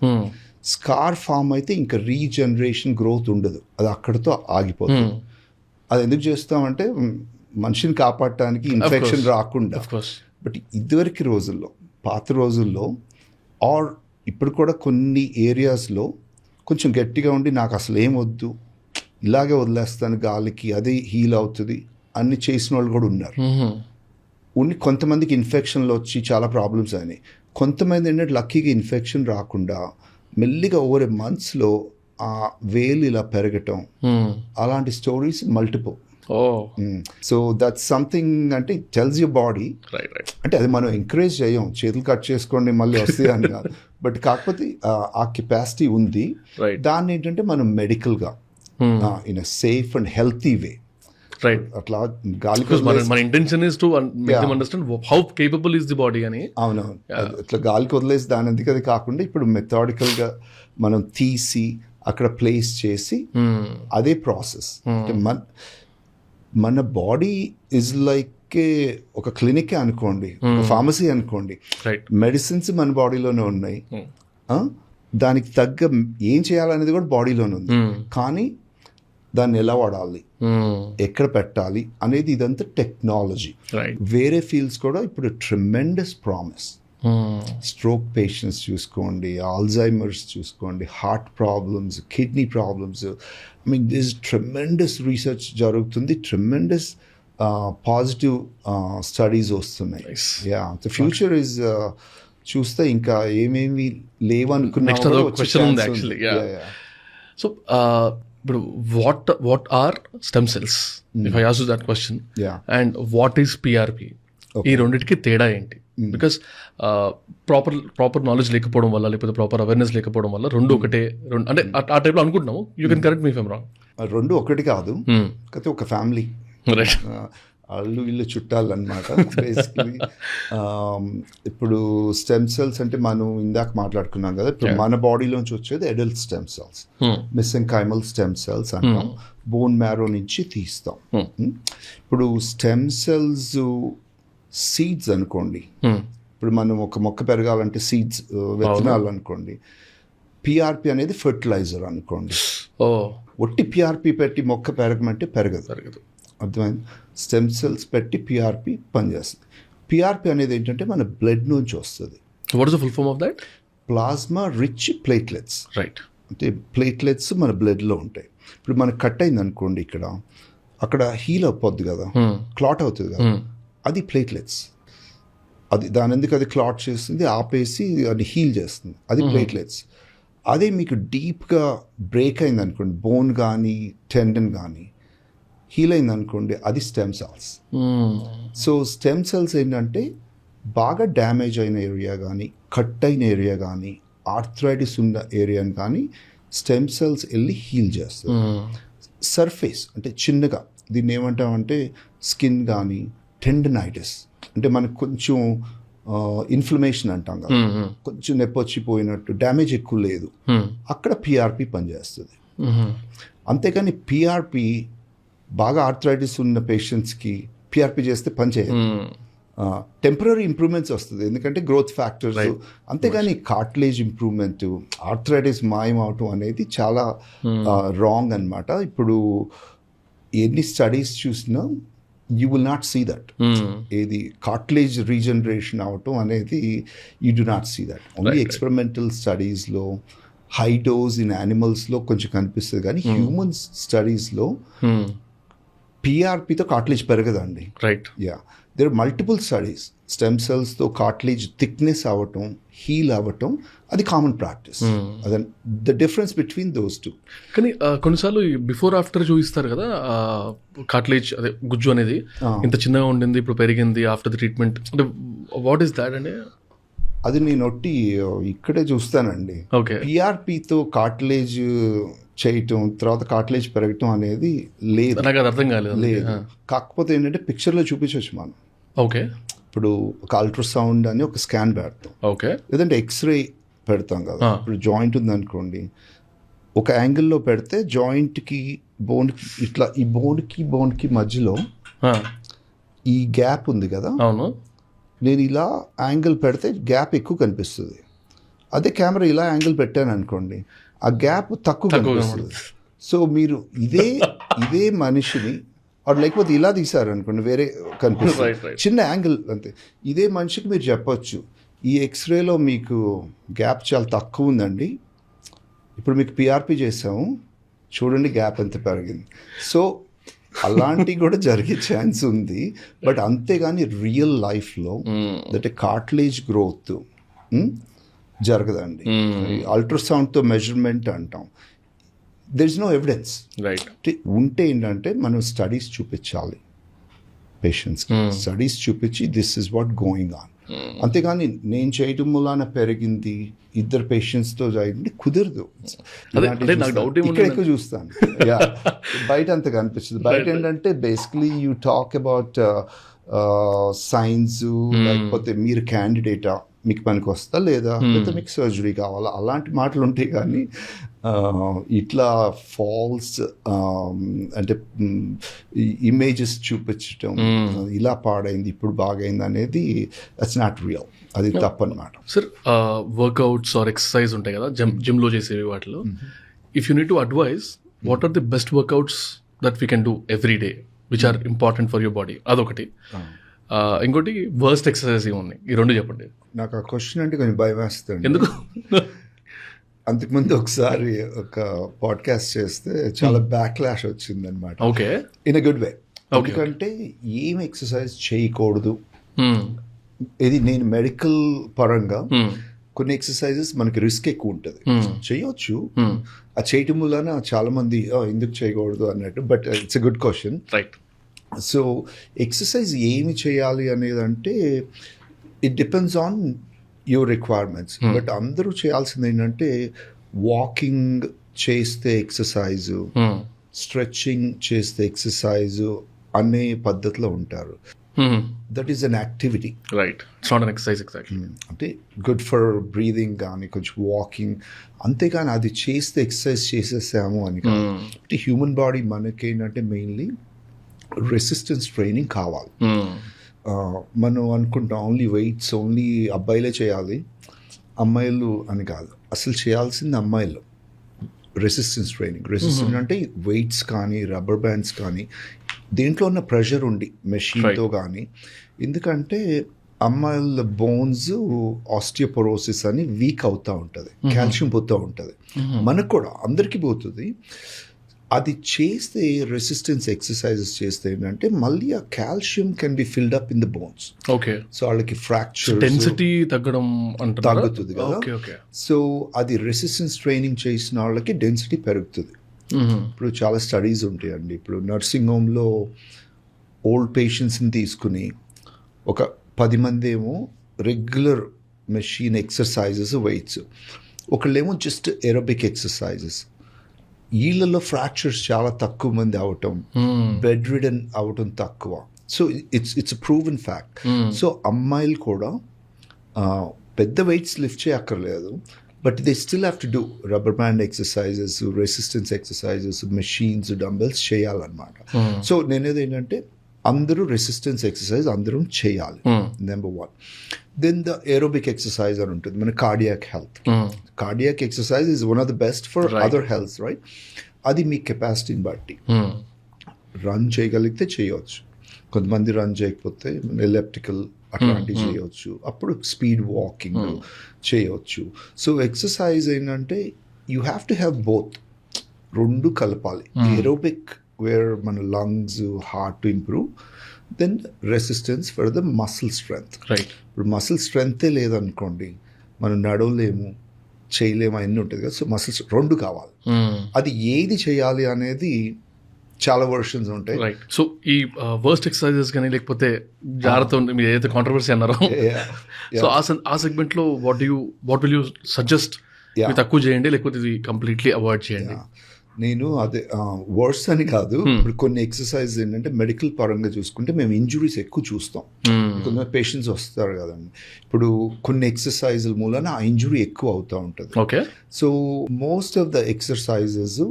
స్కార్ ఫామ్ అయితే ఇంకా రీజనరేషన్ గ్రోత్ ఉండదు, అది అక్కడితో ఆగిపోతుంది. అది ఎందుకు చేస్తామంటే మనిషిని కాపాడటానికి, ఇన్ఫెక్షన్ రాకుండా. బట్ ఇదివరకు రోజుల్లో, పాత రోజుల్లో, ఆర్ ఇప్పుడు కూడా కొన్ని ఏరియాస్లో కొంచెం గట్టిగా ఉండి నాకు అసలు ఏం వద్దు, ఇలాగే వదిలేస్తాను గాలికి, అదే హీల్ అవుతుంది అన్ని చేసిన వాళ్ళు కూడా ఉన్నారు. కొంతమందికి ఇన్ఫెక్షన్లు వచ్చి చాలా ప్రాబ్లమ్స్ అయినాయి. కొంతమంది ఏంటంటే లక్కీగా ఇన్ఫెక్షన్ రాకుండా మెల్లిగా ఓవర్ ఎ మంత్స్లో ఆ వేలు ఇలా పెరగటం, అలాంటి stories multiple. So that's something, అంటే టెల్స్ యువర్ బాడీ. అంటే అది మనం ఎంకరేజ్ చేయం, చేతులు కట్ చేసుకోండి మళ్ళీ వస్తాయి అని కాదు. బట్ కాకపోతే ఆ కెపాసిటీ ఉంది. దాన్ని ఏంటంటే మనం మెడికల్గా in a safe and healthy way, అట్లా గాలికి మన intention is to make them understand how capable is the body అని. అవునవును, అట్లా గాలికి వదిలేసి దాని ఎందుకు అది కాకుండా ఇప్పుడు మెథాడికల్గా మనం తీసి అక్కడ ప్లేస్ చేసి అదే ప్రాసెస్. మన బాడీ ఇస్ లైక్ ఒక క్లినిక్ అనుకోండి, ఒక ఫార్మసీ అనుకోండి. మెడిసిన్స్ మన బాడీలోనే ఉన్నాయి, దానికి తగ్గ ఏం చేయాలనేది కూడా బాడీలోనే ఉంది. కానీ దాన్ని ఎలా వాడాలి, ఎక్కడ పెట్టాలి అనేది ఇదంతా టెక్నాలజీ. వేరే ఫీల్డ్స్ కూడా ఇప్పుడు ట్రెమెండస్ ప్రామిస్. స్ట్రోక్ పేషెంట్స్ చూసుకోండి, ఆల్జైమర్స్ చూసుకోండి, heart problems, kidney problems. I mean this tremendous research జరుగుతుంది, ట్రెమెండస్ పాజిటివ్ స్టడీస్ వస్తున్నాయి. యా, ద ఫ్యూచర్ ఇస్ చూస్తే ఇంకా ఏమేమి లేవనుకున్నా. సో ఇప్పుడు what are stem cells, if I ask that question, and what is PRP, ఈ రెండింటికి తేడా ఏంటి? బికాస్ ప్రాపర్ నాలెడ్జ్ లేకపోవడం వల్ల, లేకపోతే ప్రాపర్ అవేర్నెస్ లేకపోవడం వల్ల రెండు ఒకటే, అంటే ఆ టైప్లో అనుకుంటున్నాము. You can correct me if I'm wrong. రెండు ఒకటి కాదు, కాకపోతే ఒక ఫ్యామిలీ, వాళ్ళు వీళ్ళు చుట్టాలు అనమాట బేసిక్లీ. ఇప్పుడు స్టెమ్ సెల్స్ అంటే మనం ఇందాక మాట్లాడుకున్నాం కదా, ఇప్పుడు మన బాడీలోంచి వచ్చేది adult stem cells, mesenchymal stem cells అంటాం, బోన్ మ్యారో నుంచి తీస్తాం. ఇప్పుడు స్టెమ్ సెల్స్ సీడ్స్ అనుకోండి, ఇప్పుడు మనం ఒక మొక్క పెరగాలంటే సీడ్స్, విత్తనాలు అనుకోండి. పిఆర్పి అనేది ఫెర్టిలైజర్ అనుకోండి. ఒట్టి పిఆర్పి పెట్టి మొక్క పెరగమంటే పెరగదు. అర్థమైంది? స్టెమ్ సెల్స్ పెట్టి పిఆర్పి పనిచేస్తుంది. పిఆర్పి అనేది ఏంటంటే మన బ్లడ్ నుంచి వస్తుంది. What is the full form of that? Plasma rich platelets. Right. అంటే ప్లేట్లెట్స్ మన బ్లడ్లో ఉంటాయి. ఇప్పుడు మనకు కట్ అయింది అనుకోండి, అక్కడ హీల్ అయిపోద్ది కదా, క్లాట్ అవుతుంది కదా, అది ప్లేట్లెట్స్. అది దాని ఎందుకు అది క్లాట్ చేస్తుంది, ఆపేసి అది హీల్ చేస్తుంది, అది ప్లేట్లెట్స్. అదే మీకు డీప్గా బ్రేక్ అయింది అనుకోండి, బోన్ కానీ టెండన్ కానీ, హీల్ అయింది అనుకోండి, అది stem cells. So stem cells ఏంటంటే బాగా డ్యామేజ్ అయిన ఏరియా కానీ, కట్ అయిన ఏరియా కానీ, ఆర్థరైటిస్ ఉన్న ఏరియాని కానీ స్టెమ్ సెల్స్ వెళ్ళి హీల్ చేస్తారు. సర్ఫేస్ అంటే చిన్నగా దీన్ని ఏమంటామంటే స్కిన్ కానీ, టెండనైటిస్ అంటే మనకు కొంచెం ఇన్ఫ్లమేషన్ అంటాం కదా, కొంచెం నొప్పి వచ్చిపోయినట్టు, డ్యామేజ్ ఎక్కువ లేదు, అక్కడ పిఆర్పి పనిచేస్తుంది. అంతేకాని పిఆర్పి బాగా ఆర్థరైటిస్ ఉన్న పేషెంట్స్కి పిఆర్పి చేస్తే పనిచేయదు. టెంపరీ ఇంప్రూవ్మెంట్స్ వస్తుంది, ఎందుకంటే గ్రోత్ ఫ్యాక్టర్స్. అంతేగాని కార్టిలేజ్ ఇంప్రూవ్మెంట్, ఆర్థరైటిస్ మాయం అవటం అనేది చాలా రాంగ్ అన్నమాట. ఇప్పుడు ఎన్ని స్టడీస్ చూసినా you will not see that. ఏది కార్టిలేజ్ రీజనరేషన్ అవటం అనేది you do not see that. Only experimental స్టడీస్లో, హై డోస్ ఇన్ యానిమల్స్లో కొంచెం కనిపిస్తుంది, కానీ హ్యూమన్స్ స్టడీస్లో పిఆర్పితో కార్టిలేజ్ పెరగదండి. Right. Yeah, there are multiple studies. Stem సెల్స్తో కార్టిలేజ్ థిక్నెస్ అవ్వటం, హీల్ అవ్వటం, అది కామన్ ప్రాక్టీస్. అదే the difference between those two. కానీ కొన్నిసార్లు బిఫోర్ ఆఫ్టర్ చూపిస్తారు కదా, కార్టిలేజ్ అదే గుజ్జు అనేది ఇంత చిన్నగా ఉండింది, ఇప్పుడు పెరిగింది ఆఫ్టర్ ది ట్రీట్మెంట్. అంటే వాట్ ఈస్ దాట్ అండి? అది నేను ఒట్టి ఇక్కడే చూస్తానండి. ఓకే. పిఆర్పితో కార్టిలేజ్ చేయటం, తర్వాత కార్టిలేజ్ పెరగటం అనేది లేదు, నాకు అది అర్థం కాలేదు. లేదు. కాకపోతే ఏంటంటే పిక్చర్లో చూపించవచ్చు మనం. ఓకే. ఇప్పుడు ఒక అల్ట్రాసౌండ్ అని ఒక స్కాన్ పెడతాం, ఓకే, లేదంటే ఎక్స్రే పెడతాం కదా. ఇప్పుడు జాయింట్ ఉందనుకోండి, ఒక యాంగిల్లో పెడితే జాయింట్కి బోన్కి ఇట్లా, ఈ బోన్కి మధ్యలో ఈ గ్యాప్ ఉంది కదా. అవును. నేను ఇలా యాంగిల్ పెడితే గ్యాప్ ఎక్కువ కనిపిస్తుంది. అదే కెమెరా ఇలా యాంగిల్ పెట్టాను అనుకోండి, ఆ గ్యాప్ తక్కువ కనిపిస్తుంది. సో మీరు ఇదే మనిషిని లేకపోతే ఇలా తీసారు అనుకోండి, వేరే కనిపిస్తుంది, చిన్న యాంగిల్ అంతే. ఇదే మనిషికి మీరు చెప్పొచ్చు, ఈ ఎక్స్రేలో మీకు గ్యాప్ చాలా తక్కువ ఉందండి, ఇప్పుడు మీకు పిఆర్పి చేసాము, చూడండి గ్యాప్ ఎంత పెరిగింది. సో అలాంటివి కూడా జరిగే ఛాన్స్ ఉంది. బట్ అంతేగాని రియల్ లైఫ్లో దట్ కార్టిలేజ్ గ్రోత్ జరగదండి. అల్ట్రాసౌండ్తో మెజర్మెంట్ అంటాం, there is no evidence. Right. ఉంటే ఏంటంటే మనం స్టడీస్ చూపించాలి పేషెంట్స్కి, స్టడీస్ చూపించి this is what going on. అంతేగాని నేను చేయటం మూలాన పెరిగింది, ఇద్దరు పేషెంట్స్తో జరిగింది కుదరదు. ఇక్కడ ఎక్కువ చూస్తాను, బయట అంత కనిపిస్తుంది. బయట ఏంటంటే basically you talk about science, లేకపోతే మీరు క్యాండిడేటా, మీకు పనికి వస్తా లేదా, లేకపోతే మీకు సర్జరీ కావాలా, అలాంటి మాటలు ఉంటాయి. కానీ ఇట్లా ఫాల్స్ అంటే ఇమేజెస్ చూపించటం, ఇలా పాడైంది ఇప్పుడు బాగైంది అనేది దట్స్ నాట్ రియల్, అది తప్పనమాట. సార్, వర్కౌట్స్ ఆర్ ఎక్సర్సైజ్ ఉంటాయి కదా జిమ్లో చేసేవి, వాటిలో if you need to advise what are the best workouts that we can do every day which are important for your body, అదొకటి. ఇంకోటి వర్స్ట్ ఎక్సర్సైజ్ ఏమున్నాయి, ఈ రెండు చెప్పండి. నాకు ఆ క్వశ్చన్ అంటే కొంచెం భయం వేస్తుంది. ఎందుకు? అంతకుముందు ఒకసారి ఒక పాడ్కాస్ట్ చేస్తే చాలా బ్యాక్లాష్ వచ్చింది అనమాట. Okay. In a good way. ఎందుకంటే ఏం ఎక్సర్సైజ్ చేయకూడదు, ఇది నేను మెడికల్ పరంగా కొన్ని ఎక్సర్సైజెస్ మనకి రిస్క్ ఎక్కువ ఉంటుంది, చేయొచ్చు. అది చేయటం వలన చాలా మంది ఎందుకు చేయకూడదు అన్నట్టు, but it's a good question. Right. So exercise ఏమి చేయాలి అనేది అంటే it depends on your requirements. But అందరూ చేయాల్సింది ఏంటంటే వాకింగ్ చేస్తే ఎక్సర్సైజు, స్ట్రెచ్చింగ్ చేస్తే ఎక్సర్సైజు అనే పద్ధతిలో ఉంటారు. That is an activity. Right. It's not an exercise exactly. అంటే గుడ్ ఫర్ బ్రీదింగ్ కానీ కొంచెం వాకింగ్, అంతేగాని అది చేస్తే ఎక్సర్సైజ్ చేసేసాము అని కాదు. అంటే హ్యూమన్ బాడీ మనకేంటంటే మెయిన్లీ రెసిస్టెన్స్ ట్రైనింగ్ కావాలి. మనం అనుకుంటాం ఓన్లీ వెయిట్స్ ఓన్లీ అబ్బాయిలే చేయాలి, అమ్మాయిలు అని కాదు. అసలు చేయాల్సింది అమ్మాయిలు రెసిస్టెన్స్ ట్రైనింగ్. రెసిస్టెన్స్ అంటే వెయిట్స్ కానీ, రబ్బర్ బ్యాండ్స్ కానీ, దేంట్లో ఉన్న ప్రెషర్ ఉండి మెషిన్తో కానీ. ఎందుకంటే అమ్మాయిల బోన్స్ ఆస్టియోపోరోసిస్ అని వీక్ అవుతూ ఉంటుంది, కాల్షియం పోతూ ఉంటుంది. మనకు కూడా అందరికీ పోతుంది. అది చేస్తే రెసిస్టెన్స్ ఎక్సర్సైజెస్ చేస్తే ఏంటంటే మళ్ళీ ఆ calcium can be filled up in the bones. Okay. So వాళ్ళకి ఫ్రాక్చర్ డెన్సిటీ తగ్గుతుంది కదా. సో అది రెసిస్టెన్స్ ట్రైనింగ్ చేసిన వాళ్ళకి డెన్సిటీ పెరుగుతుంది. ఇప్పుడు చాలా స్టడీస్ ఉంటాయండి. ఇప్పుడు నర్సింగ్ హోమ్లో ఓల్డ్ పేషెంట్స్ని తీసుకుని ఒక 10 మంది ఏమో రెగ్యులర్ మెషిన్ ఎక్సర్సైజెస్ వెయిట్స్, ఒకళ్ళేమో జస్ట్ ఏరోబిక్ ఎక్సర్సైజెస్. వీళ్ళలో ఫ్రాక్చర్స్ చాలా తక్కువ మంది అవటం, బెడ్ రిడన్ అవటం తక్కువ. So it's proven fact. So అమ్మాయిలు కూడా పెద్ద వెయిట్స్ లిఫ్ట్ చేయక్కర్లేదు, but they still have to do rubber band exercises, resistance exercises, machines, dumbbells చేయాలన్నమాట. సో నేనేది ఏంటంటే అందరూ రెసిస్టెన్స్ ఎక్సర్సైజ్ అందరం చేయాలి, number 1. Then the aerobic exercise అని ఉంటుంది మన cardiac health. Cardiac exercise is one of the best for other health, right? అది మీ కెపాసిటీని బట్టి రన్ చేయగలిగితే చేయవచ్చు. కొంతమంది రన్ చేయకపోతే ఎలిప్టికల్ అట్లాంటివి చేయవచ్చు, అప్పుడు స్పీడ్ వాకింగ్ చేయవచ్చు. సో ఎక్సర్సైజ్ ఏంటంటే you have to have both, రెండు కలపాలి. ఏరోబిక్ వేర్ మన lungs, heart to improve, then resistance for the muscle strength. ఇప్పుడు మసిల్ స్ట్రెంగ్తే లేదనుకోండి, మనం నడవలేము, చేయలేము, అవన్నీ ఉంటుంది కదా. సో మసిల్స్ రెండు కావాలి. అది ఏది చేయాలి అనేది చాలా వర్షన్స్ ఉంటాయి. సో ఈ వర్స్ట్ ఎక్సర్సైజెస్ కానీ లేకపోతే జాగ్రత్త మీరు ఏదైతే కాంట్రవర్సీ అన్నారో, సో ఆ సెగ్మెంట్ లో వాట్ విల్ యూ సజెస్ట్? తక్కువ చేయండి లేకపోతే ఇది కంప్లీట్లీ అవాయిడ్ చేయండి? నేను అదే వర్డ్స్ అని కాదు. ఇప్పుడు కొన్ని ఎక్సర్సైజ్ ఏంటంటే మెడికల్ పరంగా చూసుకుంటే మేము ఇంజురీస్ ఎక్కువ చూస్తాం. కొంతమంది పేషెంట్స్ వస్తారు కదండి, ఇప్పుడు కొన్ని ఎక్సర్సైజుల మూలన ఆ ఇంజురీ ఎక్కువ అవుతూ ఉంటుంది. Okay. So most of the exercises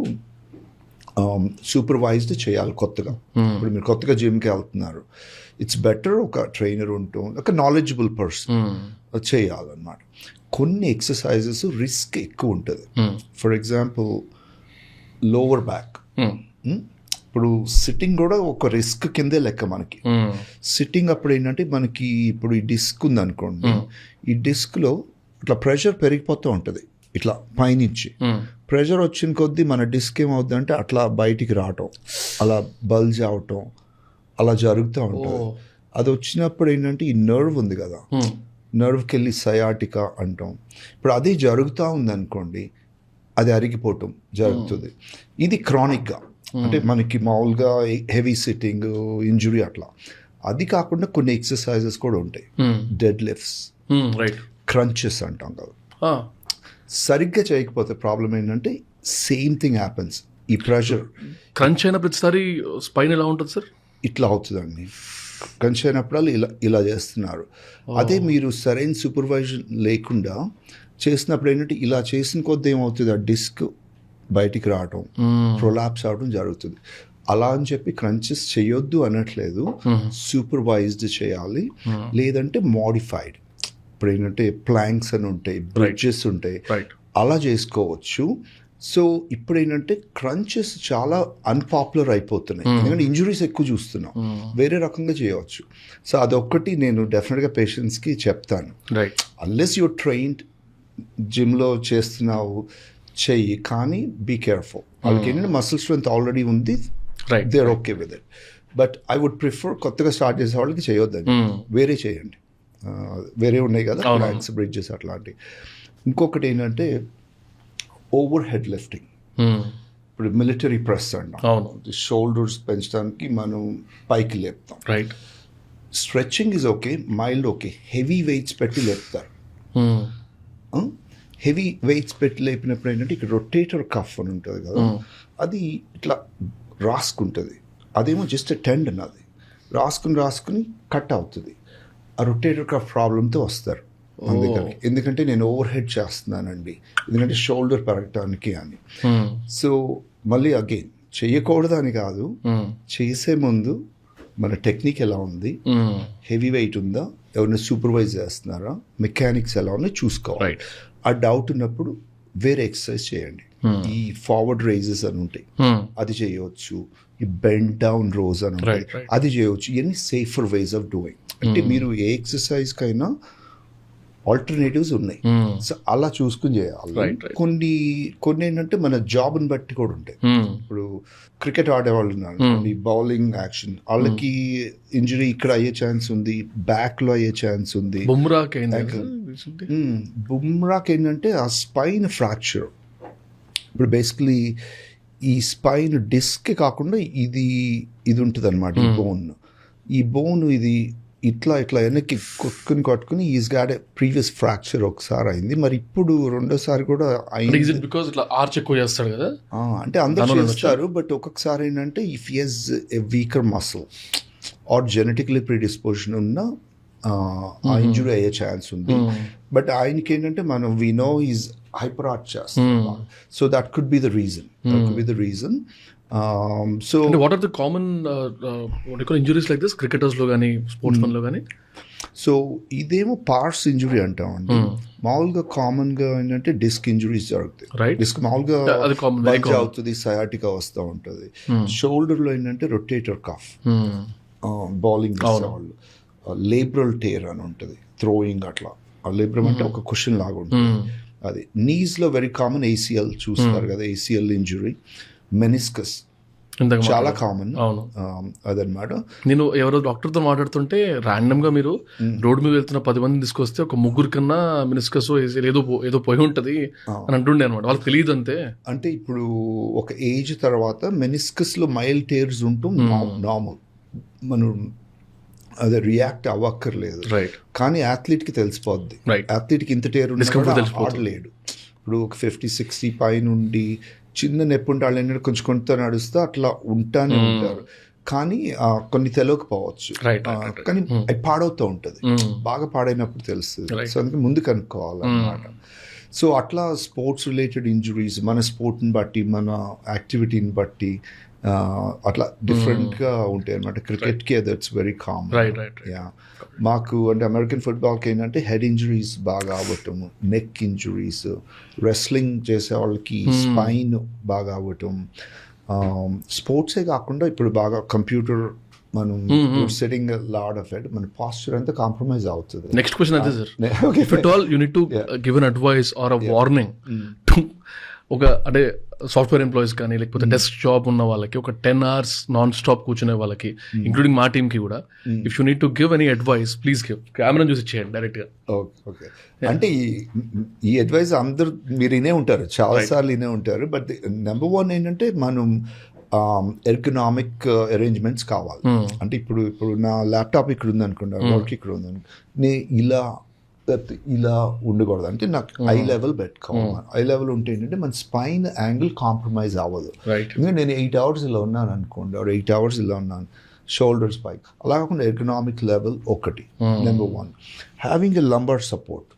supervised చేయాలి. కొత్తగా ఇప్పుడు మీరు కొత్తగా జిమ్కి వెళ్తున్నారు, ఇట్స్ బెటర్ ఒక ట్రైనర్ ఉంటూ ఒక నాలెడ్జబుల్ పర్సన్ చేయాలన్నమాట. కొన్ని ఎక్సర్సైజెస్ రిస్క్ ఎక్కువ ఉంటుంది. ఫర్ ఎగ్జాంపుల్ లోవర్ బ్యాక్, ఇప్పుడు సిట్టింగ్ కూడా ఒక రిస్క్ కిందే లెక్క మనకి. సిట్టింగ్ అప్పుడు ఏంటంటే మనకి ఇప్పుడు ఈ డిస్క్ ఉంది అనుకోండి, ఈ డిస్క్లో ఇట్లా ప్రెషర్ పెరిగిపోతూ ఉంటుంది. ఇట్లా పైనుంచి ప్రెషర్ వచ్చిన కొద్దీ మన డిస్క్ ఏమవుద్ది అంటే అట్లా బయటికి రావటం, అలా బల్జ్ అవటం, అలా జరుగుతూ ఉంటుంది. అది వచ్చినప్పుడు ఏంటంటే ఈ నర్వ్ ఉంది కదా, నర్వ్కి వెళ్ళి సయాటికా అంటాం. ఇప్పుడు అదే జరుగుతూ ఉంది అనుకోండి, అది అరిగిపోవటం జరుగుతుంది. ఇది క్రానిక్గా, అంటే మనకి మామూలుగా హెవీ సిట్టింగ్ ఇంజురీ అట్లా. అది కాకుండా కొన్ని ఎక్సర్సైజెస్ కూడా ఉంటాయి, డెడ్ లిఫ్ట్స్, క్రంచెస్ అంటాం కదా. సరిగ్గా చేయకపోతే ప్రాబ్లం ఏంటంటే సేమ్ థింగ్ హ్యాపెన్స్. ఈ ప్రెషర్ క్రంచ్ అయిన ప్రతిసారి స్పైన్ ఎలా ఉంటుంది సార్? ఇట్లా అవుతుందండి. క్రంచ్ అయినప్పుడు ఇలా చేస్తున్నారు. అదే మీరు సరైన సూపర్వైజన్ లేకుండా చేసినప్పుడు ఏంటంటే ఇలా చేసిన కొద్ది ఏమవుతుంది, ఆ డిస్క్ బయటికి రావటం, ప్రొలాప్స్ అవడం జరుగుతుంది. అలా అని చెప్పి క్రంచెస్ చేయొద్దు అనట్లేదు, సూపర్వైజ్డ్ చేయాలి. లేదంటే మాడిఫైడ్, ఇప్పుడు ఏంటంటే ప్లాంక్స్ అని ఉంటాయి, బ్రిడ్జెస్ ఉంటాయి, అలా చేసుకోవచ్చు. సో ఇప్పుడు ఏంటంటే క్రంచెస్ చాలా అన్పాపులర్ అయిపోతున్నాయి, ఎందుకంటే ఇంజురీస్ ఎక్కువ చూస్తున్నాం. వేరే రకంగా చేయవచ్చు. సో అదొక్కటి నేను డెఫినెట్గా పేషెంట్స్కి చెప్తాను. అన్లెస్ యూర్ ట్రైన్డ్, జిమ్లో చేస్తున్నావు చెయ్యి, కానీ బీ కేర్ఫుల్. వాళ్ళకి ఏంటంటే మసిల్ స్ట్రెంత్ ఆల్రెడీ ఉంది, they are okay with it. But I would prefer కొత్తగా స్టార్ట్ చేసే వాళ్ళకి చేయొద్దండి, వేరే చేయండి. వేరే ఉన్నాయి కదా ప్లాంక్స్, బ్రిడ్జెస్ అట్లాంటివి. ఇంకొకటి ఏంటంటే ఓవర్ హెడ్ లిఫ్టింగ్. ఇప్పుడు మిలిటరీ ప్రెస్ అంటాం, షోల్డర్స్ పెంచడానికి మనం పైకి లేపుతాం. Stretching is okay, mild okay. Heavy weights పెట్టి లేపుతారు. హెవీ వెయిట్స్ పెట్టి లేపినప్పుడు ఏంటంటే ఇక్కడ రొటేటర్ కఫ్ అని ఉంటుంది కదా, అది ఇట్లా రాసుకుంటుంది. అదేమో జస్ట్ టెండన్, అది రాసుకుని కట్ అవుతుంది. ఆ రొటేటర్ కఫ్ ప్రాబ్లంతో వస్తారు మన దగ్గరికి. ఎందుకంటే నేను ఓవర్ హెడ్ చేస్తున్నానండి, ఎందుకంటే షోల్డర్ పెరగటానికి అని. సో మళ్ళీ అగైన్ చెయ్యకూడదు అని కాదు, చేసే ముందు మన టెక్నిక్ ఎలా ఉంది, హెవీ వెయిట్ ఉందా, ఎవరైనా సూపర్వైజ్ చేస్తున్నారా, మెకానిక్స్ ఎలా ఉన్నాయో చూసుకోవాలి. ఆ డౌట్ ఉన్నప్పుడు వేరే ఎక్సర్సైజ్ చేయండి. ఈ ఫార్వర్డ్ రైజెస్ అని ఉంటాయి, అది చేయవచ్చు. ఈ బెండ్ డౌన్ రోజ్ అని ఉంటాయి, అది చేయవచ్చు. ఇవన్నీ సేఫర్ వేస్ ఆఫ్ డూయింగ్. అంటే మీరు ఏ ఎక్సర్సైజ్ కైనా ఆల్టర్నేటివ్స్ ఉన్నాయి. సో అలా చూసుకుని చేయాలి. కొన్ని ఏంటంటే మన జాబ్ని బట్టి కూడా ఉంటాయి. ఇప్పుడు క్రికెట్ ఆడేవాళ్ళు ఉన్నారు, బౌలింగ్ యాక్షన్, వాళ్ళకి ఇంజరీ ఇక్కడ అయ్యే ఛాన్స్ ఉంది, బ్యాక్ లో అయ్యే ఛాన్స్ ఉంది. బుమ్రాకి ఏంటంటే ఆ స్పైన్ ఫ్రాక్చర్. ఇప్పుడు బేసికలీ ఈ స్పైన్ డిస్క్ కాకుండా ఇది ఉంటుంది అనమాట, ఈ బోన్ ఇది ఇట్లా వెనక్కి కొట్టుకుని ఈజ్ గాడ్ ప్రీవియస్ ఫ్రాక్చర్ ఒకసారి అయింది, మరి ఇప్పుడు రెండోసారి కూడా అయింది. బికాజ్ ఇట్లా ఆర్చ్ ఎక్కువ చేస్తాడు కదా, అంటే అందరూ చేస్తారు, బట్ ఒక్కొక్కసారి ఏంటంటే if has a weaker muscle or genetically predisposition ఉన్న ఆ ఇంజురీ అయ్యే ఛాన్స్ ఉంది. బట్ ఆయనకి ఏంటంటే మనం we know is hyper arch చేస్తాం, so that could be the reason. So what are the common injuries like this cricketers లో కానీ స్పోర్ట్స్ మెన్ లో కానీ? సో ఇదేమో పార్ట్స్ ఇంజురీ అంటామండి. మామూలుగా కామన్ గా ఏంటంటే డిస్క్ ఇంజురీస్ జరుగుతాయి. డిస్క్ మామూలుగా బల్జ్ అవుతుంది, సయాటికా వస్తూ ఉంటుంది. షోల్డర్ లో ఏంటంటే రొటేటర్ కఫ్, బౌలింగ్ చేసేవాళ్ళు లేబ్రల్ టేర్ అని ఉంటుంది, థ్రోయింగ్ అట్లా. లేబ్రమ్ అంటే ఒక క్వశ్చన్ లాగా ఉంటుంది అది. నీస్ లో వెరీ కామన్ ఏసీఎల్ చూస్తారు కదా, ఏసీఎల్ ఇంజురీ. మెనిస్కస్ చాలా కామన్, అదనమాట. నేను ఎవరో డాక్టర్తో మాట్లాడుతుంటే ర్యాండమ్ గా మీరు రోడ్డు మీద వెళ్తున్న 10 మందిని తీసుకొస్తే ఒక 3 కన్నా మెనిస్కస్ ఏదో పోయి ఉంటది అని అంటుండే అనమాట, వాళ్ళకి తెలియదు అంతే. అంటే ఇప్పుడు ఒక ఏజ్ తర్వాత మెనిస్కస్ లో మైల్డ్ టేర్స్ ఉంటూ నార్మల్, మనం అదే రియాక్ట్ అవ్వక్కర్లేదు. కానీ అథ్లీట్ కి తెలిసిపోద్ది, అథ్లీట్ కి ఇంత టేర్ ఆడలేడు. ఇప్పుడు ఒక 50-60 పైనుండి చిన్న నొప్పి ఉంటే వాళ్ళు ఏంటంటే కొంచెం నడుస్తూ అట్లా ఉంటానే ఉంటారు, కానీ కొన్ని తెలియకపోవచ్చు, కానీ అది పాడవుతూ ఉంటుంది. బాగా పాడైనప్పుడు తెలుస్తుంది, సో అందుకే ముందు కనుక్కోవాలన్నమాట. సో అట్లా స్పోర్ట్స్ రిలేటెడ్ ఇంజురీస్ మన స్పోర్ట్ని బట్టి, మన యాక్టివిటీని బట్టి అట్లా డిఫరెంట్గా ఉంటాయి అనమాట. క్రికెట్కి దట్స్ వెరీ కామన్. మాకు అంటే అమెరికన్ ఫుట్బాల్కి ఏంటంటే హెడ్ ఇంజురీస్ బాగా అవ్వటం, నెక్ ఇంజురీస్, రెస్లింగ్ చేసే వాళ్ళకి స్పైన్ బాగా అవ్వటం. స్పోర్ట్సే కాకుండా ఇప్పుడు బాగా కంప్యూటర్, మనం సెట్టింగ్ లాడ్ ఆఫ్ ఇట్, మన పాస్చర్ అంతా కాంప్రమైజ్ అవుతుంది. నెక్స్ట్ క్వశ్చన్ అదే sir, if it all you need to give an advice are a warning to ఒక అంటే సాఫ్ట్వేర్ ఎంప్లాయీస్ కానీ లేకపోతే డెస్క్ జాబ్ ఉన్న వాళ్ళకి, ఒక 10 hours నాన్ స్టాప్ కూర్చునే వాళ్ళకి, ఇంక్లూడింగ్ మా టీమ్కి కూడా, if you need to give any advice please give. Camera చూసి చేయండి డైరెక్ట్గా. ఓకే, అంటే ఈ అడ్వైస్ అందరు మీరు వినే ఉంటారు, చాలాసార్లు వినే ఉంటారు. బట్ నెంబర్ 1 ఏంటంటే మనం ఎర్గనామిక్ అరేంజ్మెంట్స్ కావాలి. అంటే ఇప్పుడు నా ల్యాప్టాప్ ఇక్కడ ఉంది అనుకోండి, వర్క్ ఇక్కడ ఉంది అనుకో, నేను ఇలా ఉండకూడదు. అంటే నాకు ఐ లెవెల్ పెట్టుకోవాలి. ఐ లెవెల్ ఉంటే ఏంటంటే మన స్పైన్ యాంగిల్ కాంప్రమైజ్ అవ్వదు. ఎందుకంటే నేను 8 hours ఇలా ఉన్నాను అనుకోండి, 8 hours ఇలా ఉన్నాను, షోల్డర్స్ పైకి అలా కాకుండా ఎర్గనామిక్ లెవెల్ ఒకటి. Number 1 having a lumbar support.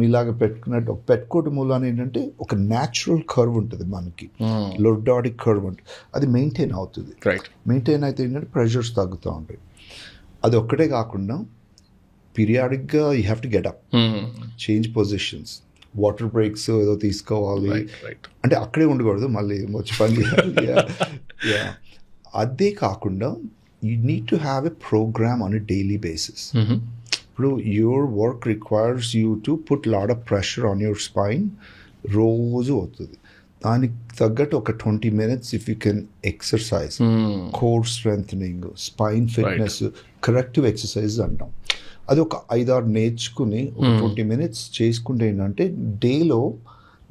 మీలాగా పెట్టుకోవడం మూలాన ఏంటంటే ఒక న్యాచురల్ కర్వ్ ఉంటుంది మనకి, లొర్డాడిక్ కర్వ్ ఉంటుంది, అది మెయింటైన్ అవుతుంది. మెయింటైన్ అయితే ఏంటంటే ప్రెషర్స్ తగ్గుతూ ఉంటాయి. అది ఒక్కటే కాకుండా పీరియాడిక్గా you have to get up, change positions, water breaks ఏదో తీసుకోవాలి. అంటే అక్కడే ఉండకూడదు, మళ్ళీ వచ్చి పని చేయాలి. అదే కాకుండా you need to have a programme on a daily basis. ఇప్పుడు your work requires you to put lot of pressure on your spine, రోజు అవుతుంది. దానికి తగ్గట్టు ఒక 20 minutes if you can exercise, core strengthening, spine fitness, corrective exercise అంటాం. అది ఒక 5-6 నేర్చుకుని ఒక 20 minutes చేసుకుంటే ఏంటంటే డేలో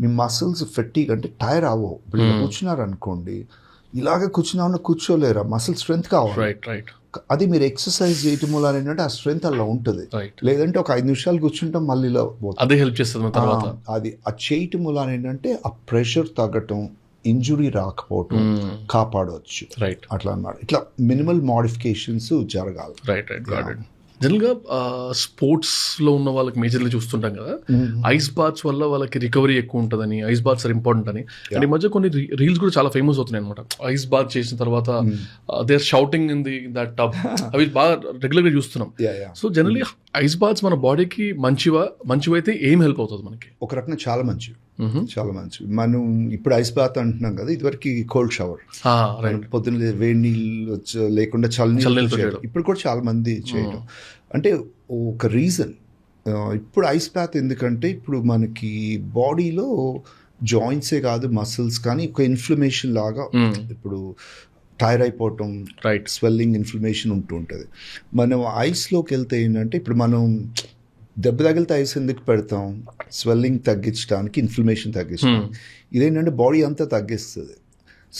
మీ మసిల్స్ ఫెట్టిగ్ అంటే టైర్ అవ్వవు. ఇప్పుడు కూర్చున్నారు అనుకోండి, ఇలాగే కూర్చోలేరా, మసిల్ స్ట్రెంత్ కావాలి. అది మీరు ఎక్సర్సైజ్ చేయటం వల్ల ఏంటంటే ఆ స్ట్రెంత్ అలా ఉంటుంది. లేదంటే ఒక 5 నిమిషాలు కూర్చుంటాం మళ్ళీ ఇలా అదే హెల్ప్ చేస్తుంది. అది చేయటం వల్ల ఏంటంటే ఆ ప్రెషర్ తగ్గటం, ఇంజురీ రాకపోవటం కాపాడవచ్చు. అట్లా అన్నమాట. ఇట్లా మినిమల్ మోడిఫికేషన్స్ జరగాలి. జనరల్గా స్పోర్ట్స్లో ఉన్న వాళ్ళకి మేజర్లీ చూస్తుంటాం కదా, ఐస్ బాత్స్ వల్ల వాళ్ళకి రికవరీ ఎక్కువ ఉంటుందని, ఐస్ బాత్స్ ఆర్ ఇంపార్టెంట్ అని. అండ్ ఈ మధ్య కొన్ని రీల్స్ కూడా చాలా ఫేమస్ అవుతున్నాయి అనమాట. ఐస్ బాత్ చేసిన తర్వాత they are shouting in that tub, అవి బాగా రెగ్యులర్గా చూస్తున్నాం. సో జనరల్లీ ఐస్ బాత్స్ మన బాడీకి మంచివైతే ఏం హెల్ప్ అవుతుంది మనకి? ఒక రకంగా చాలా మంచివి. మనం ఇప్పుడు ఐస్ బాత్ అంటున్నాం కదా, ఇదివరకు కోల్డ్ షవర్, పొద్దున్న వేడి నీళ్ళు లేకుండా చల్లనీళ్ళు చేయడం, ఇప్పుడు కూడా చాలా మంది చేయడం. అంటే ఒక రీజన్ ఇప్పుడు ఐస్ బాత్ ఎందుకంటే ఇప్పుడు మనకి బాడీలో జాయింట్సే కాదు, మసిల్స్ కానీ ఒక ఇన్ఫ్లమేషన్ లాగా, ఇప్పుడు టైర్ అయిపోవటం, స్వెల్లింగ్, ఇన్ఫ్లమేషన్ ఉంటూ ఉంటుంది. మనం ఐస్లోకి వెళ్తే ఏంటంటే ఇప్పుడు మనం దెబ్బ తగిలితే ఐస్ ఎందుకు పెడతాం? స్వెల్లింగ్ తగ్గించడానికి, ఇన్ఫ్లమేషన్ తగ్గించడానికి. ఇదేంటంటే బాడీ అంతా తగ్గిస్తుంది.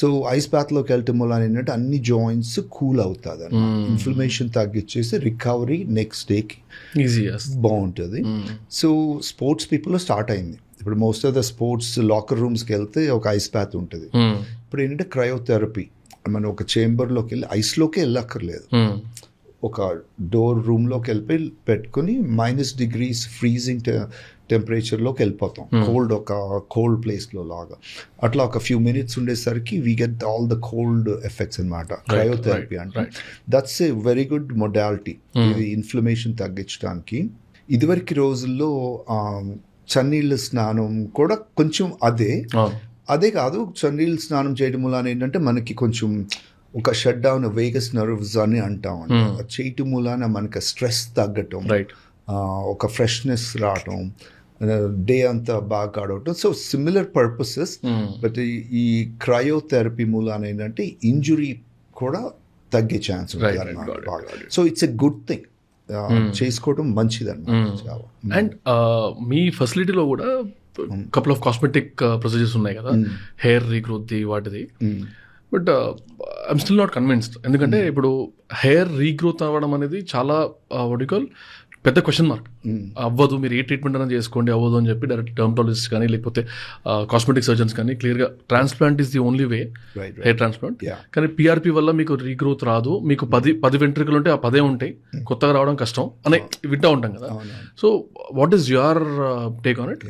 సో ఐస్ బాత్లోకి వెళ్ళటం వల్ల ఏంటంటే అన్ని జాయింట్స్ కూల్ అవుతుంది అన్నమాట. ఇన్ఫ్లమేషన్ తగ్గించేసి రికవరీ నెక్స్ట్ డేకి ఈజీ బాగుంటుంది. సో స్పోర్ట్స్ పీపుల్లో స్టార్ట్ అయింది. ఇప్పుడు most of the sports locker రూమ్స్కి వెళ్తే ఒక ఐస్ బాత్ ఉంటుంది. ఇప్పుడు ఏంటంటే క్రయోథెరపీ, మనం ఒక చేంబర్లోకి వెళ్ళి ఐస్లోకి వెళ్ళక్కర్లేదు, ఒక డోర్ రూమ్లోకి వెళ్ళిపోయి పెట్టుకుని -degrees ఫ్రీజింగ్ టెంపరేచర్లోకి వెళ్ళిపోతాం, ఒక కోల్డ్ ప్లేస్లో లాగా. అట్లా ఒక ఫ్యూ మినిట్స్ ఉండేసరికి we get all the cold effects అనమాట క్రయోథెరపీ అంటే. That's a very good modality ఇది ఇన్ఫ్లమేషన్ తగ్గించడానికి. ఇదివరకు రోజుల్లో చన్నీళ్ళ స్నానం కూడా కొంచెం అదే కాదు, చన్నీళ్ళ స్నానం చేయడం మూలాన ఏంటంటే మనకి కొంచెం ఒక షట్ డౌన్ వేగస్ నర్వ్స్ అని అంటాం. చేయటం మూలాన మనకి స్ట్రెస్ తగ్గటం, ఒక ఫ్రెష్నెస్ రావటం, డే అంతా బాగా గడవటం. So similar purposes. బట్ ఈ క్రయోథెరపీ మూలాన ఏంటంటే ఇంజురీ కూడా తగ్గే ఛాన్స్ ఉంటుంది అన్నమాట. So it's a good thing, చేసుకోవడం మంచిది అన్నమాట. అండ్ మీ ఫెసిలిటీలో కూడా కపుల్ ఆఫ్ కాస్మెటిక్ ప్రొసీజర్స్ ఉన్నాయి కదా, హెయిర్ రీగ్రోత్ వాటిది. But I'm still not convinced. ఎందుకంటే ఇప్పుడు హెయిర్ రీగ్రోత్ అవ్వడం అనేది చాలా వడికల్ పెద్ద క్వశ్చన్ మార్క్. అవ్వదు, మీరు ఏ ట్రీట్మెంట్ అయినా చేసుకోండి, అవ్వదు అని చెప్పి డైరెక్ట్ డర్మటాలజిస్ట్ కానీ లేకపోతే కాస్మెటిక్ సర్జన్స్ కానీ క్లియర్గా transplant is the only way, hair transplant. కానీ పిఆర్పి వల్ల మీకు రీగ్రోత్ రాదు, మీకు 10 వెంట్రుకలు ఉంటే ఆ 10 ఉంటాయి, కొత్తగా రావడం కష్టం అని వింటూ ఉంటాం కదా. So what is your take on it?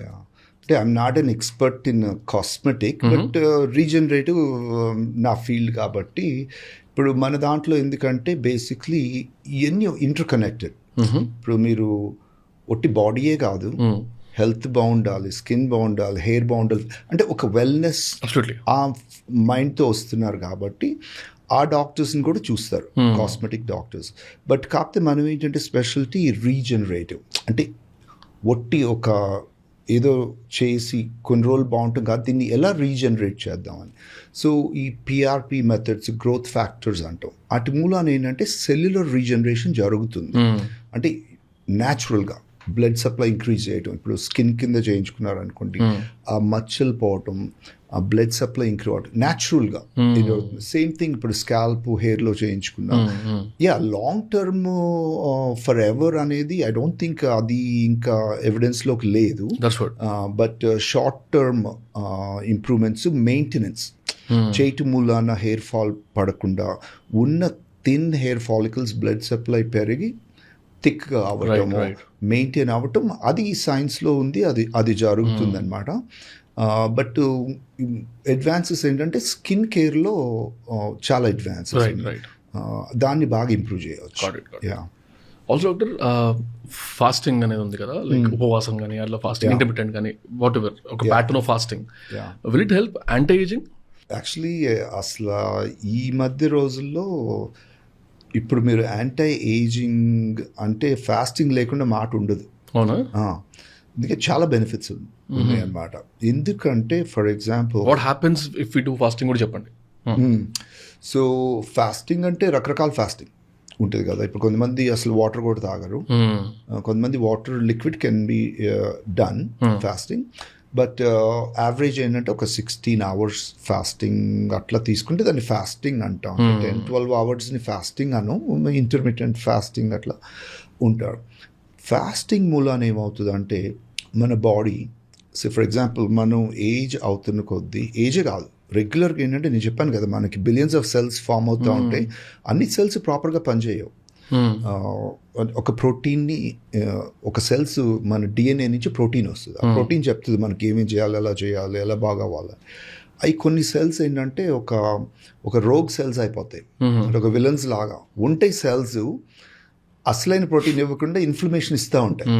అంటే I'm not an expert in cosmetic, but regenerative నా ఫీల్డ్ కాబట్టి. ఇప్పుడు మన దాంట్లో ఎందుకంటే బేసిక్లీ ఇవన్నీ ఇంటర్ కనెక్టెడ్. ఇప్పుడు మీరు ఒట్టి బాడీయే కాదు, హెల్త్ బాగుండాలి, స్కిన్ బాగుండాలి, హెయిర్ బాగుండాలి, అంటే ఒక వెల్నెస్ ఆ మైండ్తో వస్తున్నారు కాబట్టి ఆ డాక్టర్స్ని కూడా చూస్తారు, కాస్మెటిక్ డాక్టర్స్. బట్ కాకపోతే మనం ఏంటంటే స్పెషాలిటీ రీజనరేటివ్, అంటే ఒట్టి ఒక ఏదో చేసి కొన్ని రోజులు బాగుంటుంది కాదు, దీన్ని ఎలా రీజనరేట్ చేద్దామని. సో ఈ పిఆర్పి మెథడ్స్, గ్రోత్ ఫ్యాక్టర్స్ అంటాం, అటు మూలాన ఏంటంటే సెల్యులర్ రీజనరేషన్ జరుగుతుంది. అంటే న్యాచురల్గా బ్లడ్ సప్లై ఇంక్రీజ్ చేయటం. ఇప్పుడు స్కిన్ కింద చేయించుకున్నారు అనుకోండి, ఆ మచ్చలు పోవటం, ఆ బ్లడ్ సప్లై ఇంక్రీజ్ అవటం న్యాచురల్గా ఇదవుతుంది. సేమ్ థింగ్ ఇప్పుడు స్కాల్ప్, హెయిర్లో చేయించుకున్నా, లాంగ్ టర్మ్ ఫర్ ఎవర్ అనేది ఐ డోంట్ థింక్ అది ఇంకా ఎవిడెన్స్లోకి లేదు. But short term improvements, maintenance చేయటం మూలాన హెయిర్ ఫాల్ పడకుండా ఉన్న thin hair follicles blood supply పెరిగి థిక్గా అవ్వటము, మెయింటైన్ అవ్వటం, అది సైన్స్లో ఉంది, అది జరుగుతుంది అనమాట. బట్ అడ్వాన్సెస్ ఏంటంటే స్కిన్ కేర్లో చాలా అడ్వాన్సెస్, దాన్ని బాగా ఇంప్రూవ్ చేయవచ్చు. ఆల్సో డాక్టర్, ఫాస్టింగ్ అనేది ఉంది కదా, లైక్ ఉపవాసం కానీ అట్లా ఫాస్టింగ్, ఇంటర్మిటెంట్ కానీ వాట్ ఎవర్, ఒక pattern of fasting, will it help anti ageing? Actually అసలు ఈ మధ్య రోజుల్లో ఇప్పుడు మీరు యాంటీ ఏజింగ్ అంటే ఫాస్టింగ్ లేకుండా మాట ఉండదు. అవునా? అందుకే చాలా బెనిఫిట్స్ ఉన్నాయి అన్నమాట. ఎందుకంటే for example what happens if we do fasting కూడా చెప్పండి. సో ఫాస్టింగ్ అంటే రకరకాల ఫాస్టింగ్ ఉంటుంది కదా. ఇప్పుడు కొంతమంది అసలు వాటర్ కూడా తాగరు, కొంతమంది water liquid can be done fasting. But average ఏంటంటే ఒక 16 hours ఫాస్టింగ్ అట్లా తీసుకుంటే దాన్ని ఫాస్టింగ్ అంటాం. 10-12 hours ఫాస్టింగ్ అను, ఇంటర్మీడియట్ ఫాస్టింగ్ అట్లా ఉంటారు. ఫాస్టింగ్ మూలాన ఏమవుతుందంటే మన బాడీ, సో ఫర్ ఎగ్జాంపుల్ మనం ఏజ్ అవుతున్న కొద్దీ, ఏజే కాదు రెగ్యులర్గా ఏంటంటే నేను చెప్పాను కదా మనకి బిలియన్స్ ఆఫ్ సెల్స్ ఫామ్ అవుతూ ఉంటాయి, అన్ని సెల్స్ ప్రాపర్గా పనిచేయవు. ఒక ప్రోటీన్ని, ఒక సెల్స్ మన డిఎన్ఏ నుంచి ప్రోటీన్ వస్తుంది, ఆ ప్రోటీన్ చెప్తుంది మనకి ఏమేమి చేయాలి, ఎలా చేయాలి, ఎలా బాగా అవ్వాలి. అవి కొన్ని సెల్స్ ఏంటంటే ఒక రోగ్ సెల్స్ అయిపోతాయి, అంటే ఒక విలన్స్ లాగా ఉంటాయి. సెల్స్ అసలైన ప్రోటీన్ ఇవ్వకుండా ఇన్ఫ్లమేషన్ ఇస్తూ ఉంటాయి,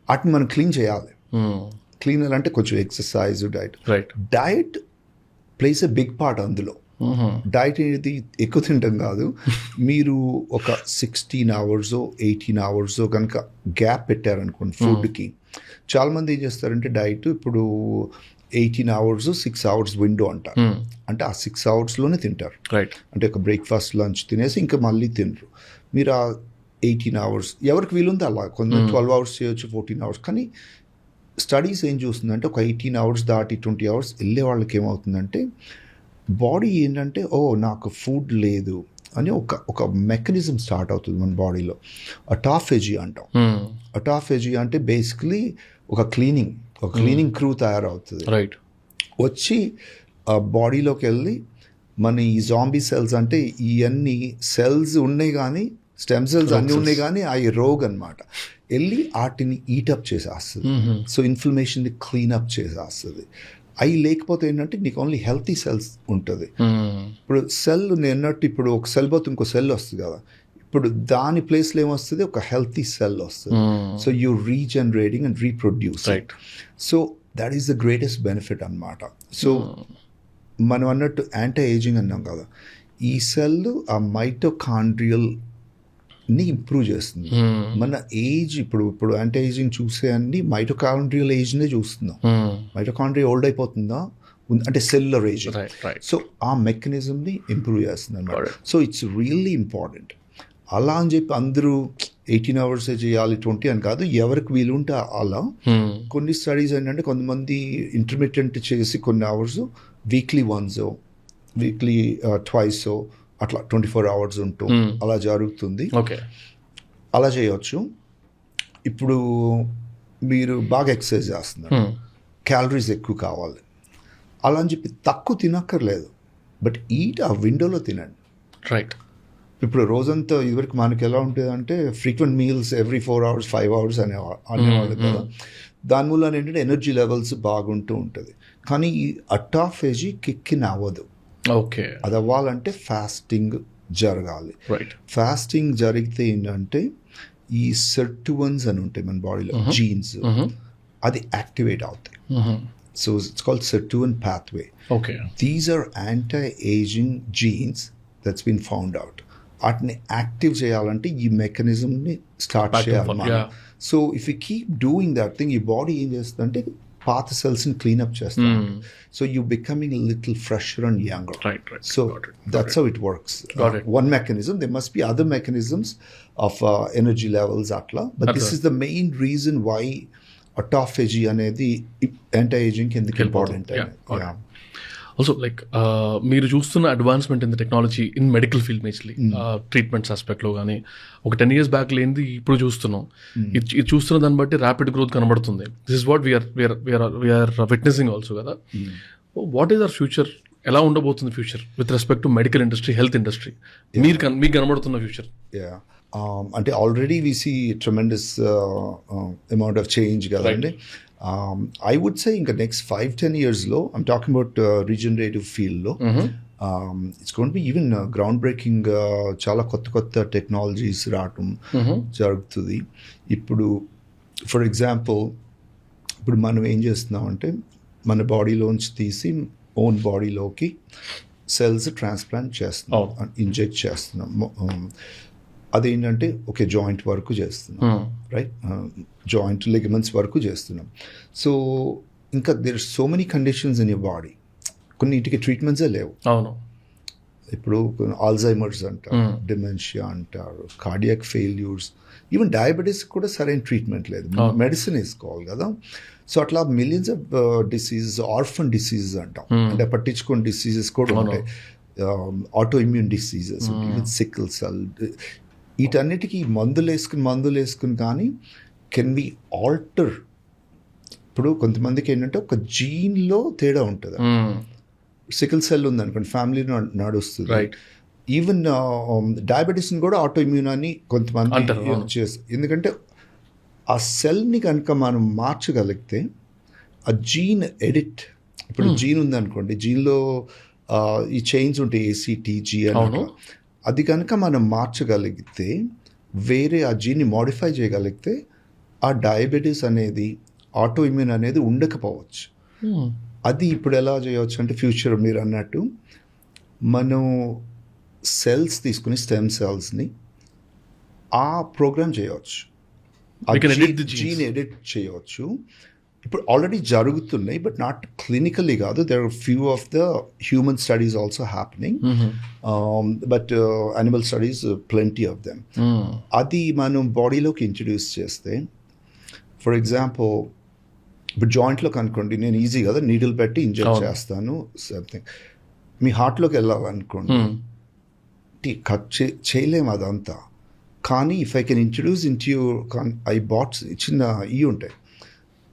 వాటిని మనం క్లీన్ చేయాలి. క్లీన్ అంటే కొంచెం exercise, diet plays a big part అందులో. డైట్ అనేది ఎక్కువ తినడం కాదు, మీరు ఒక 16 hours 18 hours కనుక గ్యాప్ పెట్టారనుకోండి ఫుడ్కి. చాలామంది ఏం చేస్తారంటే డైట్ ఇప్పుడు 18 hours 6 hours విండో అంటారు, అంటే ఆ 6 hoursలోనే తింటారు. అంటే ఒక బ్రేక్ఫాస్ట్, లంచ్ తినేసి ఇంకా మళ్ళీ తినరు. మీరు ఆ 18 hours ఎవరికి వీలుంది అలా, కొంత 12 hours చేయొచ్చు, 14 hours. కానీ స్టడీస్ ఏం చూస్తుందంటే ఒక 18 hours దాటి 20 hours వెళ్ళే వాళ్ళకి ఏమవుతుందంటే బాడీ ఏంటంటే నాకు ఫుడ్ లేదు అని ఒక మెకానిజం స్టార్ట్ అవుతుంది మన బాడీలో. అటాఫేజీ అంటాం. అటాఫేజీ అంటే బేసికలీ ఒక క్లీనింగ్ క్రూ తయారవుతుంది. రైట్. వచ్చి ఆ బాడీలోకి వెళ్ళి మన ఈ జాంబీ సెల్స్ అంటే ఇవన్నీ సెల్స్ ఉన్నాయి కానీ స్టెమ్ సెల్స్ అన్నీ ఉన్నాయి కానీ అవి రోగ్ అనమాట, వెళ్ళి వాటిని ఈటప్ చేసేస్తుంది. సో ఇన్ఫ్లమేషన్ని క్లీనప్ చేసేస్తుంది. అవి లేకపోతే ఏంటంటే నీకు ఓన్లీ హెల్తీ సెల్స్ ఉంటుంది. ఇప్పుడు సెల్ నేనట్టు ఇప్పుడు ఒక సెల్ పోతే ఇంకో సెల్ వస్తుంది కదా, ఇప్పుడు దాని ప్లేస్లో ఏమొస్తుంది, ఒక హెల్తీ సెల్ వస్తుంది. So you regenerating and reproducing. So that is the greatest benefit అనమాట. సో మనం అన్నట్టు యాంటీ ఏజింగ్ అన్నాం కదా, ఈ సెల్ ఆ మైటోకాండ్రియల్ని ఇంప్రూవ్ చేస్తుంది. మన ఏజ్ ఇప్పుడు యాంటీ ఏజింగ్ చూసే అన్ని మైటోకాండ్రియల్ ఏజ్నే చూస్తున్నాం. మైటోకాండ్రియా ఓల్డ్ అయిపోతుందా అంటే సెల్యులర్ ఏజింగ్. సో ఆ మెకానిజంని ఇంప్రూవ్ చేస్తుంది అనమాట. So it's really important. అలా అని చెప్పి అందరూ 18 hours చేయాలి 20 అని కాదు, ఎవరికి వీలుంటే అలా. కొన్ని స్టడీస్ ఏంటంటే కొంతమంది ఇంటర్మీడియట్ చేసి కొన్ని hours weekly once weekly twice అట్లా 24 hours ఉంటూ అలా జరుగుతుంది. అలా చేయవచ్చు. ఇప్పుడు మీరు బాగా ఎక్సర్సైజ్ చేస్తున్నారు, క్యాలరీస్ ఎక్కువ కావాలి, అలా అని చెప్పి తక్కువ తినక్కర్లేదు, బట్ ఈట్ ఆ విండోలో తినండి. రైట్. ఇప్పుడు రోజంతా ఇదివరకు మనకి ఎలా ఉంటుంది అంటే frequent meals every 4 hours 5 hours అనేవాళ్ళు కదా. దాని మూలన ఏంటంటే ఎనర్జీ లెవెల్స్ బాగుంటూ ఉంటుంది. కానీ ఈ అటాఫేజీ కిక్కిన్ అవ్వదు. ఓకే. అది అవ్వాలంటే ఫాస్టింగ్ జరగాలి. రైట్. ఫాస్టింగ్ జరిగితే ఏంటంటే ఈ సెర్టువన్స్ అని ఉంటాయి మన బాడీలో, జీన్స్, అది యాక్టివేట్ అవుతాయి. So it's called sirtuin pathway. Okay. These are anti aging genes that's been found out. వాటిని యాక్టివ్ చేయాలంటే ఈ మెకానిజంని స్టార్ట్ చేయాలి. So if you keep doing that thing, ఈ బాడీ ఏం చేస్తుందంటే పాత సెల్స్ని క్లీనప్ చేస్తాం. So you becoming little fresher and younger. So that's how it works. One mechanism. They must be other mechanisms of energy levels అట్లా, but this is the main reason why autophagy అనేది anti aging ఎందుకు important. Also like మీరు చూస్తున్న advancement in the technology in medical field majorly treatments ఆస్పెక్ట్లో కానీ ఒక 10 years back లేనిది ఇప్పుడు చూస్తున్నాం. ఇది చూస్తున్న దాన్ని బట్టి ర్యాపిడ్ గ్రోత్ కనబడుతుంది. This is what we are witnessing also కదా. What is our future? ఎలా ఉండబోతుంది future with respect to medical industry, health industry? మీకు కనబడుతున్న ఫ్యూచర్ అంటే already we see tremendous amount of change కదండి. I would say ఇంకా next 5-10 yearsలో ఐమ్ టాకింగ్ అబౌట్ రీజనరేటివ్ ఫీల్డ్లో it's going to be even ground breaking. చాలా కొత్త technologies రావటం జరుగుతుంది. ఇప్పుడు ఫర్ ఎగ్జాంపుల్ ఇప్పుడు మనం ఏం చేస్తున్నామంటే మన బాడీలోంచి తీసి ఓన్ బాడీలోకి సెల్స్ ట్రాన్స్ప్లాంట్ చేస్తున్నాం, ఇంజెక్ట్ చేస్తున్నాం. అదేంటంటే ఓకే జాయింట్ వరకు చేస్తున్నాం, రైట్, జాయింట్ లిగమెంట్స్ వరకు చేస్తున్నాం. సో ఇంకా there are so many conditions in your body. కొన్నిటికి ట్రీట్మెంట్సే లేవు. అవును. ఇప్పుడు ఆల్జైమర్స్ అంటారు, డిమెన్షియా అంటారు, కార్డియాక్ ఫెయిల్యూర్స్, ఈవెన్ డయాబెటీస్ కూడా సరైన ట్రీట్మెంట్ లేదు, మెడిసిన్ వేసుకోవాలి కదా. సో అట్లా millions of diseases, orphan diseases అంటాం, అంటే పట్టించుకుని డిసీజెస్ కూడా ఉంటాయి. Auto immune diseases, even sickle cell, వీటన్నిటికీ మందులు వేసుకుని కానీ కెన్ బి ఆల్టర్. ఇప్పుడు కొంతమందికి ఏంటంటే ఒక జీన్లో తేడా ఉంటుంది. సికిల్ సెల్ ఉందనుకోండి, ఫ్యామిలీలో నడుస్తుంది. ఈవెన్ డయాబెటీస్ని కూడా ఆటో ఇమ్యూన్ అని కొంతమంది చేస్తారు. ఎందుకంటే ఆ సెల్ని కనుక మనం మార్చగలిగితే ఆ జీన్ ఎడిట్, ఇప్పుడు జీన్ ఉందనుకోండి, జీన్లో ఈ చైన్స్ ఉంటాయి ACTG అని, అది కనుక మనం మార్చగలిగితే, వేరే ఆ జీన్ని మోడిఫై చేయగలిగితే ఆ డయాబెటీస్ అనేది, ఆటో ఇమ్యూన్ అనేది ఉండకపోవచ్చు. అది ఇప్పుడు ఎలా చేయవచ్చు అంటే ఫ్యూచర్ మీరు అన్నట్టు మనం సెల్స్ తీసుకుని స్టెమ్ సెల్స్ని ఆ ప్రోగ్రామ్ చేయవచ్చు, జీన్ ఎడిట్ చేయవచ్చు. ఇప్పుడు ఆల్రెడీ జరుగుతున్నాయి, బట్ నాట్ క్లినికల్లీ కాదు. There are few of the human studies also happening, but animal studies plenty of them. అది మనం బాడీలోకి ఇంట్రడ్యూస్ చేస్తే, ఫర్ ఎగ్జాంపుల్ ఇప్పుడు జాయింట్లో కనుకోండి, నేను ఈజీ కదా నీడిల్ పెట్టి ఇంజెక్ట్ చేస్తాను సంథింగ్. మీ హార్ట్లోకి వెళ్ళాలనుకోండి కట్ చేయలేము అదంతా. కానీ if I can introduce in to I bots చిన్న ఉంటాయి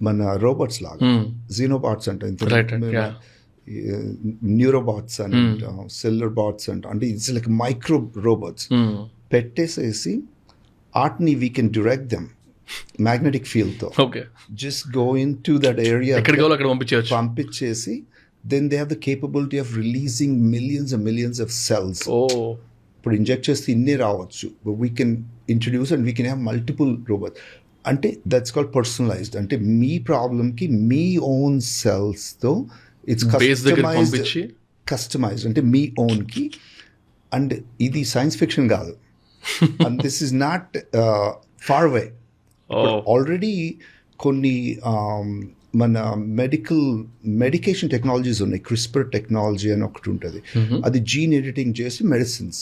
మన రోబోట్స్ లాగా, జీనోబాట్స్ అంటే న్యూరోబాట్స్ అండ్ సెల్యులర్ బాట్స్ అంటే ఇట్స్ లైక్ మైక్రో రోబోట్స్ పెట్టేసేసి వాటిని we can direct them magnetic ఫీల్డ్తో. Just go in to that area పంపించేసి then they have the capability of releasing millions and millions of cells. ఇప్పుడు inject చేస్తే ఇన్నే రావచ్చు, but we can introduce and we can have multiple robots. అంటే that's called personalized. అంటే మీ ప్రాబ్లమ్కి మీ ఓన్ సెల్స్తో ఇట్స్ కస్టమైజ్డ్ అంటే మీ ఓన్కి. అండ్ ఇది సైన్స్ ఫిక్షన్ కాదు, and this is not far away. Already కొన్ని మన మెడికేషన్ టెక్నాలజీస్ ఉన్నాయి. క్రిస్పర్ టెక్నాలజీ అని ఒకటి ఉంటుంది, అది జీన్ ఎడిటింగ్ చేసి మెడిసిన్స్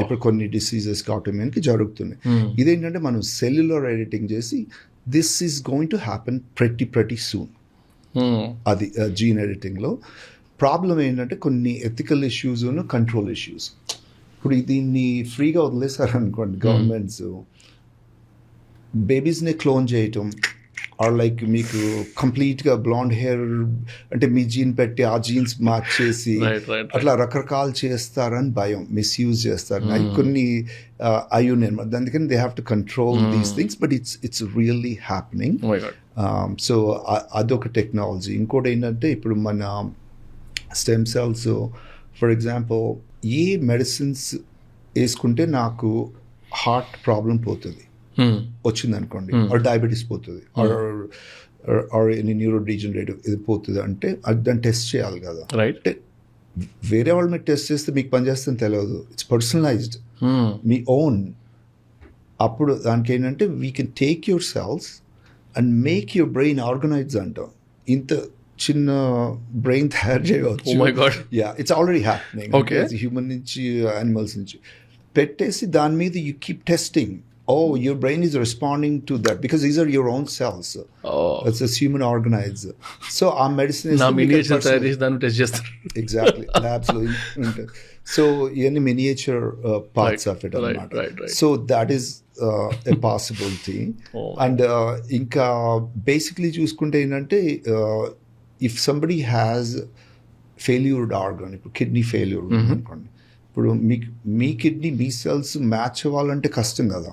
ఇప్పుడు కొన్ని డిసీజెస్కి ఆటోమేటిక్గా జరుగుతున్నాయి. ఇదేంటంటే మనం సెల్యులర్ ఎడిటింగ్ చేసి this is going to happen pretty soon. అది జీన్ ఎడిటింగ్లో ప్రాబ్లం ఏంటంటే కొన్ని ఎథికల్ ఇష్యూస్ కంట్రోల్ ఇష్యూస్. ఇప్పుడు దీన్ని ఫ్రీగా వదిలేసారనుకోండి గవర్నమెంట్స్, బేబీస్ని క్లోన్ చేయటం ఆర్ లైక్ మీకు కంప్లీట్గా బ్లాండ్ హెయిర్ అంటే మీ జీన్ పెట్టి ఆ జీన్స్ మార్చేసి అట్లా రకరకాలు చేస్తారని భయం, మిస్యూజ్ చేస్తారు. అవి కొన్ని అయ్యున్నాయి, అందుకని they have to control these things, but it's really happening. So అదొక టెక్నాలజీ. ఇంకోటి ఏంటంటే ఇప్పుడు మన stem cells for example A medicines వేసుకుంటే నాకు హార్ట్ ప్రాబ్లం పోతుంది వచ్చింది అనుకోండి, ఆర్ డయాబెటీస్ పోతుంది, ఆర్ ఎనీ న్యూరో డీజనరేటివ్ ఇది పోతుంది అంటే దాన్ని టెస్ట్ చేయాలి కదా. అంటే వేరే వాళ్ళు మీరు టెస్ట్ చేస్తే మీకు పనిచేస్తుందని తెలియదు, ఇట్స్ పర్సనలైజ్డ్ మీ ఓన్. అప్పుడు దానికి ఏంటంటే we can take your cells and make your brain organise అంటాం. ఇంత చిన్న బ్రెయిన్ తయారు చేయవచ్చు. ఇట్స్ ఆల్రెడీ హ్యాపెనింగ్ హ్యూమన్ నుంచి యానిమల్స్ నుంచి పెట్టేసి దాని మీద you keep testing. Oh, your brain is responding to that because these are your own cells. It's a human organizer. So our medicine is miniature test chestar. Exactly. Labs lo so any miniature parts of it. Right. So that is a possibility. And inka basically చూసుకుంటే ఏంటంటే if somebody has failure organ, kidney failure అనుకోండి, ఇప్పుడు మీ kidney మీ cells match అవ్వాలంటే కష్టం కదా.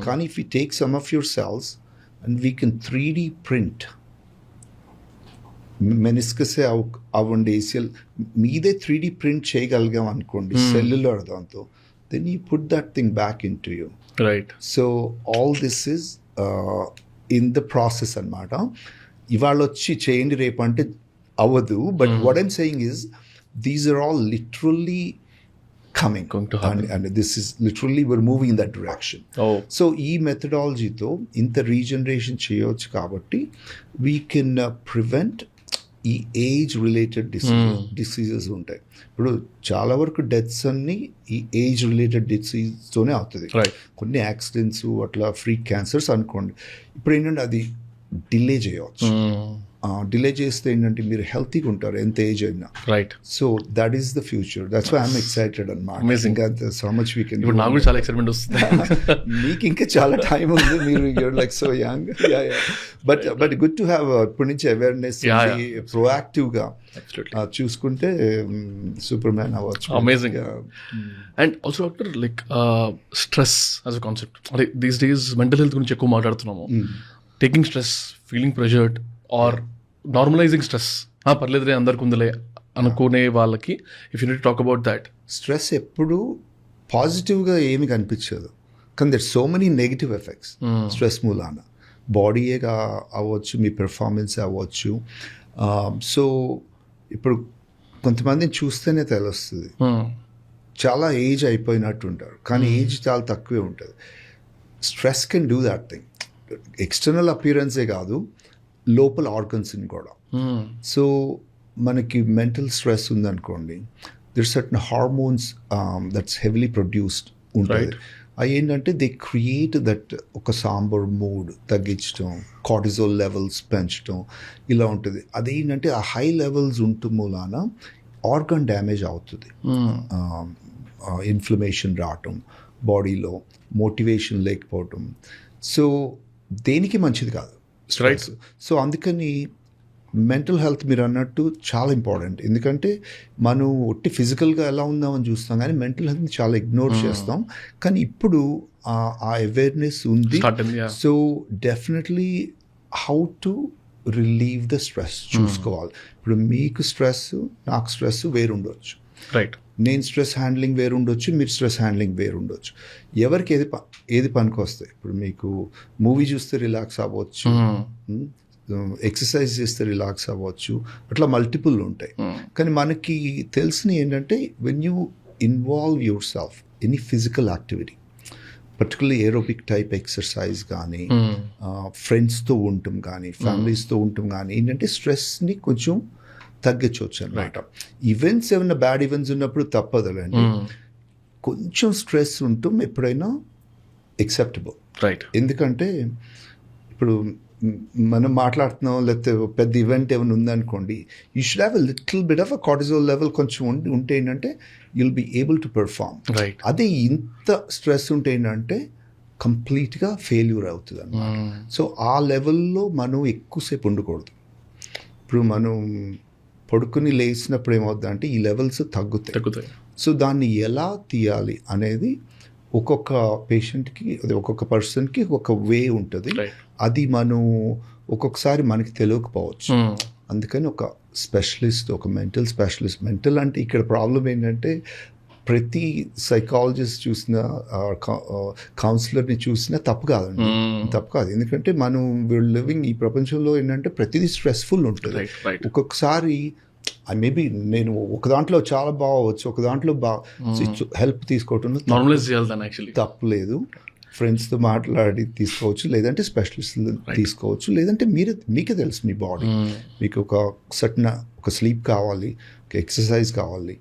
కానీ if you take some of your cells and we can 3D print మెనిస్కసే అవ్వండి ఏసియల్ మీదే 3D ప్రింట్ చేయగలిగాం అనుకోండి సెల్యులర్ దాంతో, then you put that thing back in to you. So all this is in the process అన్నమాట. ఇవాళ వచ్చి చేయండి రేపు అంటే అవ్వదు, but what I'm saying is these are all literally coming and this is literally we're moving in that direction. So ee methodology tho inta regeneration cheyochu kabatti we can prevent ఈ age related diseases ఉంటాయి. ఇప్పుడు చాలా వరకు deaths అన్ని ఈ age related డిసీజ్తోనే అవుతుంది. కొన్ని accidents అట్లా ఫ్రీ క్యాన్సర్స్ అనుకోండి. ఇప్పుడు ఏంటంటే అది డిలే చేయవచ్చు. డిలే చేస్తే ఏంటంటే మీరు హెల్తీగా ఉంటారు ఎంత ఏజ్ అయినా. So that is the future. That's why I'm excited అన్నమాట. ఇంకా సో మచ్ వీ కెన్. నాకు చాలా ఎక్సైట్మెంట్ వస్తుంది. మీకు ఇంకా చాలా టైం ఉంది, మీరు you're like so young. But good to have ఇప్పటి నుంచి అవేర్నెస్ ప్రోయాక్టివ్గా చూసుకుంటే సూపర్ మ్యాన్ అవ్వచ్చు. Amazing. And also doctor like stress as a concept, అంటే దీస్ డేస్ మెంటల్ హెల్త్ గురించి ఎక్కువ మాట్లాడుతున్నాము. Taking stress, feeling pressured or normalizing stress, పర్లేదులే అందరికి ఉందిలే అనుకునే వాళ్ళకి if you need talk about that. Stress ఎప్పుడు పాజిటివ్గా ఏమి కనిపించదు, కానీ there so many negative effects stress మూలాన. బాడీయేగా అవ్వచ్చు, మీ పెర్ఫార్మెన్స్ అవ్వచ్చు. సో ఇప్పుడు కొంతమందిని చూస్తేనే తెలుస్తుంది, చాలా ఏజ్ అయిపోయినట్టు ఉంటారు కానీ ఏజ్ చాలా తక్కువే ఉంటుంది. Stress can do that thing. External అపియరెన్సే కాదు, లోపల ఆర్గన్స్ని కూడా. సో మనకి మెంటల్ స్ట్రెస్ ఉందనుకోండి, there certain hormones that's heavily produced ఉంటాయి. అవి ఏంటంటే దే క్రియేట్ దట్ ఒక సాంబర్ మూడ్ తగ్గించడం, కార్టిజోల్ లెవెల్స్ పెంచడం ఇలా ఉంటుంది. అదేంటంటే ఆ హై లెవెల్స్ ఉండటం మూలాన ఆర్గన్ డ్యామేజ్ అవుతుంది, ఇన్ఫ్లమేషన్ రావటం బాడీలో, మోటివేషన్ లేకపోవటం. సో దేనికి మంచిది కాదు స్ట్రెస్. సో అందుకని మెంటల్ హెల్త్ మీరు అన్నట్టు చాలా ఇంపార్టెంట్. ఎందుకంటే మనం ఒట్టి ఫిజికల్గా ఎలా ఉందామని చూస్తాం కానీ మెంటల్ హెల్త్ని చాలా ఇగ్నోర్ చేస్తాం. కానీ ఇప్పుడు ఆ అవేర్నెస్ ఉంది. So definitely how to relieve the stress చూసుకోవాలి. ఇప్పుడు మీకు స్ట్రెస్, నాకు స్ట్రెస్ వేరు ఉండొచ్చు. రైట్. నేను స్ట్రెస్ హ్యాండ్లింగ్ వేరు ఉండొచ్చు, మీరు స్ట్రెస్ హ్యాండ్లింగ్ వేరు ఉండొచ్చు. ఎవరికి ఏది పనికి వస్తాయి. ఇప్పుడు మీకు మూవీ చూస్తే రిలాక్స్ అవ్వచ్చు, ఎక్సర్సైజ్ చేస్తే రిలాక్స్ అవ్వచ్చు, అట్లా మల్టిపుల్ ఉంటాయి. కానీ మనకి తెలిసిన ఏంటంటే when you involve your self any physical activity, particularly aerobic type exercise కానీ, ఫ్రెండ్స్తో ఉండటం కానీ, ఫ్యామిలీస్తో ఉండటం కానీ ఏంటంటే స్ట్రెస్ని కొంచెం తగ్గించవచ్చు అనమాట. ఈవెంట్స్ ఏమైనా బ్యాడ్ ఈవెంట్స్ ఉన్నప్పుడు తప్పదులేండి, కొంచెం స్ట్రెస్ ఉండటం ఎప్పుడైనా ఎక్సెప్టబుల్. రైట్. ఎందుకంటే ఇప్పుడు మనం మాట్లాడుతున్నాం, లేకపోతే పెద్ద ఈవెంట్ ఏమైనా ఉందనుకోండి, you should have a little bit of a cortisol level కొంచెం ఉంటే ఏంటంటే you'll be able to perform. అదే ఇంత స్ట్రెస్ ఉంటే ఏంటంటే కంప్లీట్గా ఫెయిల్యూర్ అవుతుంది అన్నమాట. సో ఆ లెవెల్లో మనం ఎక్కువసేపు ఉండకూడదు. ఇప్పుడు మనం పడుకుని లేచినప్పుడు ఏమవుతుందంటే ఈ లెవెల్స్ తగ్గుతాయి. సో దాన్ని ఎలా తీయాలి అనేది ఒక్కొక్క పేషెంట్కి, అది ఒక్కొక్క పర్సన్కి ఒక వే ఉంటుంది. అది మనం ఒక్కొక్కసారి మనకి తెలియకపోవచ్చు. అందుకని ఒక స్పెషలిస్ట్, ఒక మెంటల్ స్పెషలిస్ట్, మెంటల్ అంటే ఇక్కడ ప్రాబ్లం ఏంటంటే ప్రతి సైకాలజిస్ట్ చూసినా, కౌన్సిలర్ని చూసినా తప్పు కాదండి, తప్పు కాదు. ఎందుకంటే మనం లివింగ్ ఈ ప్రపంచంలో ఏంటంటే ప్రతిదీ స్ట్రెస్ఫుల్ ఉంటుంది. ఒక్కొక్కసారి మేబీ నేను ఒక దాంట్లో చాలా బాగవచ్చు, ఒక దాంట్లో హెల్ప్ తీసుకోవటం తప్పులేదు. ఫ్రెండ్స్తో మాట్లాడి తీసుకోవచ్చు, లేదంటే స్పెషలిస్ట్లు తీసుకోవచ్చు, లేదంటే మీకే తెలుసు మీ బాడీ, మీకు ఒక సర్టన్ ఒక స్లీప్ కావాలి, ఒక ఎక్సర్సైజ్ కావాలి.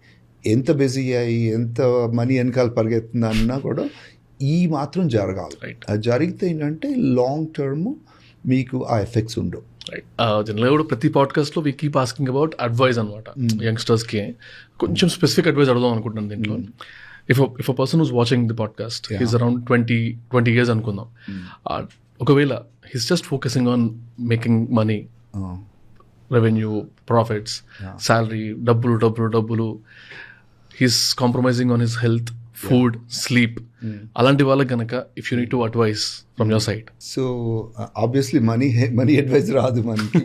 ఎంత బిజీ అయ్యి ఎంత మనీ వెనకాల పరిగెత్తుందా అన్నా కూడా ఈ మాత్రం జరగాలి. అది జరిగితే ఏంటంటే లాంగ్ టర్మ్ మీకు ఆ ఎఫెక్ట్స్ ఉండవు. జనరల్గా కూడా ప్రతి పాడ్కాస్ట్లో we keep asking about advice అనమాట. యంగ్స్టర్స్కి కొంచెం స్పెసిఫిక్ అడ్వైజ్ అడుగుదాం అనుకుంటున్నాను దీంట్లో. If a person who's watching the podcast is around 20 years అనుకుందాం. ఒకవేళ he's just focusing on making money, revenue, profits, salary, డబ్బులు, he's compromising on his health, food, sleep, అలాంటి వాళ్ళకి కనుక if you need to advise from your side. So obviously money advice రాదు మనకి.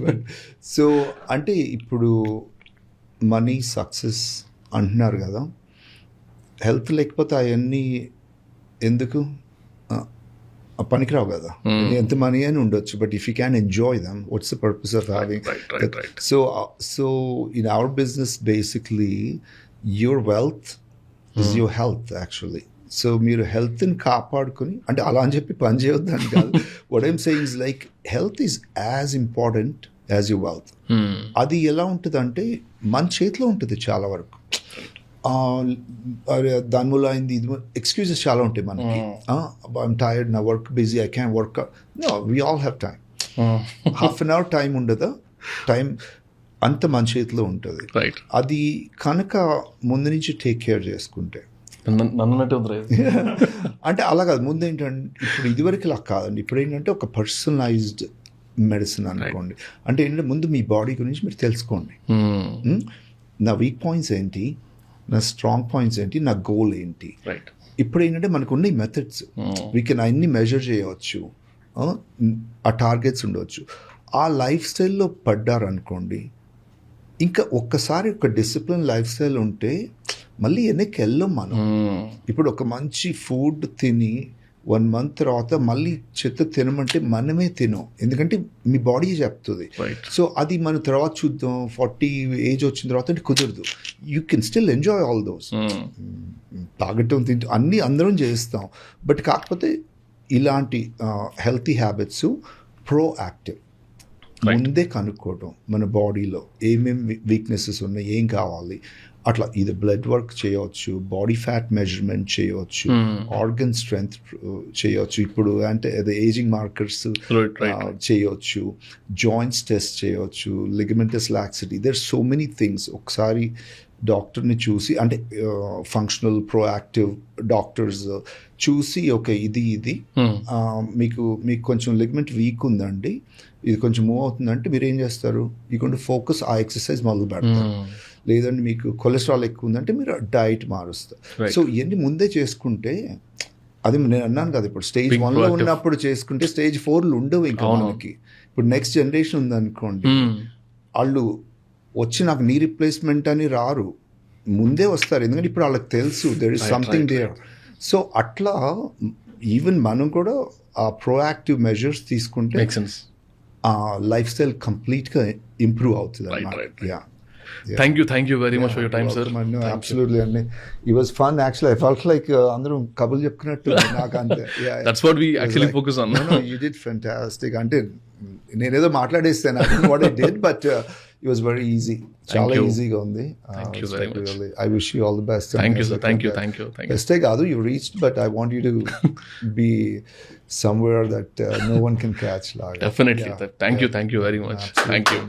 So అంటే ఇప్పుడు మనీ సక్సెస్ అంటున్నారు కదా, హెల్త్ లేకపోతే అవన్నీ ఎందుకు పనికిరావు కదా. ఎంత మనీ అని ఉండొచ్చు, but if you can enjoy them, what's the purpose of having. So in our business basically your wealth is your health actually. So మీరు హెల్త్ని కాపాడుకొని, అంటే అలా అని చెప్పి పని చేయొద్దని కాదు. What I'm saying is like health is as important as your wealth. అది ఎలా ఉంటుంది అంటే మన చేతిలో ఉంటుంది చాలా వరకు. దాని వల్ల అయింది, ఇది ఎక్స్క్యూజెస్ చాలా ఉంటాయి మనకి. ఐఎమ్ టైర్డ్, నా work busy, I can work. No, we all have time. Half an hour time ఉండదా? టైం అంత మన చేతిలో ఉంటుంది. అది కనుక ముందు నుంచి టేక్ కేర్ చేసుకుంటే, అంటే అలా కాదు, ముందు ఏంటంటే ఇప్పుడు ఇదివరకు ఇలా కాదండి. ఇప్పుడు ఏంటంటే ఒక పర్సనలైజ్డ్ మెడిసిన్ అనుకోండి. అంటే ఏంటంటే ముందు మీ బాడీ గురించి మీరు తెలుసుకోండి. నా వీక్ పాయింట్స్ ఏంటి, నా స్ట్రాంగ్ పాయింట్స్ ఏంటి, నా గోల్ ఏంటి. ఇప్పుడు ఏంటంటే మనకు ఉన్న ఈ మెథడ్స్ వీ కెన్ అన్ని మెజర్ చేయవచ్చు, ఆ టార్గెట్స్ ఉండవచ్చు. ఆ లైఫ్ స్టైల్లో పడ్డారనుకోండి, ఇంకా ఒక్కసారి ఒక డిసిప్లిన్ లైఫ్ స్టైల్ ఉంటే మళ్ళీ వెనక్కి వెళ్ళం మనం. ఇప్పుడు ఒక మంచి ఫుడ్ తిని 1 month తర్వాత మళ్ళీ చెత్త తినమంటే మనమే తినం, ఎందుకంటే మీ బాడీ చెప్తుంది. సో అది మనం తర్వాత చూద్దాం, 40 ఏజ్ వచ్చిన తర్వాత అంటే కుదరదు. You can still enjoy all those, తాగటం, తింటూ అన్నీ అందరం చేస్తాం. బట్ కాకపోతే ఇలాంటి హెల్తీ హ్యాబిట్స్ ప్రోయాక్టివ్, ముందే కనుక్కోవటం మన బాడీలో ఏమేమి వీక్నెసెస్ ఉన్నాయి, ఏం కావాలి, అట్లా ఇది బ్లడ్ వర్క్ చేయవచ్చు, బాడీ ఫ్యాట్ మెజర్మెంట్ చేయవచ్చు, ఆర్గన్ స్ట్రెంగ్త్ చేయవచ్చు. ఇప్పుడు అంటే అదే ఏజింగ్ మార్కర్స్ చేయవచ్చు, జాయింట్స్ టెస్ట్ చేయవచ్చు, ligamentous laxity. There so many things. ఒకసారి డాక్టర్ని చూసి అంటే ఫంక్షనల్ ప్రోయాక్టివ్ డాక్టర్స్ చూసి ఓకే ఇది మీకు కొంచెం లిగ్మెంట్ వీక్ ఉందండి, ఇది కొంచెం మూవ్ అవుతుందంటే మీరు ఏం చేస్తారు, ఈ కొంచెం ఫోకస్ ఆ ఎక్సర్సైజ్ మొదలు పెడతారు. లేదంటే మీకు కొలెస్ట్రాల్ ఎక్కువ ఉందంటే మీరు డైట్ మారుస్తారు. సో ఇవన్నీ ముందే చేసుకుంటే, అది నేను అన్నాను కదా, ఇప్పుడు స్టేజ్ 1లో ఉన్నప్పుడు చేసుకుంటే స్టేజ్ 4లో ఉండవు ఇంకా మనకి. ఇప్పుడు నెక్స్ట్ జనరేషన్ ఉందనుకోండి, వాళ్ళు వచ్చి నాకు నీ రిప్లేస్మెంట్ అని రారు, ముందే వస్తారు. ఎందుకంటే ఇప్పుడు వాళ్ళకి తెలుసు there is something there. So అట్లా ఈవెన్ మనం కూడా ఆ ప్రోయాక్టివ్ మెజర్స్ తీసుకుంటే ఆ లైఫ్ స్టైల్ కంప్లీట్గా ఇంప్రూవ్ అవుతుంది అన్నమాట. Thank you very much for your time sir. Absolutely అండి, it was fun actually. I felt like అందరం కబుర్లు చెప్పుకున్నట్టు నాకు అంతే. That's what we actually focus on. You did fantastic. అంటే నేనేదో మాట్లాడేస్తాను, I don't know what I did, but it was very easy, చాలా ఈజీగా ఉంది. I wish you all the best. Thank you. బెస్టే కాదు, you reached, but I want you to be somewhere that no one can catch. Definitely. Thank you very much. Thank you.